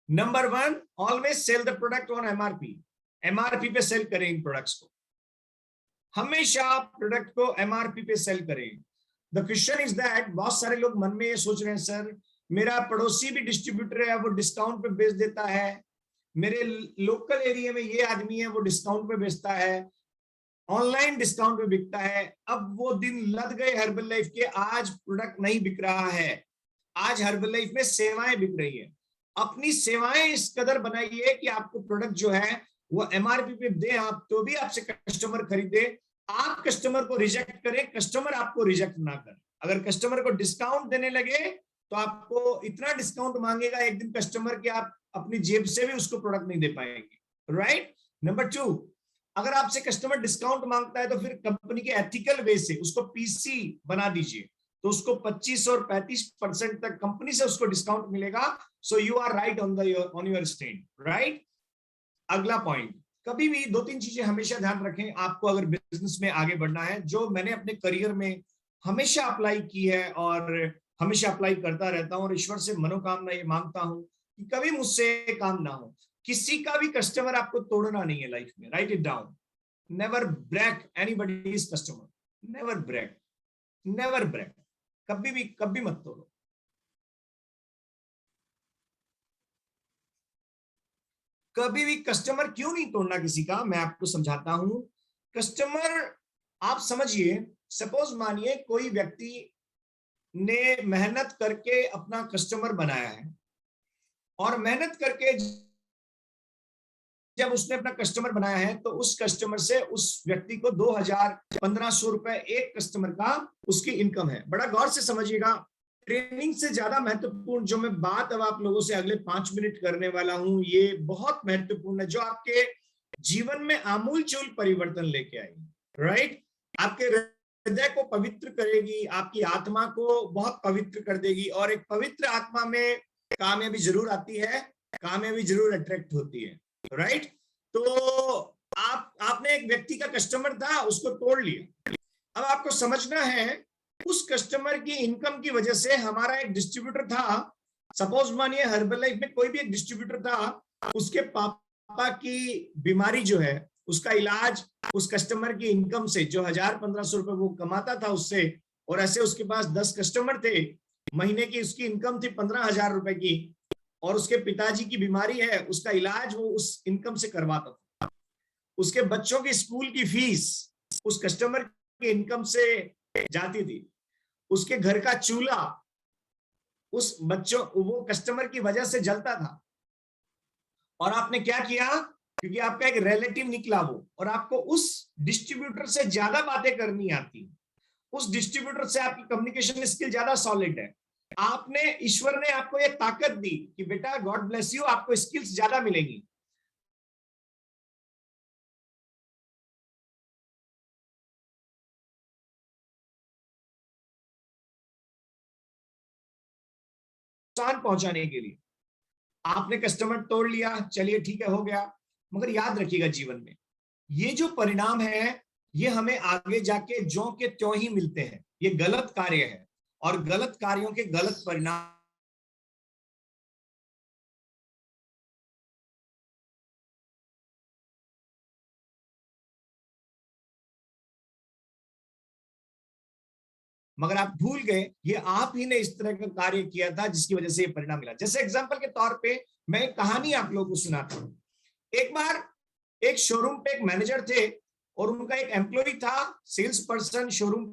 Number 1, always sell the product on MRP. MRP पे सेल करें इन प्रोडक्ट्स को, हमेशा प्रोडक्ट को एमआरपी पे सेल करें। द क्वेश्चन इज दैट, बहुत सारे लोग मन में ये सोच रहे हैं, सर मेरा पड़ोसी भी डिस्ट्रीब्यूटर है, वो डिस्काउंट पे बेच देता है, मेरे लोकल एरिया में ये आदमी है वो डिस्काउंट पे बेचता है, ऑनलाइन डिस्काउंट पे बिकता है। अब वो दिन लद गए हर्बल लाइफ के, आज प्रोडक्ट नहीं बिक रहा है, आज हर्बल लाइफ में सेवाएं बिक रही है। अपनी सेवाएं इस कदर बनाइए कि आपको प्रोडक्ट जो है वो एमआरपी पे दे, आप तो भी आपसे कस्टमर खरीदे। आप कस्टमर को रिजेक्ट करें, कस्टमर आपको रिजेक्ट ना करे। अगर कस्टमर को डिस्काउंट देने लगे तो आपको इतना डिस्काउंट मांगेगा एक दिन कस्टमर कि आप अपनी जेब से भी उसको प्रोडक्ट नहीं दे पाएंगे, राइट? नंबर 2, अगर आपसे कस्टमर डिस्काउंट मांगता है तो फिर कंपनी के एथिकल वे से उसको पीसी बना दीजिए, तो उसको 25 और 35% तक कंपनी से उसको डिस्काउंट मिलेगा। So you are right on your stand, right? अगला पॉइंट, कभी भी 2-3 चीजें हमेशा ध्यान रखें आपको अगर बिजनेस में आगे बढ़ना है, जो मैंने अपने करियर में हमेशा अप्लाई की है और हमेशा अप्लाई करता रहता हूं, और ईश्वर से मनोकामना ये मांगता हूं कि कभी मुझसे काम ना हो। किसी का भी कस्टमर आपको तोड़ना नहीं है लाइफ में, write it down. Never break anybody's customer, never break, never break, कभी मत तोड़ो। कभी भी कस्टमर क्यों नहीं तोड़ना किसी का, मैं आपको समझाता हूं। कस्टमर आप समझिए, सपोज मानिए कोई व्यक्ति ने मेहनत करके अपना कस्टमर बनाया है, और मेहनत करके जब उसने अपना कस्टमर बनाया है तो उस कस्टमर से उस व्यक्ति को 2000-1500 रुपए एक कस्टमर का उसकी इनकम है। बड़ा गौर से समझिएगा, ट्रेनिंग से ज्यादा महत्वपूर्ण जो मैं बात अब आप लोगों से अगले 5 मिनट करने वाला हूं, ये बहुत महत्वपूर्ण है, जो आपके जीवन में आमूलचूल परिवर्तन लेके आएगी। राइट, आपके हृदय को पवित्र करेगी, आपकी आत्मा को बहुत पवित्र कर देगी। और एक पवित्र आत्मा में कामयाबी जरूर आती है, कामयाबी जरूर अट्रैक्ट होती है। राइट, तो आपने एक व्यक्ति का कस्टमर था, उसको तोड़ लिया। अब आपको समझना है, उस कस्टमर की इनकम की वजह से हमारा एक डिस्ट्रीब्यूटर था, सपोज मानिए हर्बल लाइफ में कोई भी एक डिस्ट्रीब्यूटर था, उसके पापा की बीमारी जो है उसका इलाज उस कस्टमर की इनकम से, जो 1000-1500 रुपए वो कमाता था उससे, और ऐसे उसके पास 10 कस्टमर थे, महीने की उसकी इनकम थी 15,000 रुपए की, और उसके पिताजी की बीमारी है, उसका इलाज वो उस इनकम से करवाता था। उसके बच्चों की स्कूल की फीस उस कस्टमर की इनकम से जाती थी। उसके घर का चूल्हा उस वो कस्टमर की वजह से जलता था। और आपने क्या किया, क्योंकि आपका एक रिलेटिव निकला वो, और आपको उस डिस्ट्रीब्यूटर से ज्यादा बातें करनी आती, उस डिस्ट्रीब्यूटर से आपकी कम्युनिकेशन स्किल ज्यादा सॉलिड है, आपने, ईश्वर ने आपको ये ताकत दी कि बेटा गॉड ब्लेस यू, आपको स्किल्स ज्यादा मिलेंगी। नुकसान पहुंचाने के लिए आपने कस्टमर तोड़ लिया, चलिए ठीक है, हो गया। मगर याद रखिएगा, जीवन में ये जो परिणाम है, ये हमें आगे जाके ज्यों के त्यों ही मिलते हैं। ये गलत कार्य है, और गलत कार्यों के गलत परिणाम मगर आप भूल गए, ये आप ही ने इस तरह का कार्य किया था जिसकी वजह से ये परिणाम मिला। जैसे एग्जांपल के तौर पे मैं एक कहानी आप लोगों को सुनाता हूं। एक बार एक शोरूम पे एक मैनेजर थे, और उनका एक एम्प्लॉय था, सेल्स पर्सन शोरूम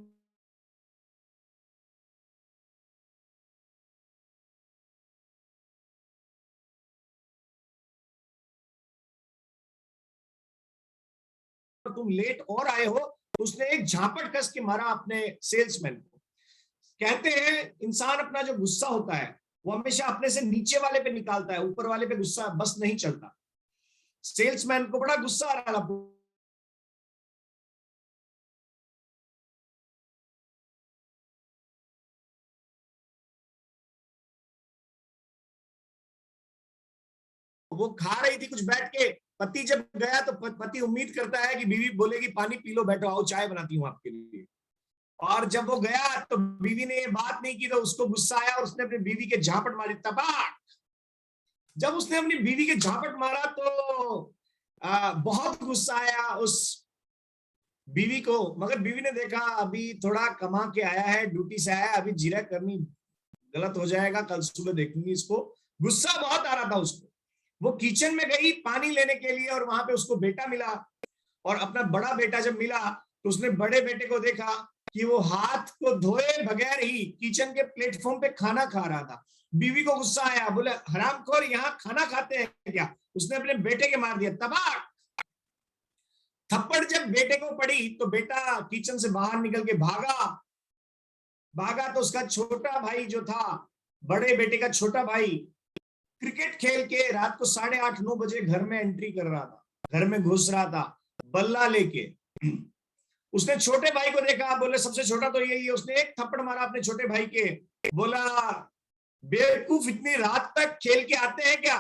तुम लेट और आए हो, तो उसने एक झापट कस के मारा अपने सेल्समैन को। कहते हैं इंसान अपना जो गुस्सा होता है वो हमेशा अपने से नीचे वाले पे निकालता है, ऊपर वाले पे गुस्सा बस नहीं चलता। सेल्समैन को बड़ा गुस्सा आ रहा था, वो खा रही थी कुछ बैठ के। पति जब गया तो पति उम्मीद करता है कि बीवी बोलेगी पानी पी लो, बैठो, आओ चाय बनाती हूँ आपके लिए। और जब वो गया तो बीवी ने ये बात नहीं की, तो उसको गुस्सा आया और उसने अपनी बीवी के झापट मारी, तबाक। जब उसने अपनी बीवी के झापट मारा तो बहुत गुस्सा आया उस बीवी को। मगर बीवी ने देखा अभी थोड़ा कमा के आया है, ड्यूटी से आया है, अभी जीरा करनी गलत हो जाएगा, कल सुबह देखूंगी इसको। गुस्सा बहुत आ रहा था उसको। वो किचन में गई पानी लेने के लिए, और वहां पे उसको बेटा मिला। और अपना बड़ा बेटा जब मिला तो उसने बड़े बेटे को देखा कि वो हाथ को धोए बगैर ही किचन के प्लेटफॉर्म पे खाना खा रहा था। बीवी को गुस्सा आया, बोले हरामखोर, यहाँ खाना खाते हैं क्या? उसने अपने बेटे के मार दिया, तबाह। थप्पड़ जब बेटे को पड़ी तो बेटा किचन से बाहर निकल के भागा तो उसका छोटा भाई जो था, बड़े बेटे का छोटा भाई, क्रिकेट खेल के रात को 8:30-9 बजे घर में एंट्री कर रहा था, घर में घुस रहा था बल्ला लेके। उसने छोटे भाई को देखा, बोले सबसे छोटा तो यही है। उसने एक थप्पड़ मारा अपने छोटे भाई के, बोला बेवकूफ, इतनी रात तक खेल के आते हैं क्या?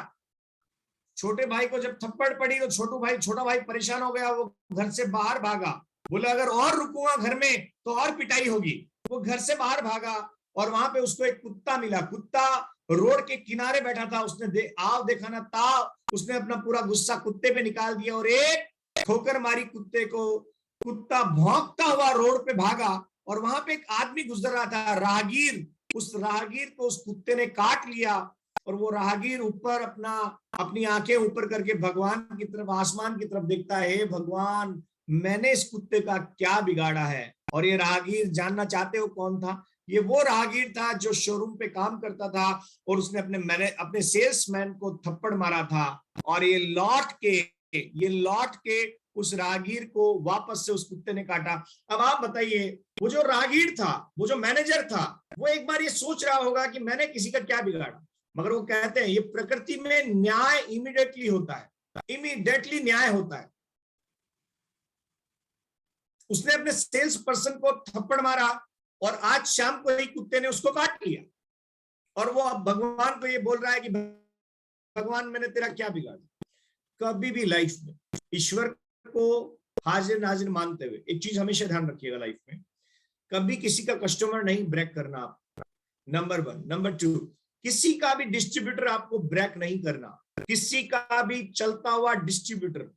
छोटे भाई को जब थप्पड़ पड़ी तो छोटा भाई परेशान हो गया, वो घर से बाहर भागा। बोला अगर और रुकूंगा घर में तो और पिटाई होगी। वो घर से बाहर भागा, और वहां पे उसको एक कुत्ता मिला। कुत्ता रोड के किनारे बैठा था। उसने आव देखा ना ताव, उसने अपना पूरा गुस्सा कुत्ते पे निकाल दिया और एक ठोकर मारी कुत्ते को। कुत्ता भौंकता हुआ रोड पे भागा, और वहां पे एक आदमी गुजर रहा था, राहगीर। उस राहगीर को उस कुत्ते ने काट लिया, और वो राहगीर ऊपर अपनी आंखें ऊपर करके भगवान की तरफ, आसमान की तरफ देखता है, भगवान मैंने इस कुत्ते का क्या बिगाड़ा है। और ये राहगीर, जानना चाहते हो कौन था? ये वो राहगीर था जो शोरूम पे काम करता था और उसने अपने सेल्समैन को थप्पड़ मारा था, और ये लौट के उस राहगीर को वापस से उस कुत्ते ने काटा। अब आप बताइए, वो जो राहगीर था, वो जो मैनेजर था, वो एक बार ये सोच रहा होगा कि मैंने किसी का क्या बिगाड़ा? मगर वो कहते हैं ये प्रकृति में न्याय इमीडिएटली होता है, इमीडिएटली न्याय होता है। उसने अपने सेल्स पर्सन को थप्पड़ मारा और आज शाम को ही कुत्ते ने उसको काट लिया, और वो अब भगवान को ये बोल रहा है कि भगवान मैंने तेरा क्या बिगाड़ा। कभी भी लाइफ में ईश्वर को हाजिर नाजिर मानते हुए एक चीज हमेशा ध्यान रखिएगा लाइफ में, कभी किसी का कस्टमर नहीं ब्रेक करना आप, नंबर 1। नंबर 2, किसी का भी डिस्ट्रीब्यूटर आपको ब्रेक नहीं करना, किसी का भी चलता हुआ डिस्ट्रीब्यूटर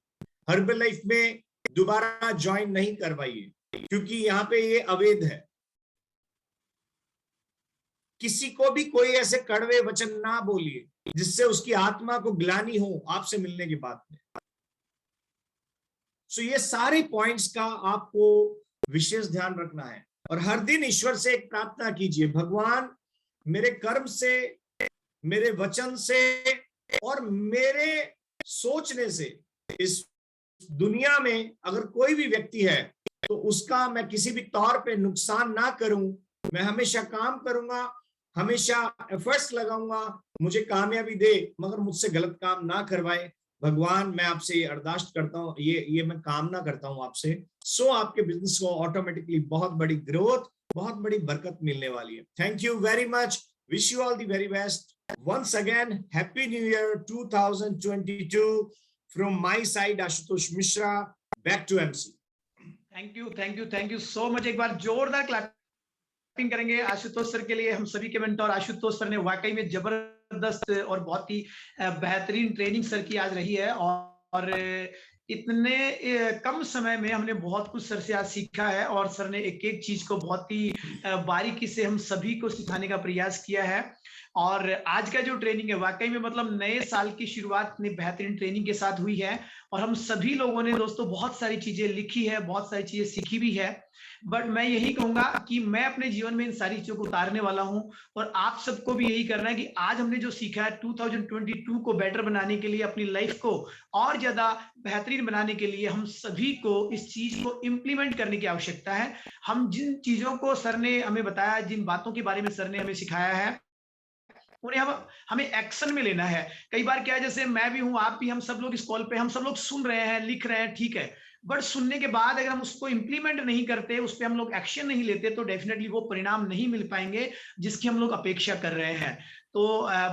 हर्बल लाइफ में दोबारा ज्वाइन नहीं करवाइए, क्योंकि यहाँ पे ये अवैध है। किसी को भी कोई ऐसे कड़वे वचन ना बोलिए जिससे उसकी आत्मा को ग्लानि हो आपसे मिलने के बाद में। सो ये सारे पॉइंट्स का आपको विशेष ध्यान रखना है, और हर दिन ईश्वर से एक प्रार्थना कीजिए, भगवान मेरे कर्म से, मेरे वचन से और मेरे सोचने से इस दुनिया में अगर कोई भी व्यक्ति है तो उसका मैं किसी भी तौर पे नुकसान ना करूं। मैं हमेशा काम करूंगा, हमेशा एफर्ट्स लगाऊंगा, मुझे कामयाबी दे, मगर मुझसे गलत काम ना करवाए। भगवान मैं आपसे ये अरदास करता हूँ, ये मैं कामना करता हूँ आपसे। सो आपके बिजनेस को ऑटोमेटिकली बहुत बड़ी ग्रोथ, बहुत बड़ी बरकत मिलने वाली है। Thank you very much, wish you all the very best. Once again happy new year 2022 from my side, Ashutosh Mishra, back to MC. Thank you so much. एक बार जोरदार क्लैपिंग करेंगे आशुतोष सर के लिए। हम सभी के मेंटर आशुतोष सर ने वाकई में जबरदस्त और बहुत ही बेहतरीन ट्रेनिंग सर की आज रही है, और इतने कम समय में हमने बहुत कुछ सर से आज सीखा है, और सर ने एक एक चीज को बहुत ही बारीकी से हम सभी को सिखाने का प्रयास किया है। और आज का जो ट्रेनिंग है वाकई में मतलब नए साल की शुरुआत इतनी बेहतरीन ट्रेनिंग के साथ हुई है, और हम सभी लोगों ने दोस्तों बहुत सारी चीजें लिखी है, बहुत सारी चीजें सीखी भी है। बट मैं यही कहूंगा कि मैं अपने जीवन में इन सारी चीजों को उतारने वाला हूं, और आप सबको भी यही करना है कि आज हमने जो सीखा है 2022 को बेटर बनाने के लिए, अपनी लाइफ को और ज्यादा बेहतरीन बनाने के लिए हम सभी को इस चीज को इम्प्लीमेंट करने की आवश्यकता है। हम जिन चीजों को सर ने हमें बताया, जिन बातों के बारे में सर ने हमें सिखाया है, उन्हें हमें एक्शन में लेना है। कई बार क्या है, जैसे मैं भी हूं, आप भी, हम सब लोग इस कॉल पे, हम सब लोग सुन रहे हैं, लिख रहे हैं, ठीक है, बट सुनने के बाद अगर हम उसको इंप्लीमेंट नहीं करते, उस पर हम लोग एक्शन नहीं लेते, तो डेफिनेटली वो परिणाम नहीं मिल पाएंगे जिसकी हम लोग अपेक्षा कर रहे हैं। तो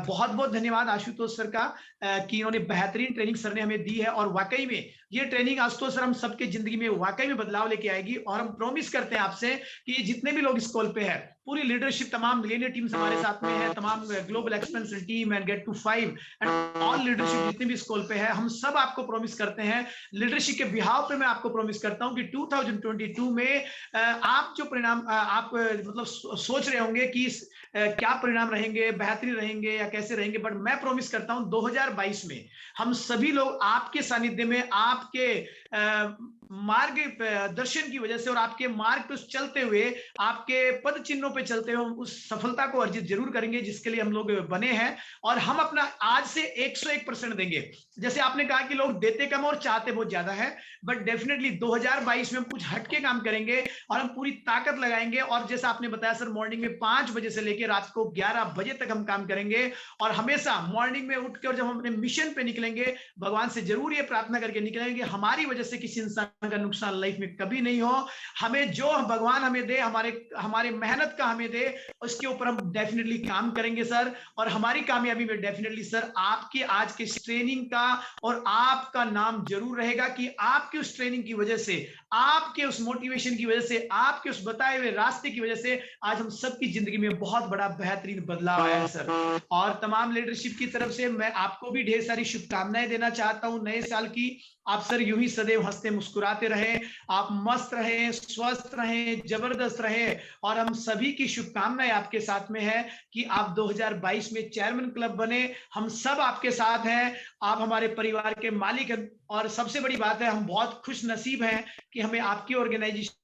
बहुत बहुत धन्यवाद आशुतोष सर का कि इन्होंने बेहतरीन ट्रेनिंग सर ने हमें दी है, और वाकई में ये ट्रेनिंग आशुतोष सर हम सबके जिंदगी में वाकई में बदलाव लेके आएगी। और हम प्रॉमिस करते हैं आपसे कि जितने भी लोग इस कॉल पे है, पूरी लीडरशिप, तमाम मिलियनियर टीम्स हमारे साथ में है, तमाम global expansion team and get to 5 and all leadership जितने भी इस कॉल पे है, हम सब आपको प्रॉमिस करते हैं, लीडरशिप के बिहाव पे मैं आपको प्रॉमिस करता हूं कि 2022 में आप जो परिणाम आप मतलब सोच रहे होंगे कि क्या परिणाम रहेंगे, बेहतरीन रहेंगे या कैसे रहेंगे, बट मैं प्रॉमिस करता हूं 2022 में हम सभी लोग आपके सानिध्य में, आपके मार्ग दर्शन की वजह से और आपके मार्ग पे चलते हुए, आपके पद चिन्हों पे चलते हुए उस सफलता को अर्जित जरूर करेंगे जिसके लिए हम लोग बने हैं। और हम अपना आज से 101% देंगे। जैसे आपने कहा कि लोग देते कम और चाहते बहुत ज्यादा है, बट डेफिनेटली 2022 में हम कुछ हटके काम करेंगे और हम पूरी ताकत लगाएंगे। और जैसा आपने बताया सर, मॉर्निंग में 5 बजे से लेकर रात को 11 बजे तक हम काम करेंगे, और हमेशा मॉर्निंग में उठकर जब हम अपने मिशन पे निकलेंगे, भगवान से जरूर ये प्रार्थना करके निकलेंगे हमारी वजह से किसी इंसान का नुकसान लाइफ में कभी नहीं हो। हमें जो भगवान हमें दे, हमारे मेहनत का हमें दे, उसके ऊपर हम डेफिनेटली काम करेंगे सर। और हमारी कामयाबी में डेफिनेटली सर आपके आज के ट्रेनिंग का और आपका नाम जरूर रहेगा कि आपकी उस ट्रेनिंग की वजह से, आपके उस मोटिवेशन की वजह से, आपके उस बताए हुए रास्ते की वजह से आज हम सबकी जिंदगी में बहुत बड़ा बेहतरीन बदलाव आया है सर। और तमाम लीडरशिप की तरफ से मैं आपको भी ढेर सारी शुभकामनाएं देना चाहता हूं नए साल की। आप सर यूं ही सदैव हंसते मुस्कुराते मुस्कुराते रहें, आप मस्त रहें, स्वस्थ रहें, जबरदस्त रहें। और हम सभी की शुभकामनाएं आपके साथ में है कि आप 2022 में चेयरमैन क्लब बने। हम सब आपके साथ हैं, आप हमारे परिवार के मालिक हैं। और सबसे बड़ी बात है, हम बहुत खुश नसीब हैं कि हमें आपकी ऑर्गेनाइजेशन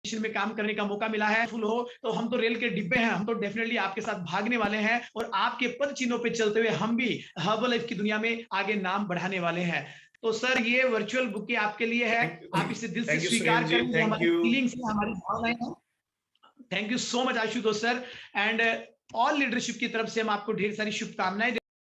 में काम करने का मौका मिला है। फुल हो तो हम तो रेल के डिब्बे हैं, हम तो डेफिनेटली आपके साथ भागने वाले हैं और आपके पद चिन्हों पे चलते हुए हम भी हर्बल लाइफ की दुनिया में आगे नाम बढ़ाने वाले हैं। तो सर, ये वर्चुअल बुके आपके लिए है, आप इसे दिल से स्वीकार करें, ये हमारी फीलिंग्स है, हमारी भावनाएं हैं। Thank you so much Ashutosh sir, and all leadership की तरफ से हम आपको ढेर सारी शुभकामनाएं